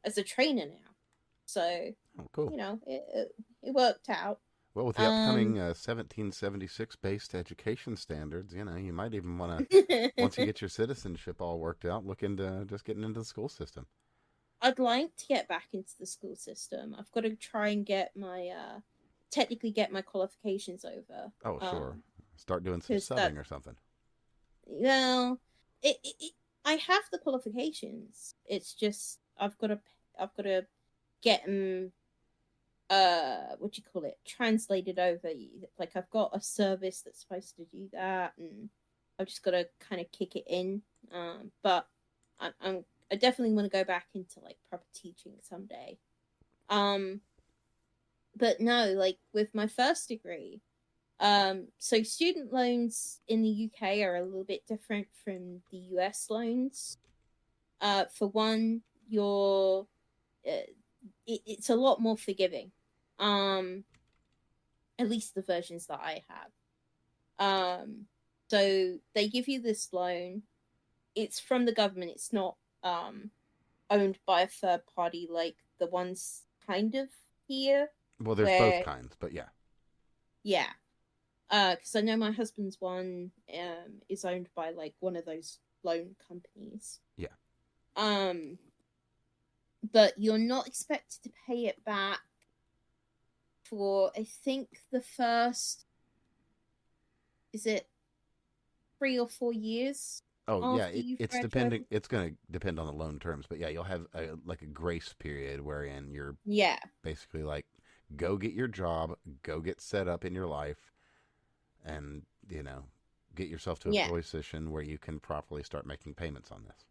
as a trainer now. So, cool. It worked out. Well, with the upcoming 1776 based education standards, you might even want to, once you get your citizenship all worked out, look into just getting into the school system. I'd like to get back into the school system. I've got to try and get technically get my qualifications over. Oh, sure. Start doing some subbing or something. Well, I have the qualifications. It's just I've got to get them, translated over. Like, I've got a service that's supposed to do that, and I've just got to kind of kick it in. But I definitely want to go back into like proper teaching someday. But no, like, with my first degree, so student loans in the UK are a little bit different from the US loans. For one, it's a lot more forgiving. At least the versions that I have. So they give you this loan. It's from the government. It's not owned by a third party like the ones kind of here. Well, there's both kinds, but yeah. Yeah. Because I know my husband's one is owned by like one of those loan companies. Yeah. But you're not expected to pay it back for, I think, the first, is it 3 or 4 years? Oh yeah, it's depending. It's going to depend on the loan terms, but yeah, you'll have a grace period wherein you're basically like, go get your job, go get set up in your life, and get yourself to a position where you can properly start making payments on this.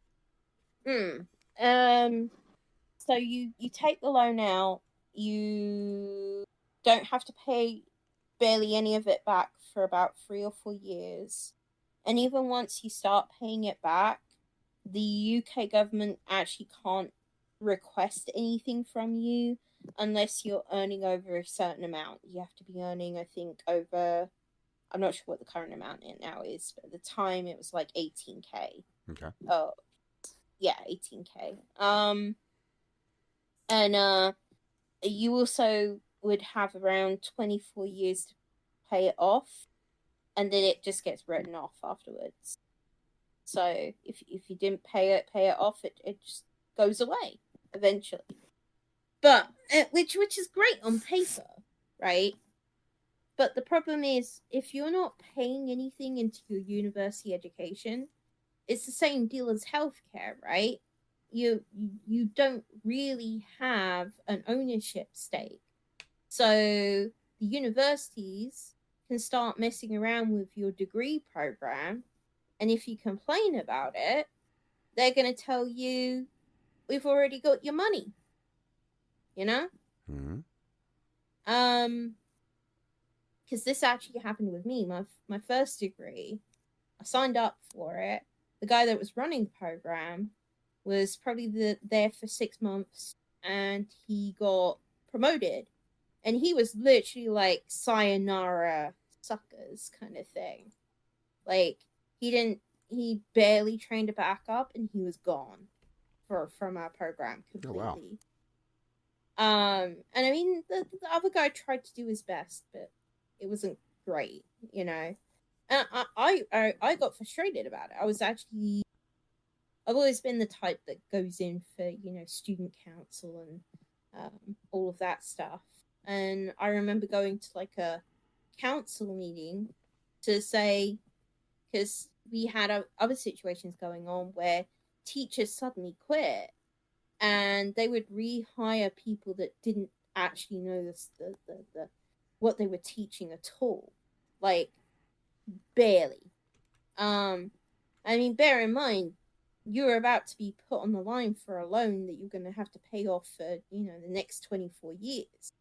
So you take the loan out, you don't have to pay barely any of it back for about 3 or 4 years. And even once you start paying it back, the UK government actually can't request anything from you unless you're earning over a certain amount. You have to be earning, I think, over, I'm not sure what the current amount now is, but at the time it was like 18k. Okay. Oh, yeah, 18k. And you also would have around 24 years to pay it off, and then it just gets written off afterwards. So if you didn't pay it off, it just goes away eventually. But which is great on paper, right? But the problem is, if you're not paying anything into your university education, it's the same deal as healthcare, right? You don't really have an ownership stake. So the universities can start messing around with your degree program And if you complain about it, they're going to tell you, we've already got your money. You know? Mm-hmm. Because this actually happened with me. My first degree, I signed up for it. The guy that was running the program was probably there for 6 months, and he got promoted. And he was literally like sayonara suckers kind of thing. Like, he barely trained a backup, and he was gone from our program completely. Oh, wow. And I mean, the other guy tried to do his best, but it wasn't great, you know. And I got frustrated about it. I've always been the type that goes in for, you know, student council and all of that stuff. And I remember going to like a council meeting to say, because we had other situations going on where teachers suddenly quit, and they would rehire people that didn't actually know the what they were teaching at all, like barely. I mean, bear in mind, you're about to be put on the line for a loan that you're going to have to pay off for, you know, the next 24 years.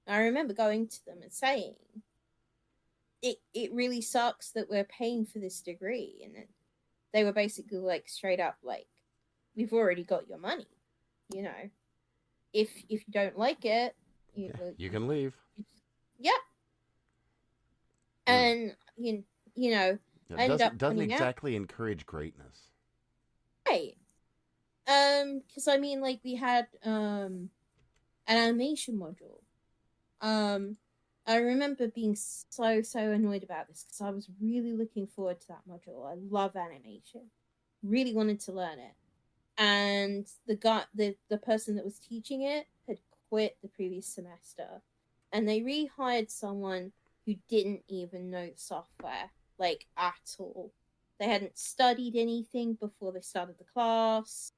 And I remember going to them and saying, it really sucks that we're paying for this degree. And they were basically like, straight up like, we've already got your money, you know. If you don't like it, You can leave. Yeah. And you know, I ended up doesn't pointing out, exactly encourage greatness. right? Because I mean, like, we had an animation module. I remember being so annoyed about this because I was really looking forward to that module. I love animation, really wanted to learn it, and the person that was teaching it had quit the previous semester, and they rehired someone who didn't even know the software, like, at all. They hadn't studied anything before they started the class.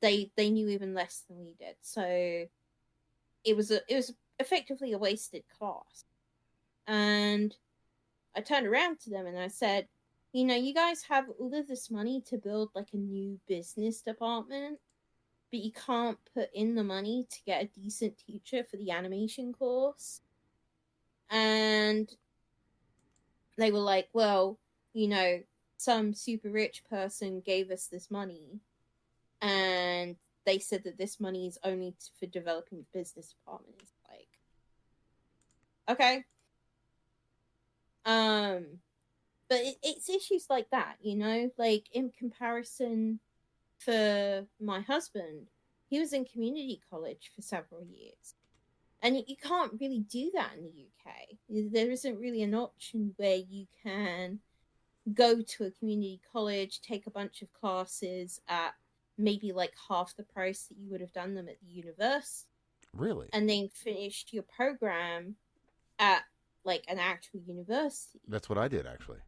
They knew even less than we did, so it was effectively a wasted class. And I turned around to them and I said, you know, you guys have all of this money to build like a new business department, but you can't put in the money to get a decent teacher for the animation course. And they were like, well, you know, some super rich person gave us this money, and they said that this money is only for developing the business department. It's like, okay. But it's issues like that, you know, like, in comparison, for my husband, he was in community college for several years, and you can't really do that in the UK. There isn't really an option where you can go to a community college, take a bunch of classes at maybe like half the price that you would have done them at the university. Really? And then finish your program at like an actual university. That's what I did, actually.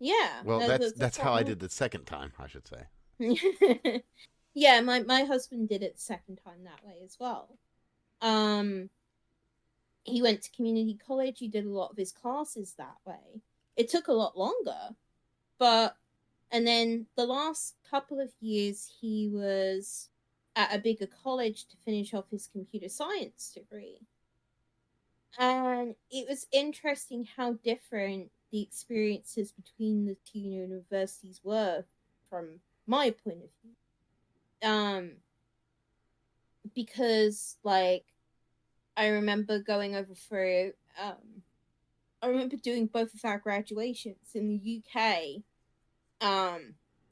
Yeah. Well, that's how I did the second time, I should say. Yeah, my husband did it the second time that way as well. He went to community college. He did a lot of his classes that way. It took a lot longer, and then the last couple of years he was at a bigger college to finish off his computer science degree. And it was interesting how different the experiences between the two universities were from my point of view. Because, like, I remember going over for, I remember doing both of our graduations in the UK.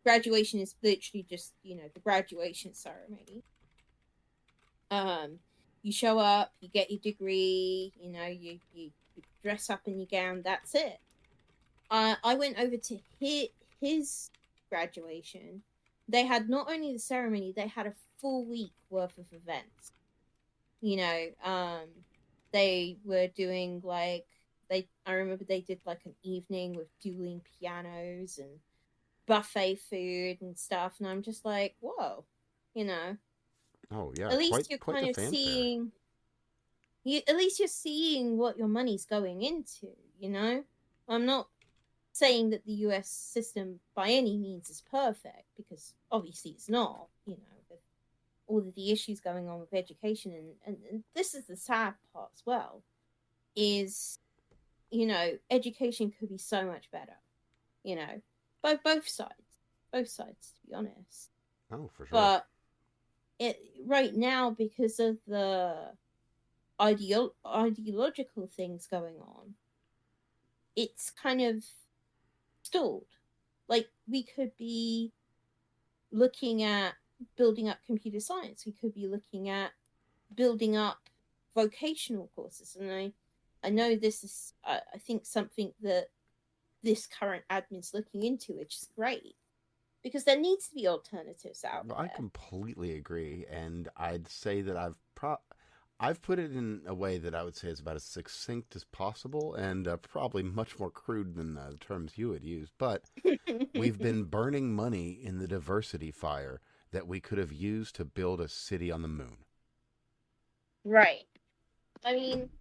Graduation is literally just, you know, the graduation ceremony. You show up, you get your degree, you know, you dress up in your gown, that's it. I went over to his graduation. They had not only the ceremony, they had a full week worth of events. You know, they were doing like, I remember they did like an evening with dueling pianos and buffet food and stuff, and I'm just like, whoa, you know. Oh yeah, At least you're quite kind the of fanfare. seeing. At least you're seeing what your money's going into. You know, I'm not saying that the US system by any means is perfect, because obviously it's not, with all of the issues going on with education. And this is the sad part as well, is, education could be so much better, by both sides, to be honest. Oh, for sure. But right now, because of the ideological things going on, it's kind of stalled. Like, we could be looking at building up computer science. We could be looking at building up vocational courses. And I know this is, I think, something that this current admin's looking into, which is great, because there needs to be alternatives out there. I completely agree, and I'd say that I've put it in a way that I would say is about as succinct as possible, and probably much more crude than the terms you would use. But we've been burning money in the diversity fire that we could have used to build a city on the moon. Right. I mean,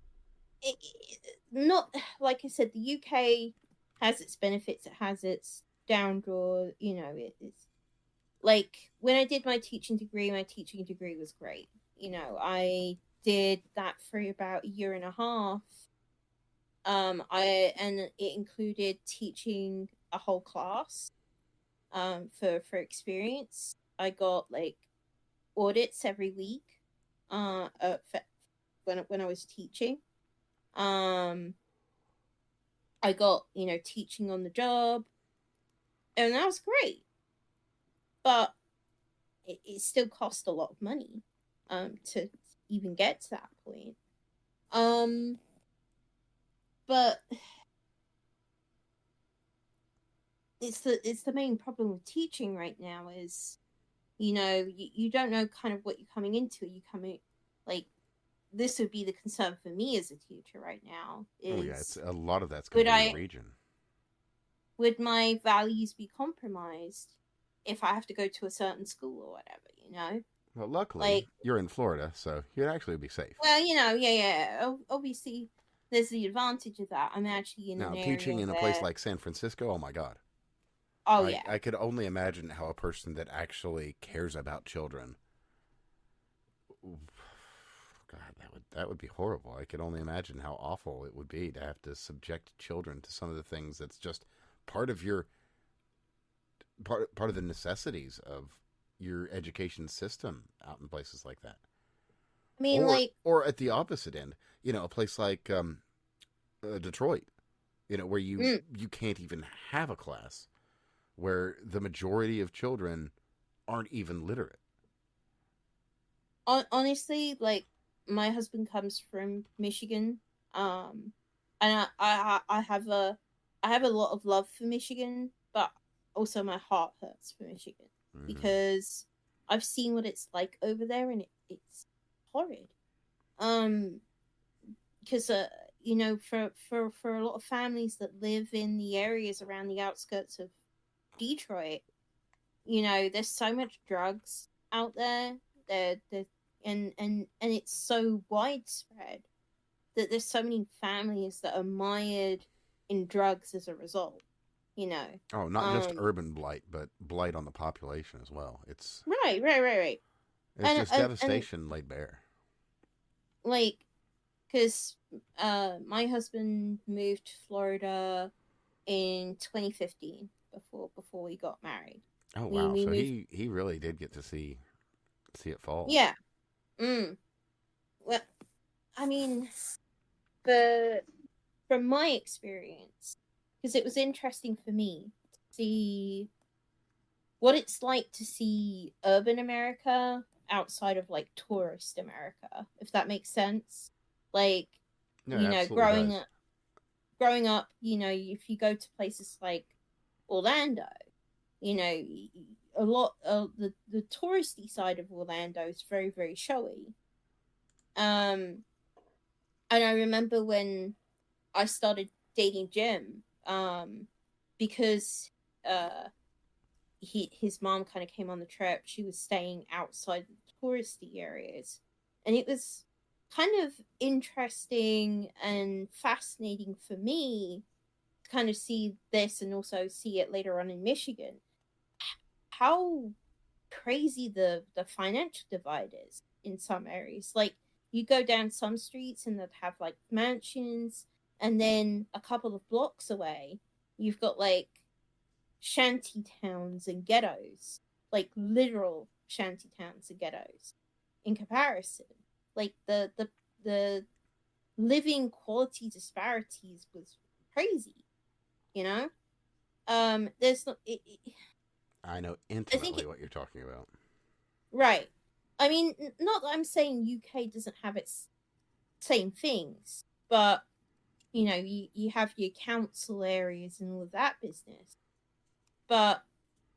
not, like I said, the UK has its benefits, it has its downdraw, it's like, when I did my teaching degree was great. I did that for about a year and a half. And it included teaching a whole class for experience. I got like audits every week when I was teaching. I got, teaching on the job, and that was great. But it still cost a lot of money to even get to that point. But it's the main problem with teaching right now is, you don't know kind of what you're coming into. You coming, like, this would be the concern for me as a teacher right now. It's a lot of that's going to be the region. Would my values be compromised if I have to go to a certain school or whatever, Well, luckily, you're in Florida, so you'd actually be safe. Well, yeah. Obviously, there's the advantage of that. I'm actually in an area teaching in a place like San Francisco, oh my God. Oh, yeah. I could only imagine how a person that actually cares about children, God, that would be horrible. I could only imagine how awful it would be to have to subject children to some of the things that's just part of your part of the necessities of your education system out in places like that. I mean, or at the opposite end, a place like Detroit, where you can't even have a class, where the majority of children aren't even literate. Honestly, my husband comes from Michigan, and I have a lot of love for Michigan, but also my heart hurts for Michigan because I've seen what it's like over there, and it's horrid. Because for a lot of families that live in the areas around the outskirts of Detroit, there's so much drugs out there. And it's so widespread that there's so many families that are mired in drugs as a result. Oh, not just urban blight, but blight on the population as well. It's right. It's just devastation laid bare. Because my husband moved to Florida in 2015 before we got married. Oh wow! So he really did get to see it fall. Yeah. Well, I mean, from my experience, because it was interesting for me to see what it's like to see urban America outside of tourist America, if that makes sense. Growing up, if you go to places like Orlando, a lot of the touristy side of Orlando is very, very showy. And I remember when I started dating Jim, because his mom kind of came on the trip. She was staying outside the touristy areas, and it was kind of interesting and fascinating for me kind of see this and also see it later on in Michigan, how crazy the financial divide is in some areas. Like, you go down some streets and that have like mansions, and then a couple of blocks away you've got like shanty towns and ghettos, like literal shanty towns and ghettos in comparison. Like the living quality disparities was crazy, you know. There's not I know I think intimately what you're talking about. right. I mean, not that I'm saying UK doesn't have its same things, but you know, you have your council areas and all of that business. But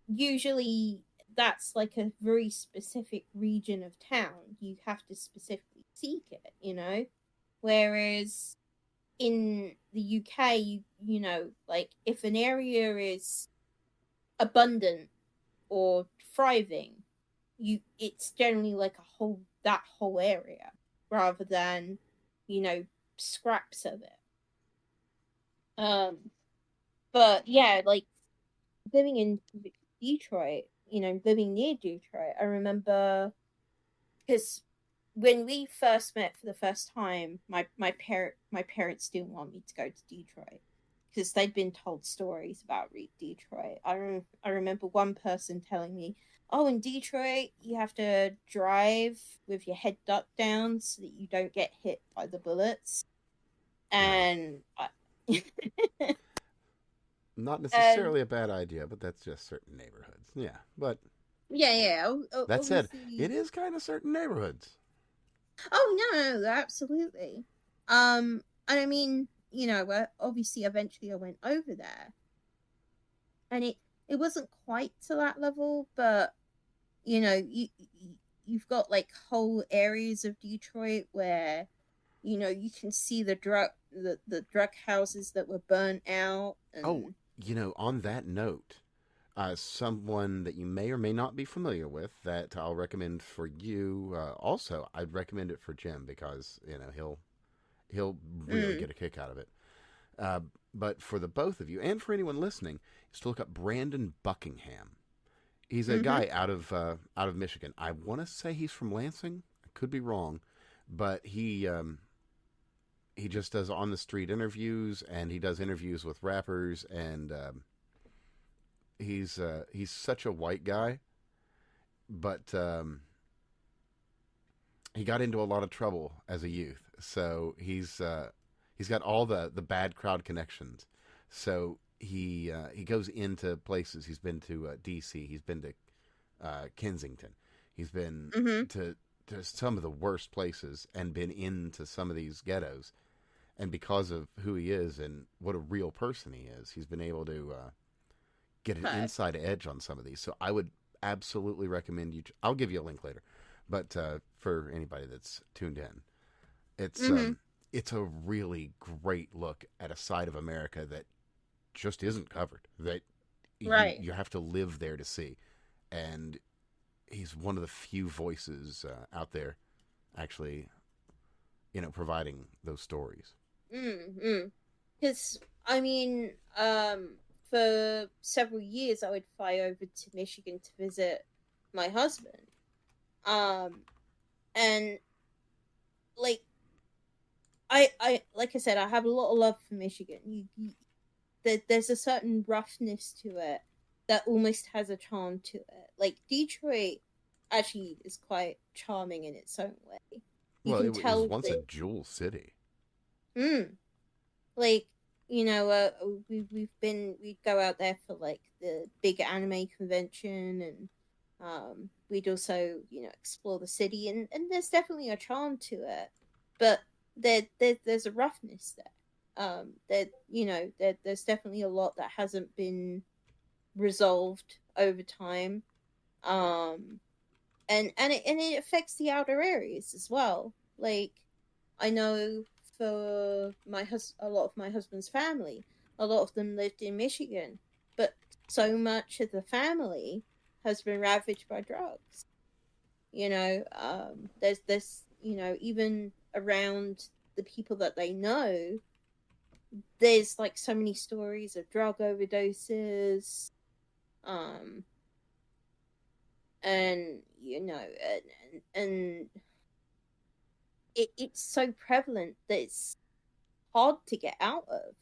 usually that's like a very specific region of town. You have to specifically seek it, you know? Whereas in the UK, you know, like if an area is abundant or thriving, it's generally like that whole area rather than, you know, scraps of it. But yeah, like living in Detroit, you know, living near Detroit, I remember because when we first met for the first time, my parents didn't want me to go to Detroit because they'd been told stories about Detroit. I remember one person telling me, "Oh, in Detroit, you have to drive with your head ducked down so that you don't get hit by the bullets." And Not and necessarily a bad idea, but that's just certain neighborhoods. Yeah, but yeah, that said, obviously. it is kind of certain neighborhoods. Oh no, absolutely. And I mean, you know, obviously, eventually, I went over there, and it wasn't quite to that level, but you know, you've got like whole areas of Detroit where you know you can see the drug houses that were burnt out, Oh, and on that note, someone that you may or may not be familiar with that I'll recommend for you. Also, I'd recommend it for Jim because he'll really mm, get a kick out of it. Uh, but for the both of you and for anyone listening, is to look up Brandon Buckingham. He's a mm-hmm, guy out of Michigan. I want to say he's from Lansing. I could be wrong, but he just does on the street interviews, and he does interviews with rappers, and he's such a white guy, but he got into a lot of trouble as a youth, so he's got all the bad crowd connections. So he goes into places. He's been to D.C. He's been to Kensington. He's been mm-hmm, to some of the worst places and been into some of these ghettos. And because of who he is and what a real person he is, he's been able to get an okay, inside edge on some of these. So I would absolutely recommend you. I'll give you a link later, but for anybody that's tuned in, it's mm-hmm, um, it's a really great look at a side of America that just isn't covered. That right. you have to live there to see, and he's one of the few voices out there, actually, providing those stories. Mm-hmm. Because I mean, for several years I would fly over to Michigan to visit my husband. Um, and like I like I said, I have a lot of love for Michigan. There's a certain roughness to it that almost has a charm to it. Like Detroit actually is quite charming in its own way. You Well, can it was tell once a that. jewel city. Mm, like you know we'd go out there for like the big anime convention, and we'd also you know explore the city, and there's definitely a charm to it, but there's a roughness there. That you know there's definitely a lot that hasn't been resolved over time. um and it affects the outer areas as well. Like I know for a lot of my husband's family, a lot of them lived in Michigan, but so much of the family has been ravaged by drugs. You know, there's this, you know, even around the people that they know, there's like so many stories of drug overdoses, and it's so prevalent that it's hard to get out of,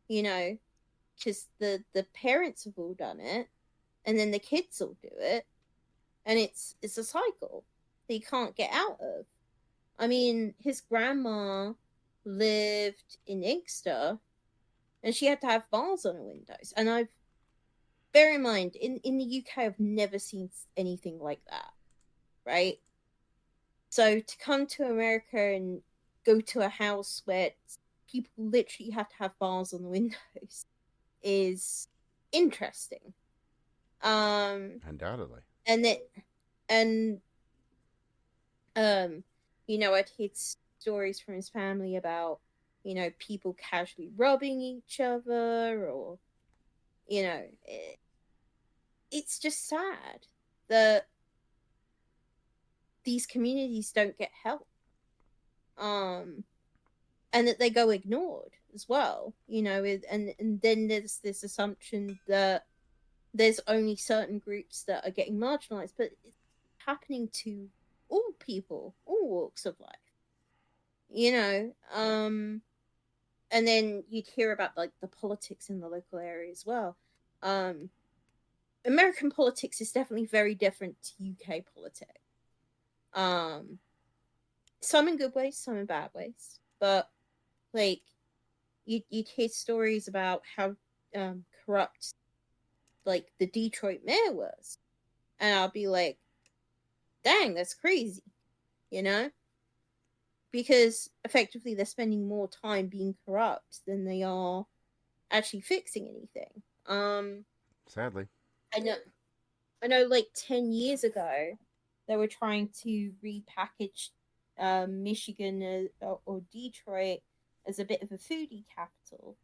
because the parents have all done it, and then the kids all do it, and it's a cycle that you can't get out of. I mean, his grandma lived in Inkster, and she had to have bars on her windows. And bear in mind, in the UK, I've never seen anything like that, right? So to come to America and go to a house where people literally have to have bars on the windows is interesting. Undoubtedly. I'd heard stories from his family about, people casually robbing each other, or, it's just sad that these communities don't get help. And that they go ignored as well, and then there's this assumption that there's only certain groups that are getting marginalized, but it's happening to all people, all walks of life, and then you'd hear about like the politics in the local area as well. American politics is definitely very different to UK politics. Some in good ways, some in bad ways, but like you'd hear stories about how corrupt like the Detroit mayor was, and I'll be like, dang, that's crazy, because effectively they're spending more time being corrupt than they are actually fixing anything. Sadly. I know like 10 years ago they were trying to repackage Michigan or Detroit as a bit of a foodie capital,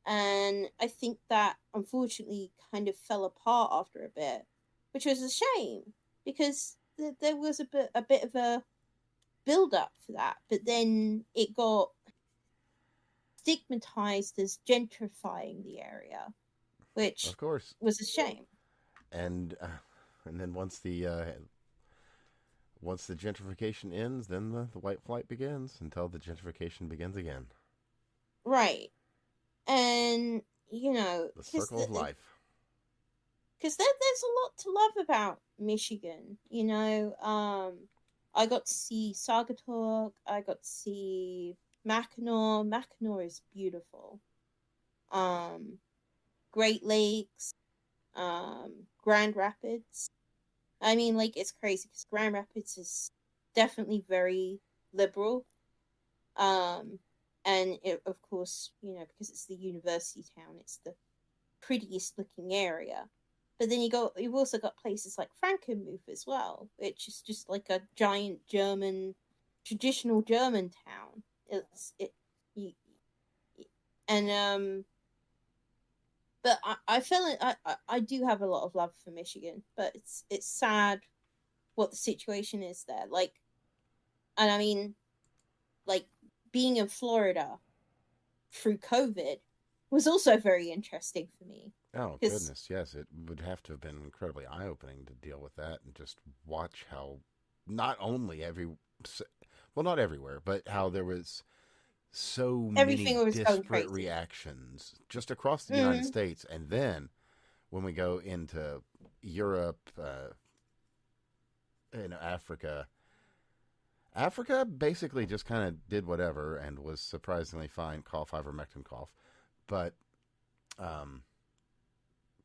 and I think that unfortunately kind of fell apart after a bit, which was a shame, because there was a bit of a build up for that, but then it got stigmatized as gentrifying the area, which of course was a shame. And then once the gentrification ends, then the white flight begins until the gentrification begins again. Right. And the circle of life. Because there's a lot to love about Michigan. I got to see Saugatuck. I got to see Mackinac. Mackinac is beautiful. Great Lakes. Grand Rapids. I mean, like, it's crazy because Grand Rapids is definitely very liberal. And of course, because it's the university town, it's the prettiest looking area. But then you've also got places like Frankenmuth as well, which is just like a giant traditional German town. But I feel it. I do have a lot of love for Michigan, but it's sad what the situation is there. Like, and I mean, like, being in Florida through COVID was also very interesting for me. Oh, goodness, yes. It would have to have been incredibly eye-opening to deal with that and just watch how not only not everywhere, but how there was so everything many was disparate reactions just across the United States. And then when we go into Europe, Africa basically just kind of did whatever and was surprisingly fine. Cough, ivermectin, cough. But,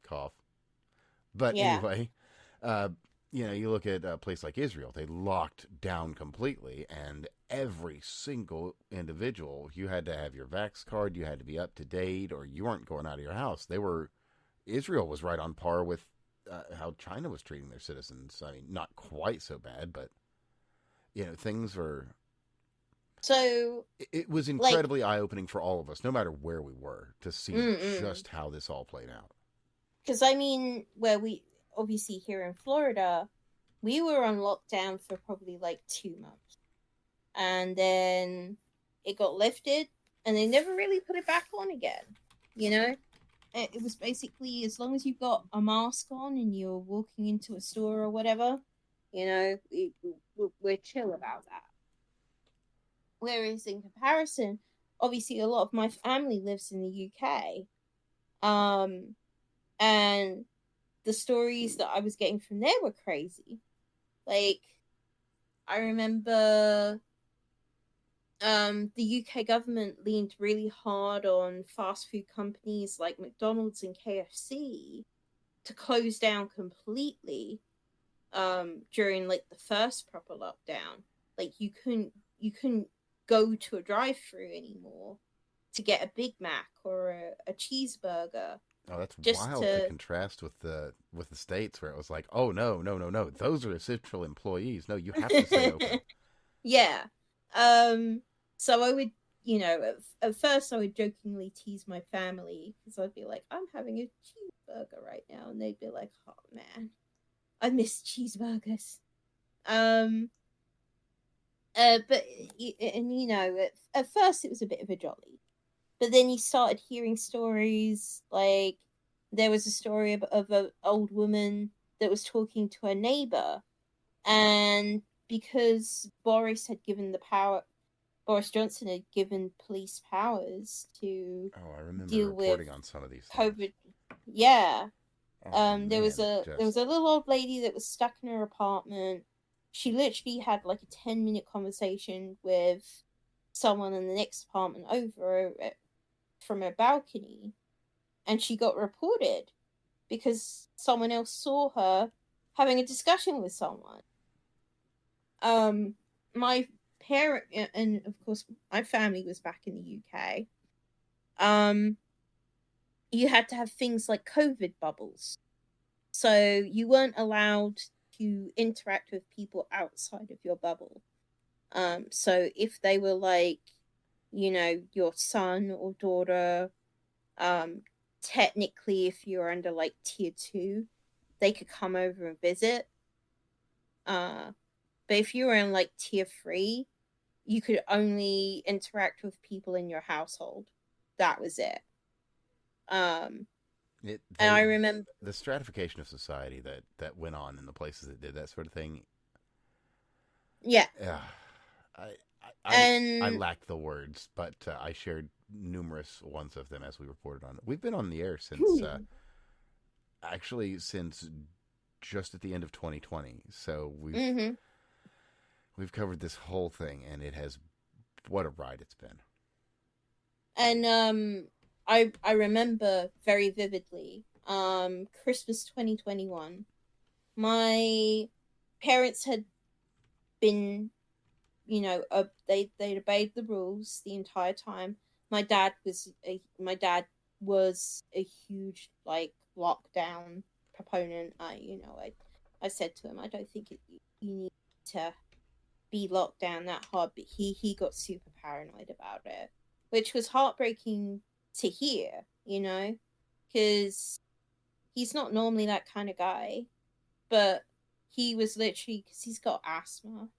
cough. But anyway, you look at a place like Israel, they locked down completely, and every single individual, you had to have your vax card, you had to be up to date, or you weren't going out of your house. Israel was right on par with how China was treating their citizens. I mean, not quite so bad, but things were. So it was incredibly eye-opening for all of us, no matter where we were, to see just how this all played out. Because I mean, where we obviously here in Florida, we were on lockdown for probably like 2 months, and then it got lifted, and they never really put it back on again. You know, it was basically as long as you've got a mask on and you're walking into a store or whatever, you know, we're chill about that. Whereas in comparison, obviously a lot of my family lives in the UK, and the stories that I was getting from there were crazy. Like, I remember the UK government leaned really hard on fast food companies like McDonald's and KFC to close down completely during like the first proper lockdown. Like you couldn't go to a drive-through anymore to get a Big Mac or a cheeseburger. Oh, that's wild to contrast with the States where it was like, oh no, those are essential employees. No, you have to stay open. Yeah. So I would, you know, at first I would jokingly tease my family because I'd be like, I'm having a cheeseburger right now, and they'd be like, oh man, I miss cheeseburgers. But you know, at first it was a bit of a jolly, but then you started hearing stories like there was a story of an old woman that was talking to her neighbor, and because Boris Johnson had given police powers to I remember deal reporting with on some of these COVID. things. Yeah. Oh, there was a little old lady that was stuck in her apartment. She literally had like a 10-minute conversation with someone in the next apartment over from her balcony, and she got reported because someone else saw her having a discussion with someone. My parent, and of course my family was back in the UK. You had to have things like COVID bubbles. So you weren't allowed to interact with people outside of your bubble. So if they were like, you know, your son or daughter, technically if you're under like tier 2, they could come over and visit. But if you were in like tier 3, you could only interact with people in your household. That was it. And I remember the stratification of society that went on in the places that did that sort of thing. Yeah. I lacked the words, but I shared numerous ones of them as we reported on it. We've been on the air since since just at the end of 2020. So we've covered this whole thing, and it has, what a ride it's been. And I remember very vividly Christmas 2021. My parents had been, you know, they'd obeyed the rules the entire time. My dad was a huge like lockdown proponent. I said to him, I don't think you need to be locked down that hard, but he got super paranoid about it, which was heartbreaking to hear, you know, because he's not normally that kind of guy, but he was literally, because he's got asthma,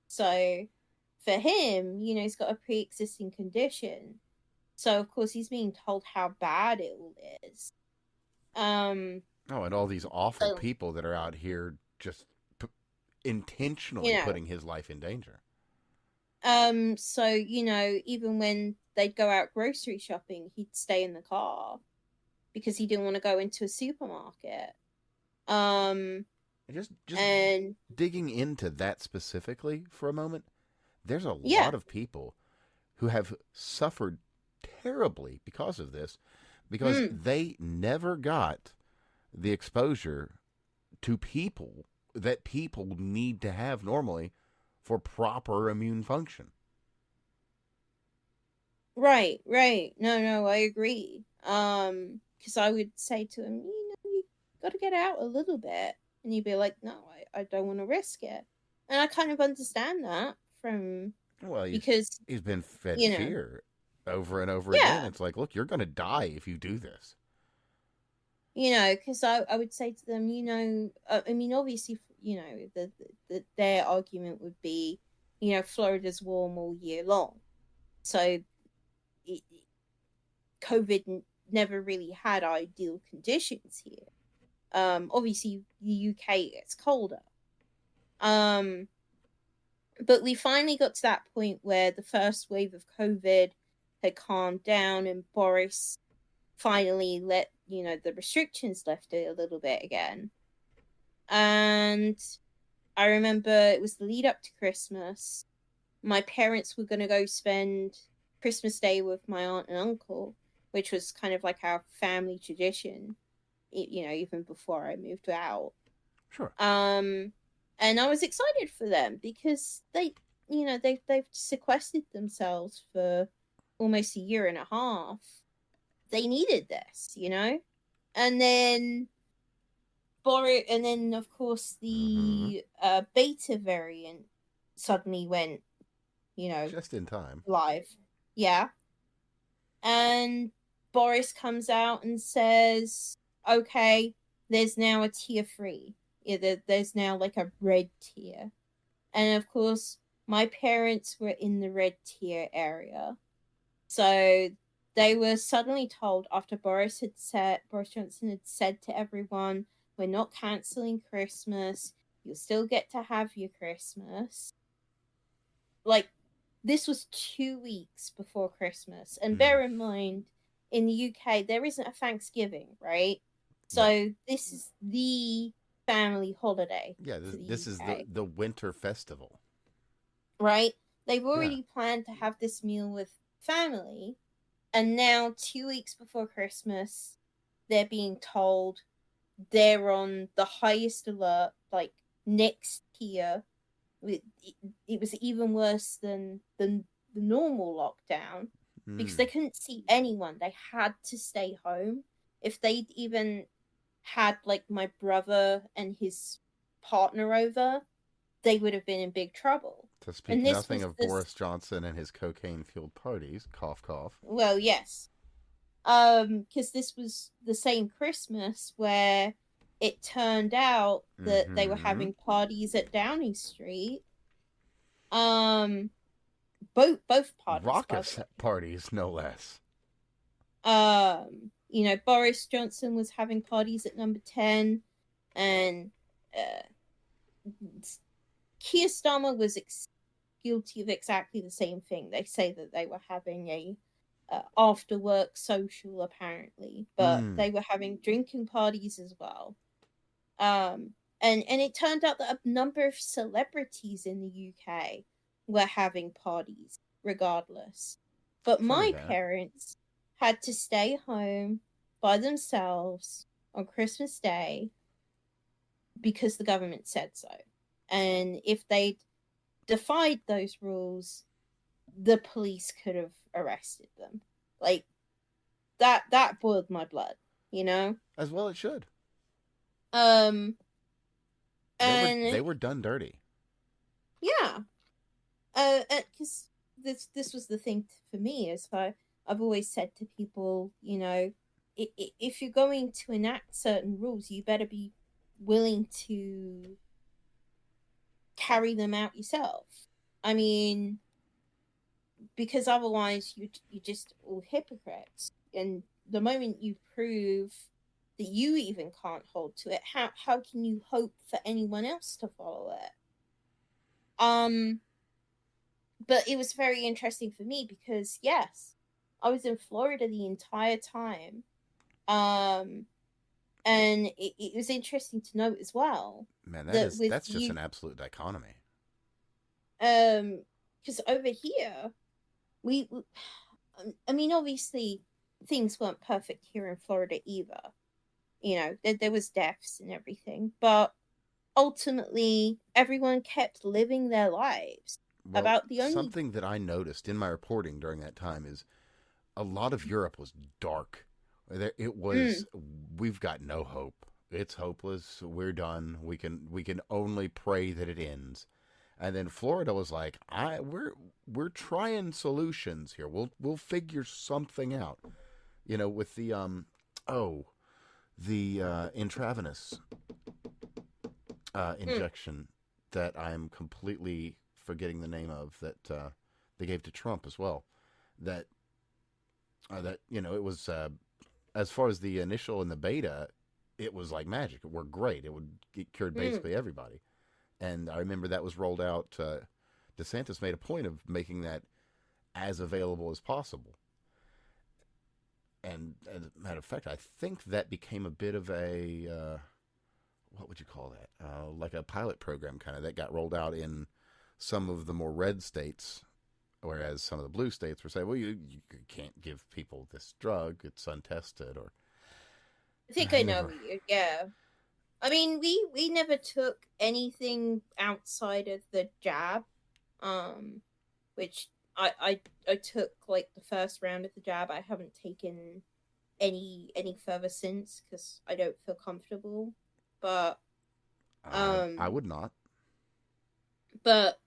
so for him, you know, he's got a pre-existing condition, so of course he's being told how bad it all is. And all these awful people that are out here just intentionally putting his life in danger. So, you know, even when they'd go out grocery shopping, he'd stay in the car because he didn't want to go into a supermarket. Just digging into that specifically for a moment, there's a lot of people who have suffered terribly because of this, because they never got the exposure to people that people need to have normally for proper immune function. Right. No, I agree. Because I would say to him, you know, you got to get out a little bit, and he'd be like, no, I don't want to risk it. And I kind of understand that because he's been fed fear over and over again. It's like, look, you're going to die if you do this. You know, because I would say to them, you know, I mean, obviously, you know, their argument would be, you know, Florida's warm all year long. So COVID never really had ideal conditions here. Obviously, the UK gets colder. But we finally got to that point where the first wave of COVID had calmed down, and Boris finally let the restrictions lifted a little bit again. And I remember it was the lead up to Christmas. My parents were going to go spend Christmas Day with my aunt and uncle, which was kind of like our family tradition, even before I moved out. Sure. And I was excited for them because they've sequestered themselves for almost a year and a half. They needed this, and then of course the beta variant suddenly went, just in time, live. Yeah. And Boris comes out and says, okay, there's now a tier 3. Yeah, there's now like a red tier. And of course, my parents were in the red tier area. So they were suddenly told, after Boris Johnson had said to everyone, we're not cancelling Christmas, you'll still get to have your Christmas. Like, this was 2 weeks before Christmas. And bear in mind, in the UK, there isn't a Thanksgiving, right? So this is the family holiday. Yeah, this is the winter festival. Right? They've already planned to have this meal with family. And now, 2 weeks before Christmas, they're being told they're on the highest alert, like next tier. It was even worse than the normal lockdown because they couldn't see anyone. They had to stay home. If they'd even had like my brother and his partner over, they would have been in big trouble. To speak nothing of Boris Johnson and his cocaine-fueled parties. Cough, cough. Well, yes. Because this was the same Christmas where it turned out that they were having parties at Downing Street. Both parties. Raucous parties, no less. Boris Johnson was having parties at Number 10, and Keir Starmer was guilty of exactly the same thing. They say that they were having a after work social, apparently, but they were having drinking parties as well. And it turned out that a number of celebrities in the UK were having parties regardless. But my parents had to stay home by themselves on Christmas Day because the government said so. And if they'd defied those rules, the police could have arrested them. Like, that boiled my blood, As well it should. And they were done dirty. Yeah. Because this was the thing for me, is I've always said to people, if you're going to enact certain rules, you better be willing to carry them out yourself. I mean, because otherwise you're just all hypocrites. And the moment you prove that you even can't hold to it, how can you hope for anyone else to follow it? But it was very interesting for me because, yes, I was in Florida the entire time. And it was interesting to note as well. Man, that's just an absolute dichotomy. Because over here, I mean, obviously, things weren't perfect here in Florida either. There was deaths and everything, but ultimately, everyone kept living their lives. Well, something that I noticed in my reporting during that time is a lot of Europe was dark. It was, we've got no hope. It's hopeless. We're done. We can only pray that it ends. And then Florida was like, we're trying solutions here. We'll figure something out. With the intravenous injection that I'm completely forgetting the name of, that they gave to Trump as well. That That it was as far as the initial and the beta, it was like magic. It worked great. It cured Mm. basically everybody. And I remember that was rolled out. DeSantis made a point of making that as available as possible. And as a matter of fact, I think that became a bit of a what would you call that? Like a pilot program kind of that got rolled out in some of the more red states, whereas some of the blue states were saying, "Well, you can't give people this drug; it's untested." Or I think I know never. you. Yeah. I mean, we never took anything outside of the jab, um, which I took like the first round of the jab. I haven't taken any further since because I don't feel comfortable. But I um, would not. but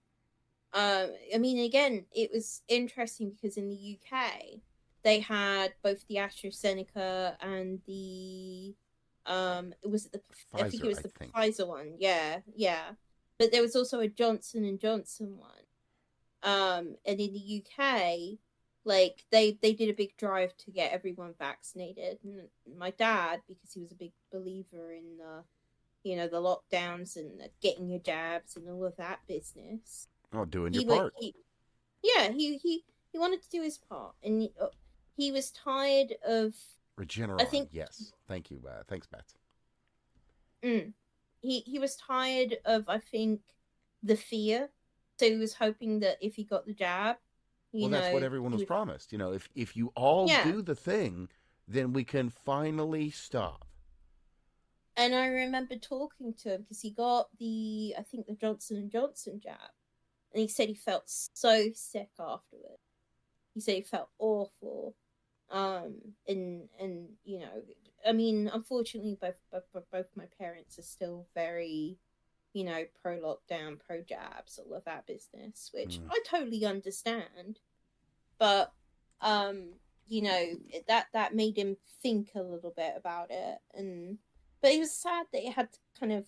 I mean, again, it was interesting because in the UK they had both the AstraZeneca and the it was the I think it Pfizer, was I the think. Pfizer one. Yeah, yeah. But there was also a Johnson and Johnson one. And in the UK, like they did a big drive to get everyone vaccinated. And my dad, because he was a big believer in the lockdowns and getting your jabs and all of that business, Oh, doing your he would part. yeah he wanted to do his part, and he was tired of, I Regeneron, think, yes. Thank you. Thanks, Beth. mm, he was tired of, I think, the fear. So he was hoping that if he got the jab, Well, that's what everyone he was would. promised. If you all Yeah. do the thing, then we can finally stop. And I remember talking to him because he got I think the Johnson and Johnson jab, and he said he felt so sick afterwards. He said he felt awful. And I mean, unfortunately, both my parents are still very, pro lockdown, pro jabs, all of that business, which Mm. I totally understand. But um, that made him think a little bit about it, and but he was sad that it had to kind of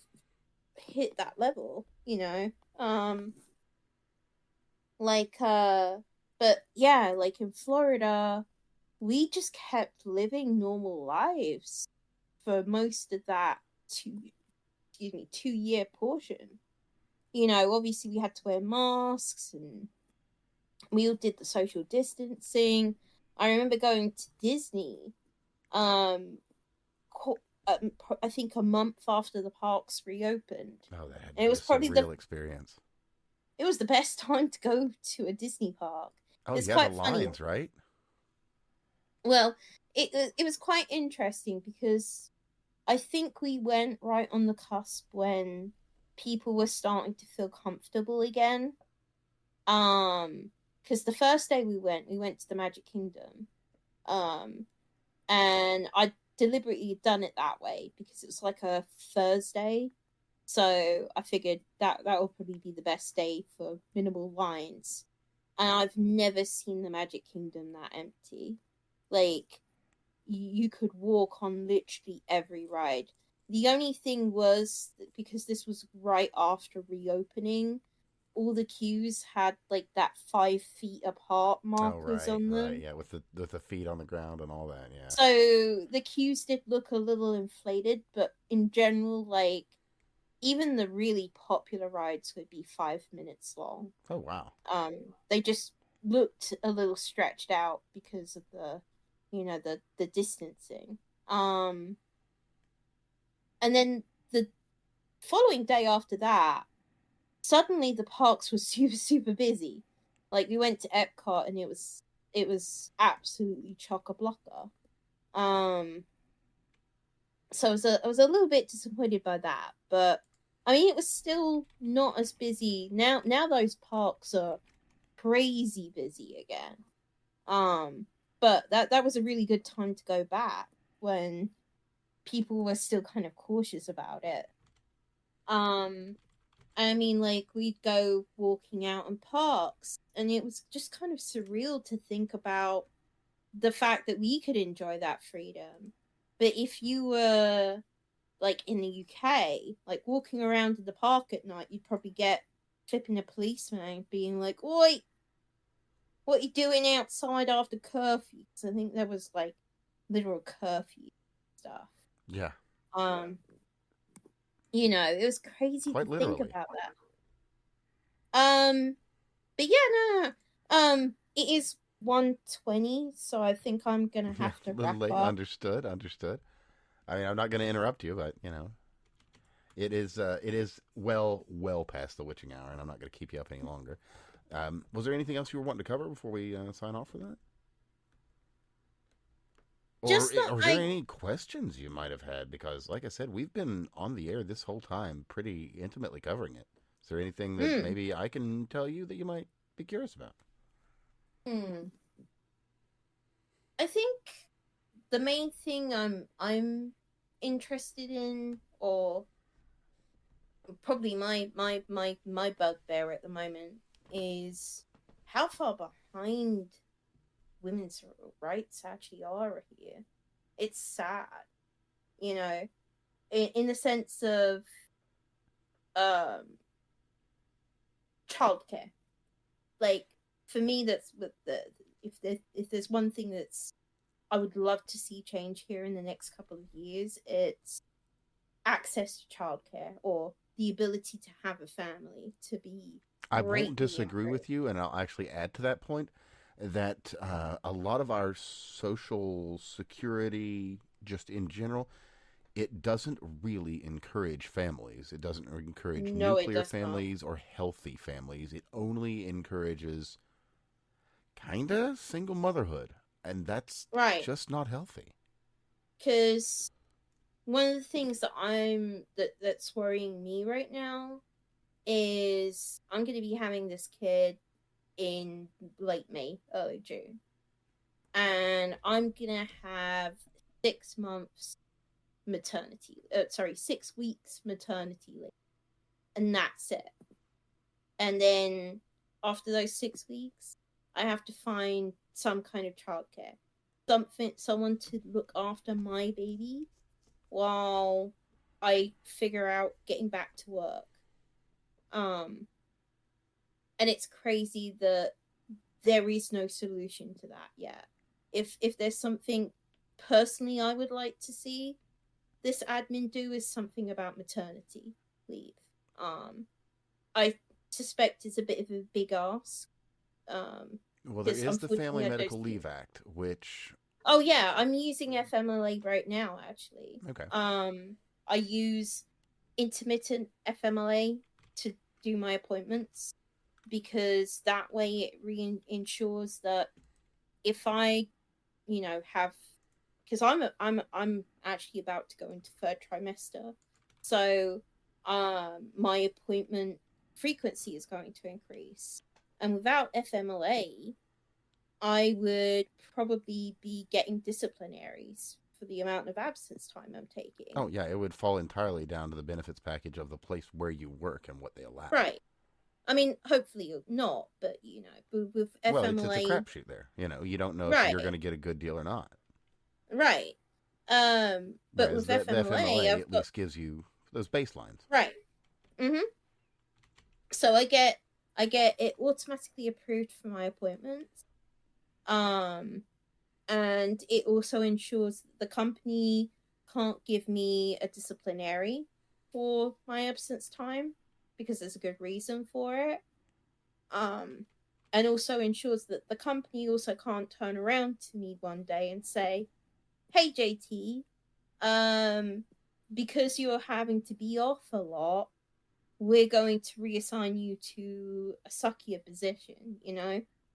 hit that level, like but yeah, like in Florida, we just kept living normal lives for most of that 2 year portion. Obviously we had to wear masks, and we all did the social distancing. I remember going to Disney, um, I think a month after the parks reopened, Oh, that had to and it be a was probably surreal experience. it was the best time to go to a Disney park. Oh, It's yeah, the quite funny. lines, right? Well, it was quite interesting because I think we went right on the cusp when people were starting to feel comfortable again. Because the first day we went to the Magic Kingdom, um, and I deliberately done it that way because it was like a Thursday, so I figured that will probably be the best day for minimal lines. And I've never seen the Magic Kingdom that empty. Like, you could walk on literally every ride. The only thing was that because this was right after reopening, all the queues had like that 5 feet apart Oh, markers right, on right. them. Yeah, with the feet on the ground and all that. Yeah. So the queues did look a little inflated, but in general, like, even the really popular rides would be 5 minutes long. Oh, wow. They just looked a little stretched out because of the distancing. Um, and then the following day after that, suddenly the parks were super super busy. Like, we went to Epcot, and it was absolutely chock a blocker. Um, so I was a little bit disappointed by that, but I mean, it was still not as busy now. Now those parks are crazy busy again. Um, but that was a really good time to go back when people were still kind of cautious about it. Um, I mean, like, we'd go walking out in parks, and it was just kind of surreal to think about the fact that we could enjoy that freedom. But if you were like in the UK, like walking around in the park at night, you'd probably get flipping a policeman being like, "Oi, what are you doing outside after curfew? Because I think there was like literal curfew stuff. Yeah. You know, it was crazy Quite to literally. think about that. But yeah, no. It is 1:20, so I think I'm gonna have to A little wrap late. up. Understood. I mean, I'm not going to interrupt you, but it is well past the witching hour, and I'm not going to keep you up any longer. Was there anything else you were wanting to cover before we sign off for that? Or is there any questions you might have had? Because, like I said, we've been on the air this whole time pretty intimately covering it. Is there anything that maybe I can tell you that you might be curious about? I think the main thing I'm interested in, or probably my bugbear at the moment, is how far behind women's rights actually are here. It's sad, you know, in the sense of childcare. Like, for me, that's what if there's one thing that's I would love to see change here in the next couple of years, it's access to childcare, or the ability to have a family, to be. I won't disagree with you, and I'll actually add to that point that a lot of our social security, just in general, it doesn't really encourage families. It doesn't encourage nuclear families or healthy families. It only encourages kinda single motherhood, and that's just not healthy. Because one of the things that's worrying me right now is I'm going to be having this kid in late May, early June, and I'm going to have 6 months maternity. 6 weeks maternity leave, and that's it. And then after those 6 weeks, I have to find some kind of childcare, someone to look after my baby while I figure out getting back to work. And it's crazy that there is no solution to that yet. If there's something personally I would like to see this admin do, is something about maternity leave. I suspect it's a bit of a big ask. Well, there is the Family Medical Leave Act, which... Oh, yeah, I'm using FMLA right now, actually. Okay. I use intermittent FMLA to do my appointments, because that way it ensures that if I, have... Because I'm actually about to go into 3rd trimester, so my appointment frequency is going to increase. And without FMLA, I would probably be getting disciplinaries for the amount of absence time I'm taking. Oh, yeah, it would fall entirely down to the benefits package of the place where you work and what they allow. Right. I mean, hopefully not, but, with FMLA... Well, it's a crapshoot there. You don't know if you're going to get a good deal or not. Right. But whereas with FMLA at least gives you those baselines. Right. So I get it automatically approved for my appointments. And it also ensures that the company can't give me a disciplinary for my absence time, because there's a good reason for it. And also ensures that the company also can't turn around to me one day and say, "Hey, JT, because you're having to be off a lot, we're going to reassign you to a suckier position,"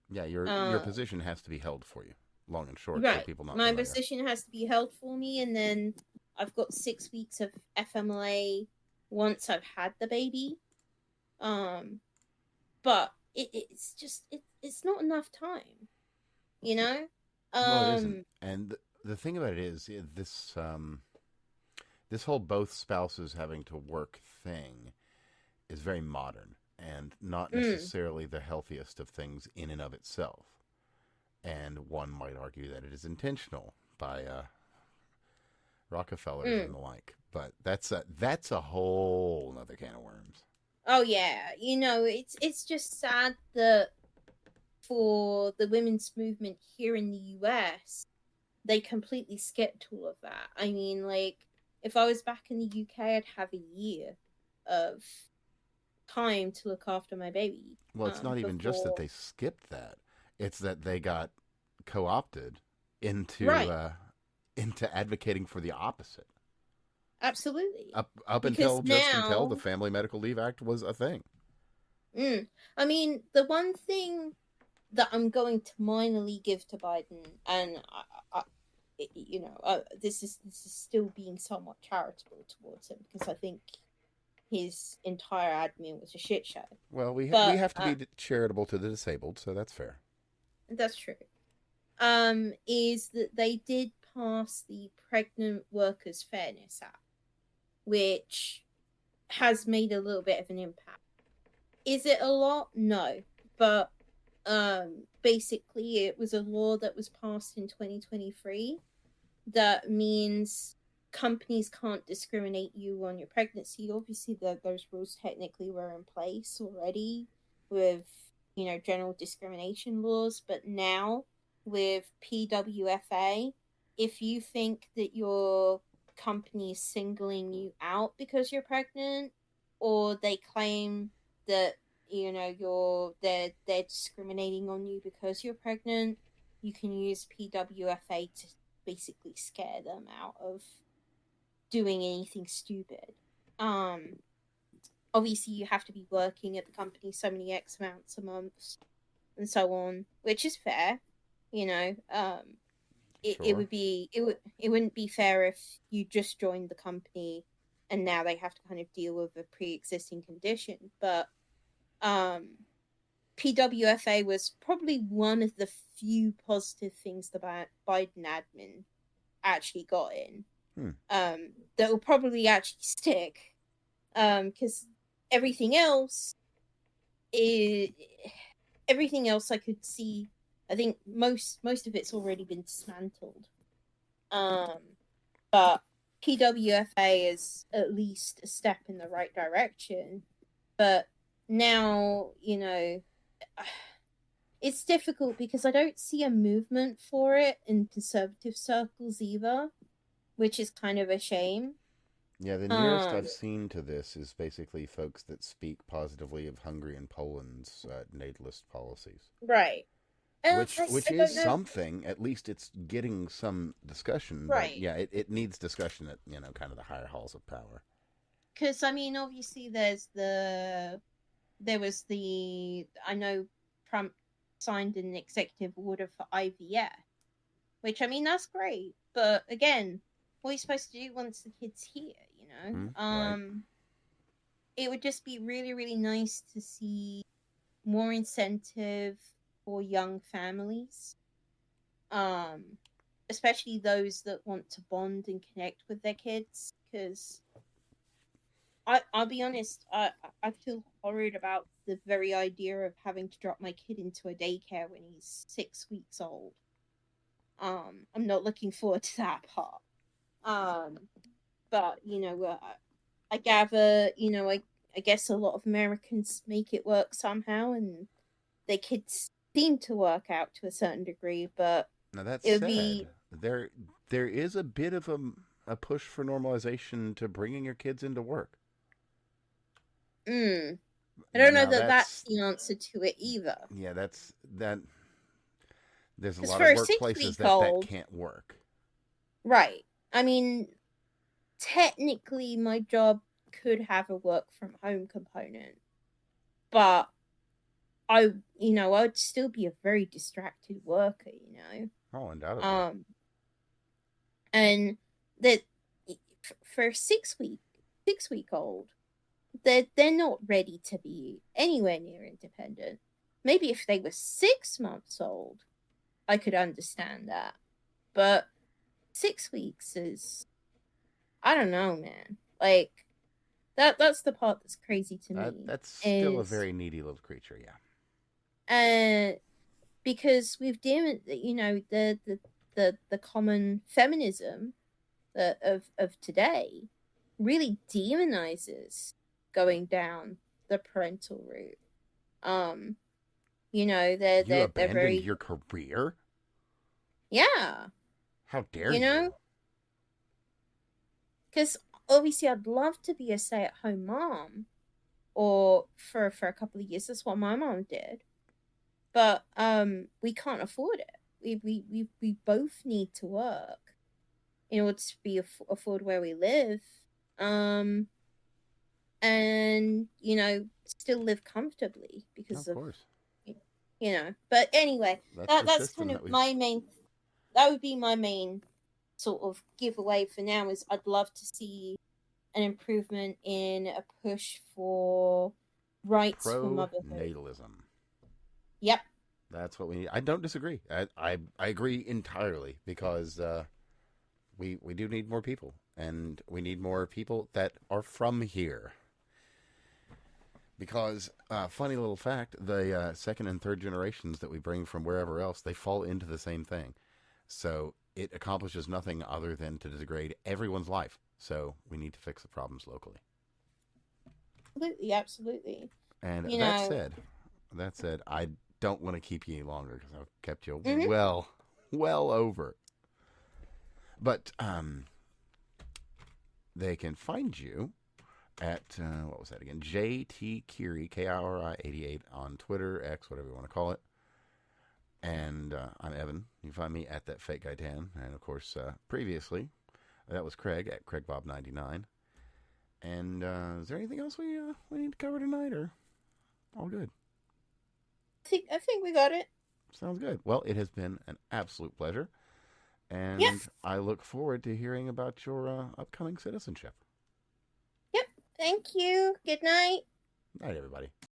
Yeah, your position has to be held for you, long and short, right. for people not My familiar. position has to be held for me, and then I've got 6 weeks of FMLA once I've had the baby. But it's just it's not enough time, Well, it isn't. And the thing about it is, this whole both spouses having to work thing is very modern and not necessarily the healthiest of things in and of itself. And one might argue that it is intentional by Rockefellers and the like. But that's a whole other can of worms. Oh yeah, it's just sad that for the women's movement here in the US, they completely skipped all of that. I mean, like, if I was back in the UK, I'd have a year of time to look after my baby. Well, it's not even just that Before... they skipped that; it's that they got co-opted Right. into advocating for the opposite. Absolutely. Up Because until just until the now, Family Medical Leave Act was a thing. I mean, the one thing that I'm going to minorly give to Biden, and this is still being somewhat charitable towards him because I think his entire admin was a shit show. Well, we But have to be charitable to the disabled, so that's fair. that's true. Is that they did pass the Pregnant Workers Fairness Act, which has made a little bit of an impact. Is it a lot? No, but basically it was a law that was passed in 2023 that means companies can't discriminate you on your pregnancy. Obviously, those rules technically were in place already with, general discrimination laws, but now with PWFA, if you think that your company is singling you out because you're pregnant, or they claim that they're discriminating on you because you're pregnant, you can use PWFA to basically scare them out of doing anything stupid. Obviously you have to be working at the company so many X amounts a month and so on, which is fair. It wouldn't be fair if you just joined the company and now they have to kind of deal with a pre-existing condition. But PWFA was probably one of the few positive things the Biden admin actually got in. That will probably actually stick. Because everything else I could see. I think most of it's already been dismantled. But PWFA is at least a step in the right direction. But now, it's difficult because I don't see a movement for it in conservative circles either, which is kind of a shame. Yeah, the nearest I've seen to this is basically folks that speak positively of Hungary and Poland's natalist policies. Right. Which is something. At least it's getting some discussion. Right. But yeah, it needs discussion at, kind of the higher halls of power. Because, I mean, obviously I know Trump signed an executive order for IVF, which, I mean, that's great. But again, what are you supposed to do once the kid's here, Right. It would just be really, really nice to see more incentive for young families, especially those that want to bond and connect with their kids. Because I'll be honest, I feel horrid about the very idea of having to drop my kid into a daycare when he's 6 weeks old. I'm not looking forward to that part. But I gather, I guess a lot of Americans make it work somehow, and their kids seem to work out to a certain degree. But now that's it would sad. be There is a bit of a push for normalization to bringing your kids into work. I don't know that that's the answer to it either. Yeah, that. There's a lot for of workplaces that can't work. Right. I mean, technically, my job could have a work from home component, but I'd still be a very distracted worker, Oh, undoubtedly. And that for a 6-week-old, they're not ready to be anywhere near independent. Maybe if they were 6 months old, I could understand that. But 6 weeks is, I don't know, man. Like, that's the part that's crazy to me. That's still a very needy little creature, yeah. Because we've the common feminism of today really demonizes going down the parental route. You know, You they're abandoned very, your career? yeah. How dare You you? know, because obviously I'd love to be a stay-at-home mom, or for a couple of years. That's what my mom did, but we can't afford it. We both need to work in order to be afford where we live, um, and still live comfortably because Of of course. But anyway, That's the that's system kind that of we. my main. That would be my main sort of giveaway for now. Is I'd love to see an improvement in a push for rights for motherhood. Pro-natalism. Yep. That's what we need. I don't disagree. I agree entirely because we do need more people, and we need more people that are from here. Because funny little fact, the second and third generations that we bring from wherever else, they fall into the same thing. So it accomplishes nothing other than to degrade everyone's life. So we need to fix the problems locally. Absolutely, absolutely. And You that know. said, I don't want to keep you any longer because I've kept you Mhm. well over. But they can find you at what was that again? JTKiri88 on Twitter, X, whatever you want to call it. And I'm Evan. You can find me at that fake guy Dan, and of course, previously that was Craig at CraigBob99. And is there anything else we need to cover tonight, or all good? I think we got it. Sounds good. Well, it has been an absolute pleasure, Yep. and I look forward to hearing about your upcoming citizenship. Yep. Thank you. Good night. Night, everybody.